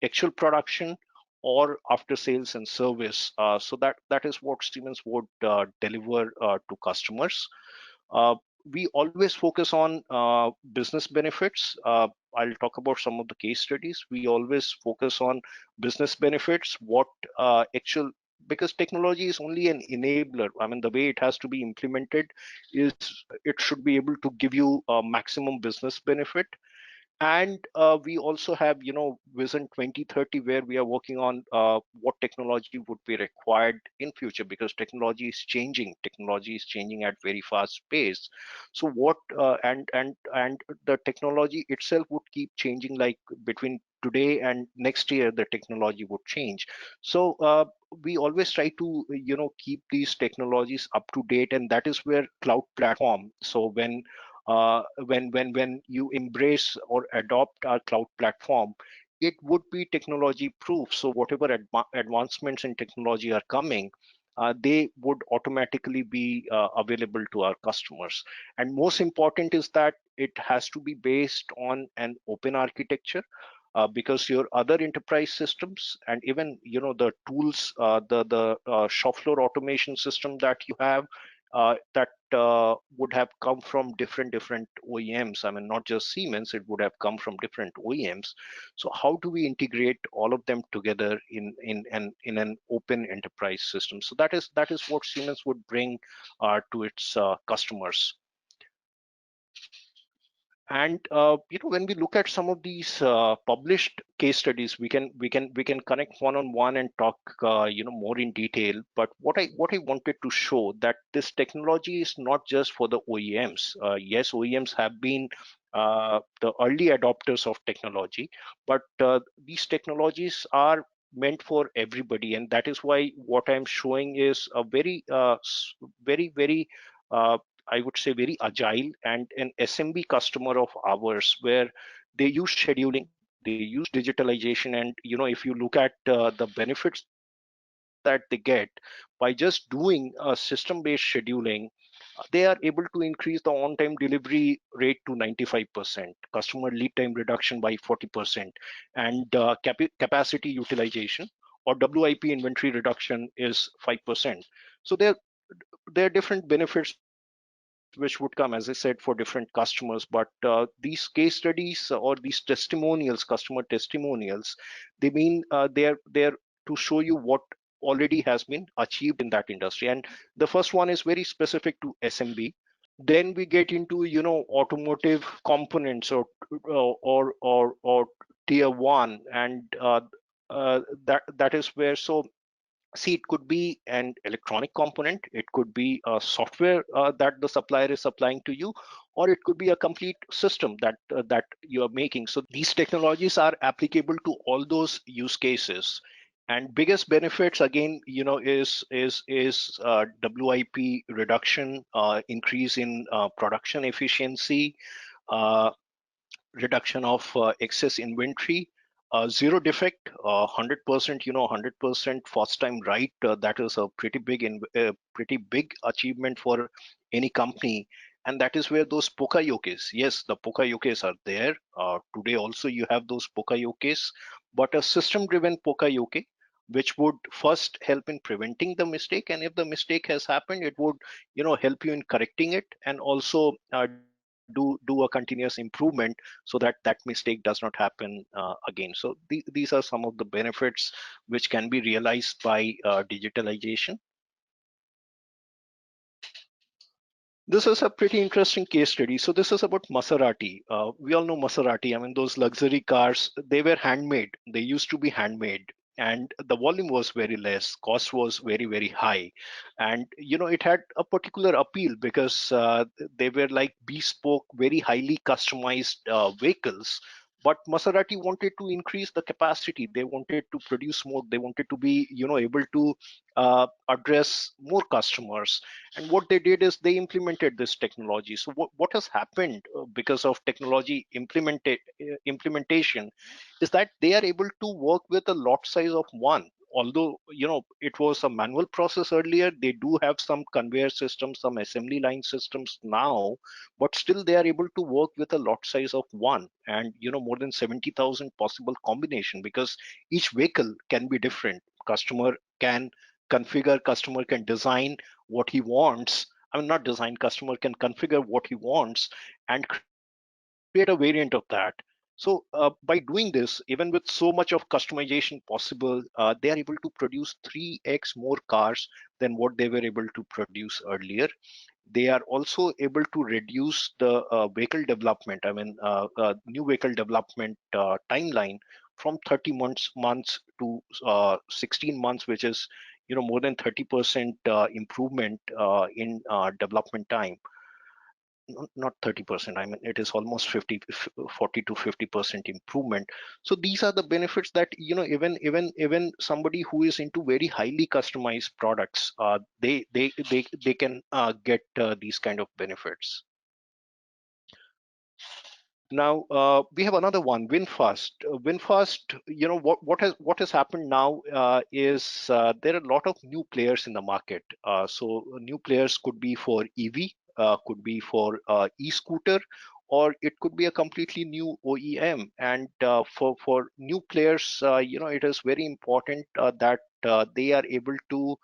actual production, or after sales and service. So that is what Siemens would deliver to customers. Uh, we always focus on business benefits. I'll talk about some of the case studies. We always focus on business benefits, what actual, because technology is only an enabler. I mean, the way it has to be implemented is it should be able to give you a maximum business benefit. And we also have vision 2030, where we are working on what technology would be required in future, because technology is changing at very fast pace. So what and the technology itself would keep changing, like between today and next year the technology would change. So we always try to keep these technologies up to date, and that is where cloud platform. So when you embrace or adopt our cloud platform, it would be technology proof. So whatever advancements in technology are coming, they would automatically be available to our customers. And most important is that it has to be based on an open architecture, because your other enterprise systems, and even the tools, the shop floor automation system that you have, that would have come from different OEMs. I mean, not just Siemens, it would have come from different OEMs. So how do we integrate all of them together in an open enterprise system? So that is what Siemens would bring to its customers. And when we look at some of these published case studies, we can connect one on one and talk more in detail. But what I wanted to show, that this technology is not just for the OEMs. Yes, OEMs have been the early adopters of technology, but these technologies are meant for everybody, and that is why what I'm showing is a very uh, I would say very agile and an SMB customer of ours, where they use scheduling, they use digitalization, and if you look at the benefits that they get by just doing system-based scheduling, they are able to increase the on-time delivery rate to 95%, customer lead time reduction by 40%, and capacity utilization, or WIP inventory reduction, is 5%. So there are different benefits which would come, as I said, for different customers. But these case studies or these testimonials, customer testimonials, they mean they're to show you what already has been achieved in that industry. And the first one is very specific to SMB. Then we get into automotive components, or tier one, and that is where. So see, it could be an electronic component, it could be a software that the supplier is supplying to you, or it could be a complete system that you are making. So these technologies are applicable to all those use cases. And biggest benefits again, is WIP reduction, increase in production efficiency, uh, reduction of excess inventory, zero defect, 100%, 100% first time right. That is a pretty big achievement for any company. And that is where those pokayokes, yes, the pokayokes are there. Today also you have those pokayokes, but a system driven pokayoke, which would first help in preventing the mistake, and if the mistake has happened, it would help you in correcting it, and also do a continuous improvement, so that mistake does not happen again. So these are some of the benefits which can be realized by digitalization. This is a pretty interesting case study. So this is about Maserati. We all know Maserati. I mean, those luxury cars, they were handmade. They used to be handmade, and the volume was very less. Cost was very, very high, and it had a particular appeal because they were like bespoke, very highly customized vehicles. But Maserati wanted to increase the capacity. They wanted to produce more. They wanted to be, able to address more customers, and what they did is they implemented this technology. So what has happened because of technology implementation is that they are able to work with a lot size of one. Although it was a manual process earlier, they do have some conveyor systems, some assembly line systems now, but still they are able to work with a lot size of one, and more than 70,000 possible combination, because each vehicle can be different. Customer can configure, customer can design what he wants. I mean, not design, customer can configure what he wants and create a variant of that. So by doing this, even with so much of customization possible, they are able to produce 3x more cars than what they were able to produce earlier. They are also able to reduce the vehicle development, new vehicle development timeline from 30 months to 16 months, which is more than 30% improvement in development time. Not 30%, I mean it is almost 40 to 50% improvement. So these are the benefits that even somebody who is into very highly customized products, they can get these kind of benefits. Now we have another one, WinFast. WinFast, what has happened now is there are a lot of new players in the market. So new players could be for EV, could be for e-scooter, or it could be a completely new OEM. And for new players, it is very important that they are able to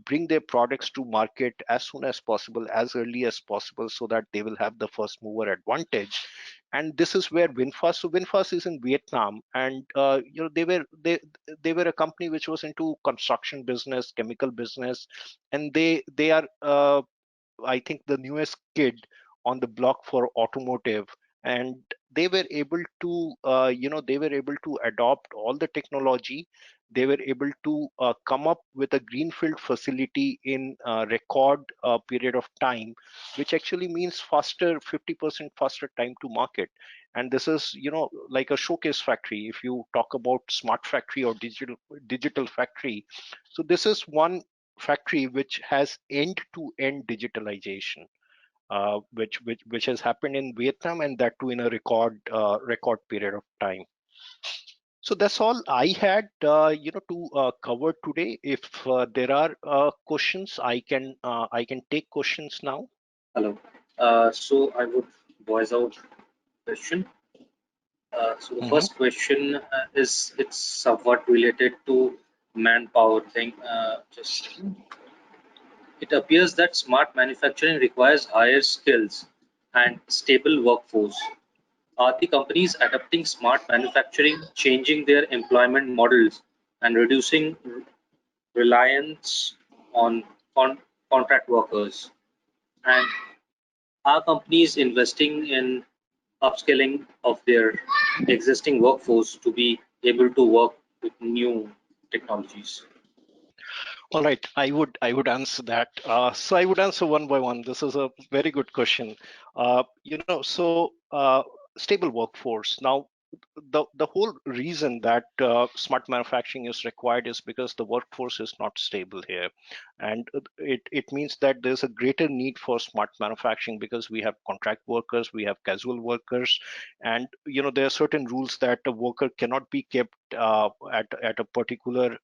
bring their products to market as soon as possible, as early as possible, so that they will have the first mover advantage. And this is where WinFast. So WinFast is in Vietnam, and they were a company which was into construction business, chemical business, and they are I think the newest kid on the block for automotive, and they were able to they were able to adopt all the technology. They were able to come up with a greenfield facility in a record period of time, which actually means 50% faster time to market. And this is like a showcase factory if you talk about smart factory or digital factory. So this is one factory which has end-to-end digitalization, which has happened in Vietnam, and that too in a record period of time. So that's all I had, to cover today. If there are questions, I can take questions now. Hello. So I would voice out question. So the Mhm. first question is it's somewhat related to manpower thing. Just it appears that smart manufacturing requires higher skills and stable workforce. Are the companies adopting smart manufacturing, changing their employment models, and reducing reliance on contract workers? And are companies investing in upskilling of their existing workforce to be able to work with new technologies? All right, I would answer that. So I would answer one by one. This is a very good question. Stable workforce. Now, the whole reason that smart manufacturing is required is because the workforce is not stable here, and it means that there's a greater need for smart manufacturing because we have contract workers, we have casual workers, and there are certain rules that a worker cannot be kept at a particular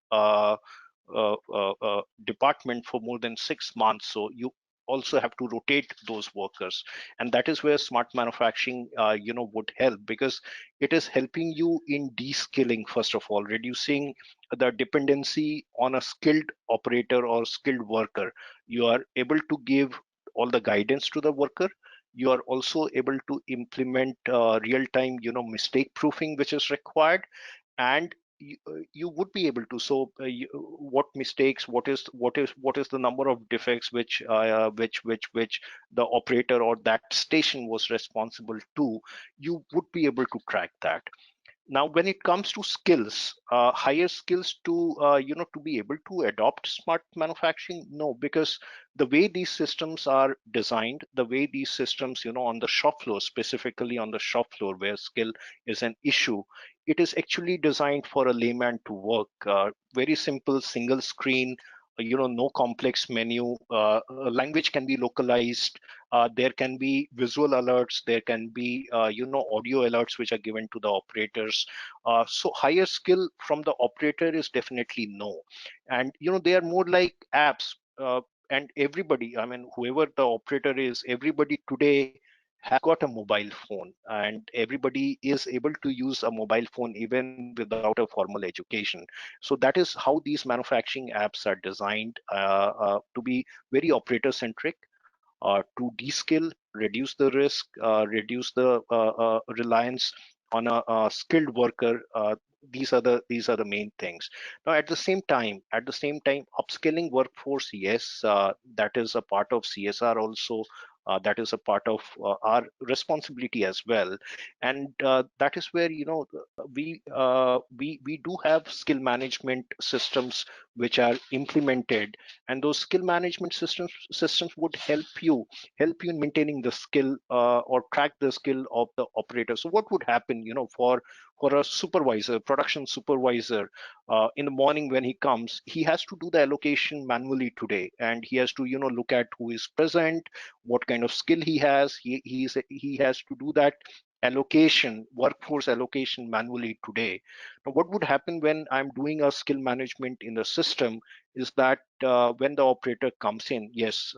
department for more than 6 months. So you also have to rotate those workers, and that is where smart manufacturing would help, because it is helping you in de-skilling, first of all, reducing the dependency on a skilled operator or skilled worker. You are able to give all the guidance to the worker. You are also able to implement real-time mistake proofing, which is required, and you would be able to. So what mistakes, what is the number of defects which the operator or that station was responsible to, you would be able to track that. Now when it comes to skills, higher skills to to be able to adopt smart manufacturing, no, because the way these systems are designed, the way these systems, on the shop floor, specifically on the shop floor where skill is an issue, it is actually designed for a layman to work. Very simple single screen, no complex menu, language can be localized, there can be visual alerts, there can be audio alerts which are given to the operators. So higher skill from the operator is definitely no. And they are more like apps, and everybody, I mean, whoever the operator is, everybody today has got a mobile phone, and everybody is able to use a mobile phone even without a formal education. So that is how these manufacturing apps are designed, to be very operator centric, to de-skill, reduce the risk, reduce the reliance on a skilled worker. These are the main things. Now, at the same time, upskilling workforce, yes, that is a part of CSR also. That is a part of our responsibility as well, and that is where we do have skill management systems which are implemented, and those skill management systems would help you in maintaining the skill, or track the skill of the operator. So what would happen, for a supervisor, production supervisor, in the morning when he comes, he has to do the allocation manually today, and he has to look at who is present, what kind of skill he has. He has to do that allocation, workforce allocation manually today. Now what would happen when I'm doing a skill management in the system is that, when the operator comes in, yes,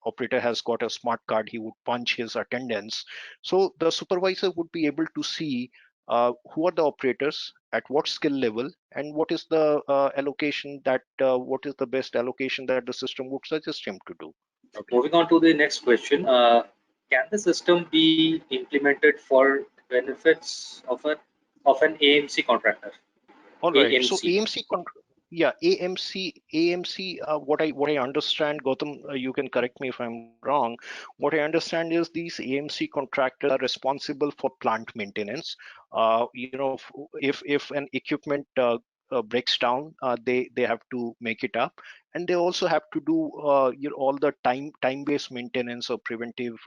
operator has got a smart card, he would punch his attendance. So the supervisor would be able to see who are the operators, at what skill level, and what is the allocation that what is the best allocation that the system would suggest him to do. Moving on to the next question. Can the system be implemented for benefits of an AMC contractor? All right. So AMC. Yeah, AMC. What I understand, Gautam, you can correct me if I'm wrong. What I understand is these AMC contractors are responsible for plant maintenance. If an equipment breaks down, they have to make it up, and they also have to do all the time-based maintenance or preventive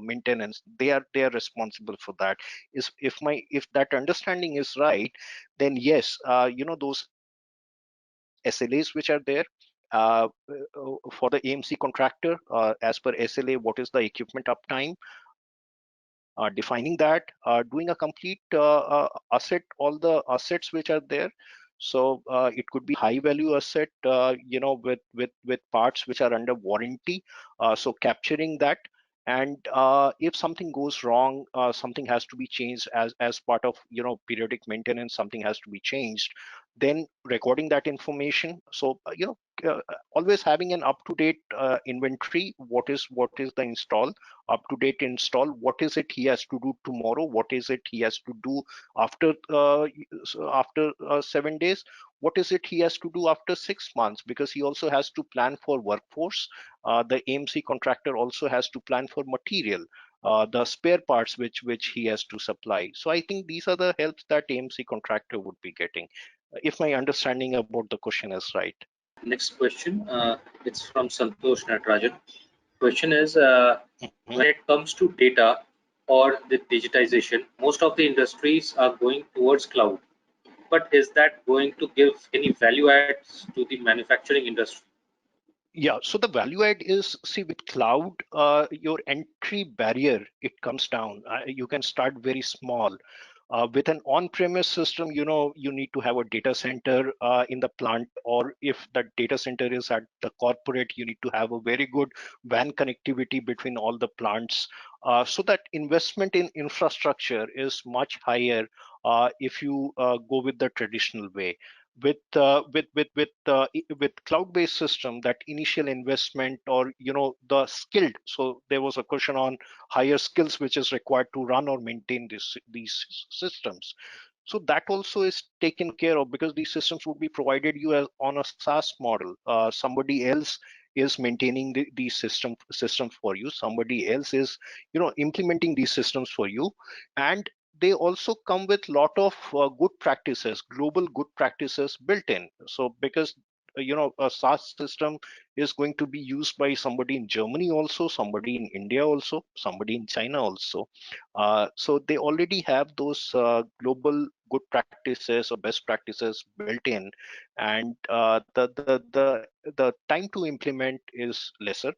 maintenance. They are responsible for that. If that understanding is right, then yes, those SLAs which are there, uh, for the AMC contractor, as per SLA, what is the equipment uptime, defining that, doing a complete asset, all the assets which are there. So it could be high value asset, with parts which are under warranty. So capturing that, and if something goes wrong, something has to be changed as part of periodic maintenance. Something has to be changed, then recording that information. So always having an up to date inventory. What is the install, up to date install, what is it he has to do tomorrow, what is it he has to do after 7 days, what is it he has to do after 6 months, because he also has to plan for workforce. The AMC contractor also has to plan for material, the spare parts which he has to supply. So I think these are the helps that AMC contractor would be getting, if my understanding about the question is right. Next question. It's from Santosh Natarajan. Question is, Mhm. when it comes to data or the digitization, most of the industries are going towards cloud. But is that going to give any value adds to the manufacturing industry? Yeah, so the value add is, see, with cloud, your entry barrier, it comes down. You can start very small. With an on-premise system, you need to have a data center in the plant, or if that data center is at the corporate, you need to have a very good WAN connectivity between all the plants. So that investment in infrastructure is much higher if you go with the traditional way. With cloud-based system, that initial investment, or the skilled. So there was a question on higher skills which is required to run or maintain these systems. So that also is taken care of because these systems would be provided you as on a SaaS model. Somebody else is maintaining these systems for you. Somebody else is, implementing these systems for you, and they also come with lot of good practices, global good practices built in. So because a SaaS system is going to be used by somebody in Germany also, somebody in India also, somebody in China also. So they already have those global good practices or best practices built in, and the time to implement is lesser.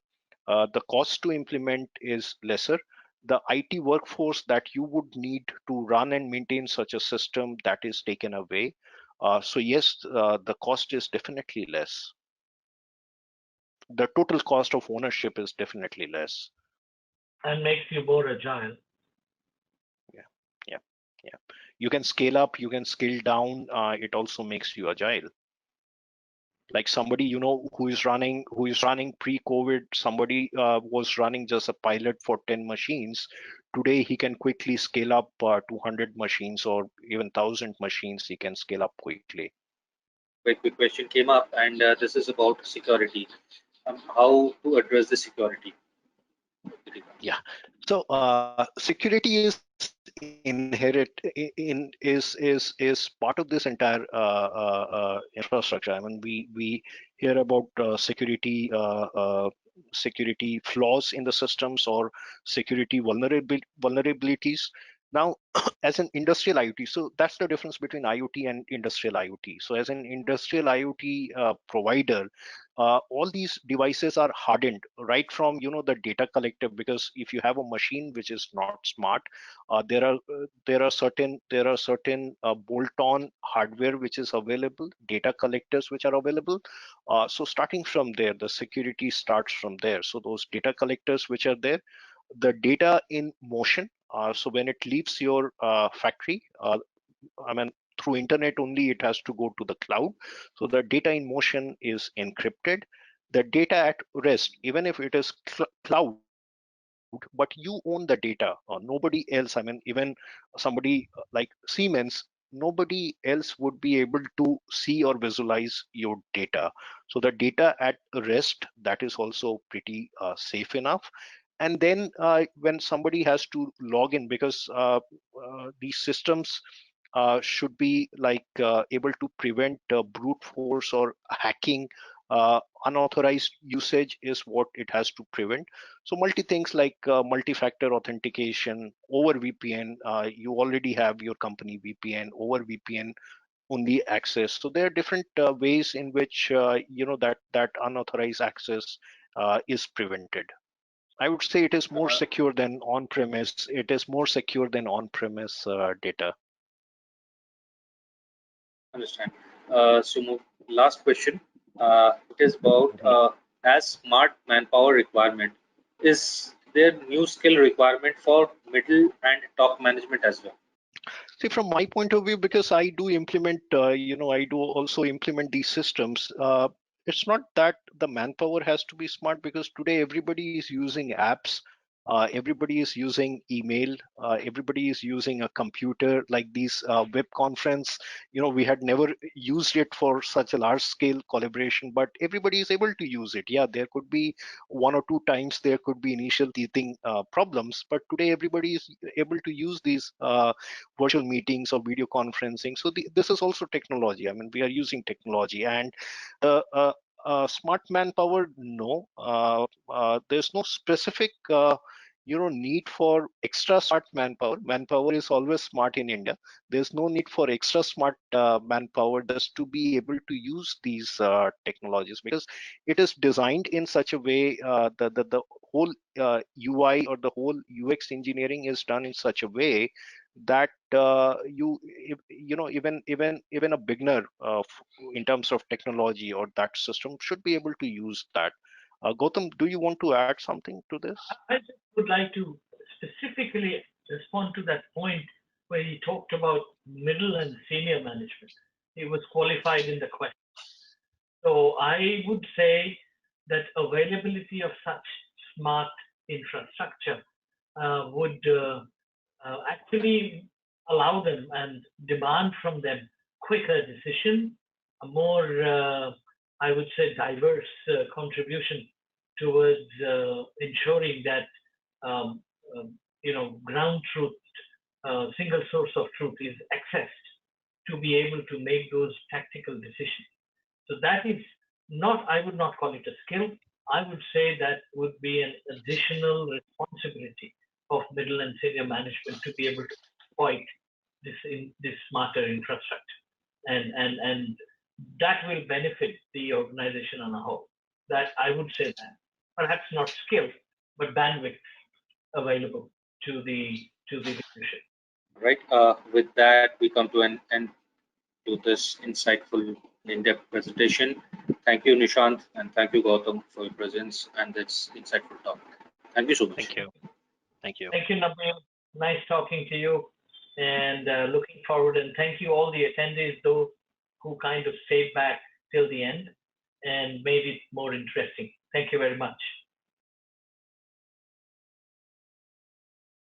The cost to implement is lesser. The IT workforce that you would need to run and maintain such a system, that is taken away. So yes, the cost is definitely less. The total cost of ownership is definitely less. And makes you more agile. Yeah, yeah, yeah. You can scale up, you can scale down. It also makes you agile. Like somebody who is running pre-COVID, somebody was running just a pilot for 10 machines. Today he can quickly scale up 200 machines or even 1,000 machines. He can scale up quickly. Very quick question came up, and this is about security. How to address the security? Yeah. So security is part of this entire infrastructure. I mean, we hear about security flaws in the systems or security vulnerabilities. Now, as an industrial IoT, so that's the difference between IoT and industrial IoT. So as an industrial IoT provider, all these devices are hardened right from the data collector, because if you have a machine which is not smart, there are certain bolt-on hardware which is available, data collectors which are available. So starting from there, the security starts from there. So those data collectors which are there, the data in motion, so when it leaves your factory, I mean, through internet only, it has to go to the cloud. So the data in motion is encrypted. The data at rest, even if it is cloud, but you own the data, nobody else. I mean, even somebody like Siemens, nobody else would be able to see or visualize your data. So the data at rest, that is also pretty safe enough. And then when somebody has to log in, because these systems should be like able to prevent brute force or hacking. Unauthorized usage is what it has to prevent. So things like multi-factor authentication over VPN. You already have your company VPN. Over VPN only access. So there are different ways in which that unauthorized access is prevented. I would say it is more secure than on-premise. It is more secure than on-premise data. Understand. So last question. It is about as smart manpower requirement. Is there new skill requirement for middle and top management as well? See, from my point of view, because I do implement, I do also implement these systems. It's not that the manpower has to be smart, because today everybody is using apps. Everybody is using email. Everybody is using a computer, like these web conference. We had never used it for such a large scale collaboration, but everybody is able to use it. Yeah, there could be one or two times there could be initial teething problems, but today everybody is able to use these virtual meetings or video conferencing. So this is also technology. I mean, we are using technology. And smart manpower, no, there's no specific need for extra smart manpower. Manpower is always smart in India. There's no need for extra smart manpower just to be able to use these technologies, because it is designed in such a way, the whole UI or the whole UX engineering is done in such a way that even a beginner in terms of technology or that system should be able to use that. Gautam, do you want to add something to this? I just would like to specifically respond to that point where he talked about middle and senior management. He was qualified in the question. So I would say that availability of such smart infrastructure would actually allow them and demand from them quicker decision, a more, I would say, diverse contribution towards ensuring that ground truth, single source of truth is accessed to be able to make those tactical decisions. So that is not, I would not call it a skill. I would say that would be an additional responsibility of middle and senior management to be able to exploit this smarter infrastructure, and that will benefit the organization on a whole. That I would say that perhaps not skill, but bandwidth available to the leadership. Right. With that, we come to an end to this insightful, in-depth presentation. Thank you, Nishant, and thank you, Gautam, for your presence and this insightful talk. Thank you so much. Thank you. Thank you. Thank you, Nabil. Nice talking to you, and looking forward. And thank you all the attendees, those who kind of stayed back till the end and made it more interesting. Thank you very much.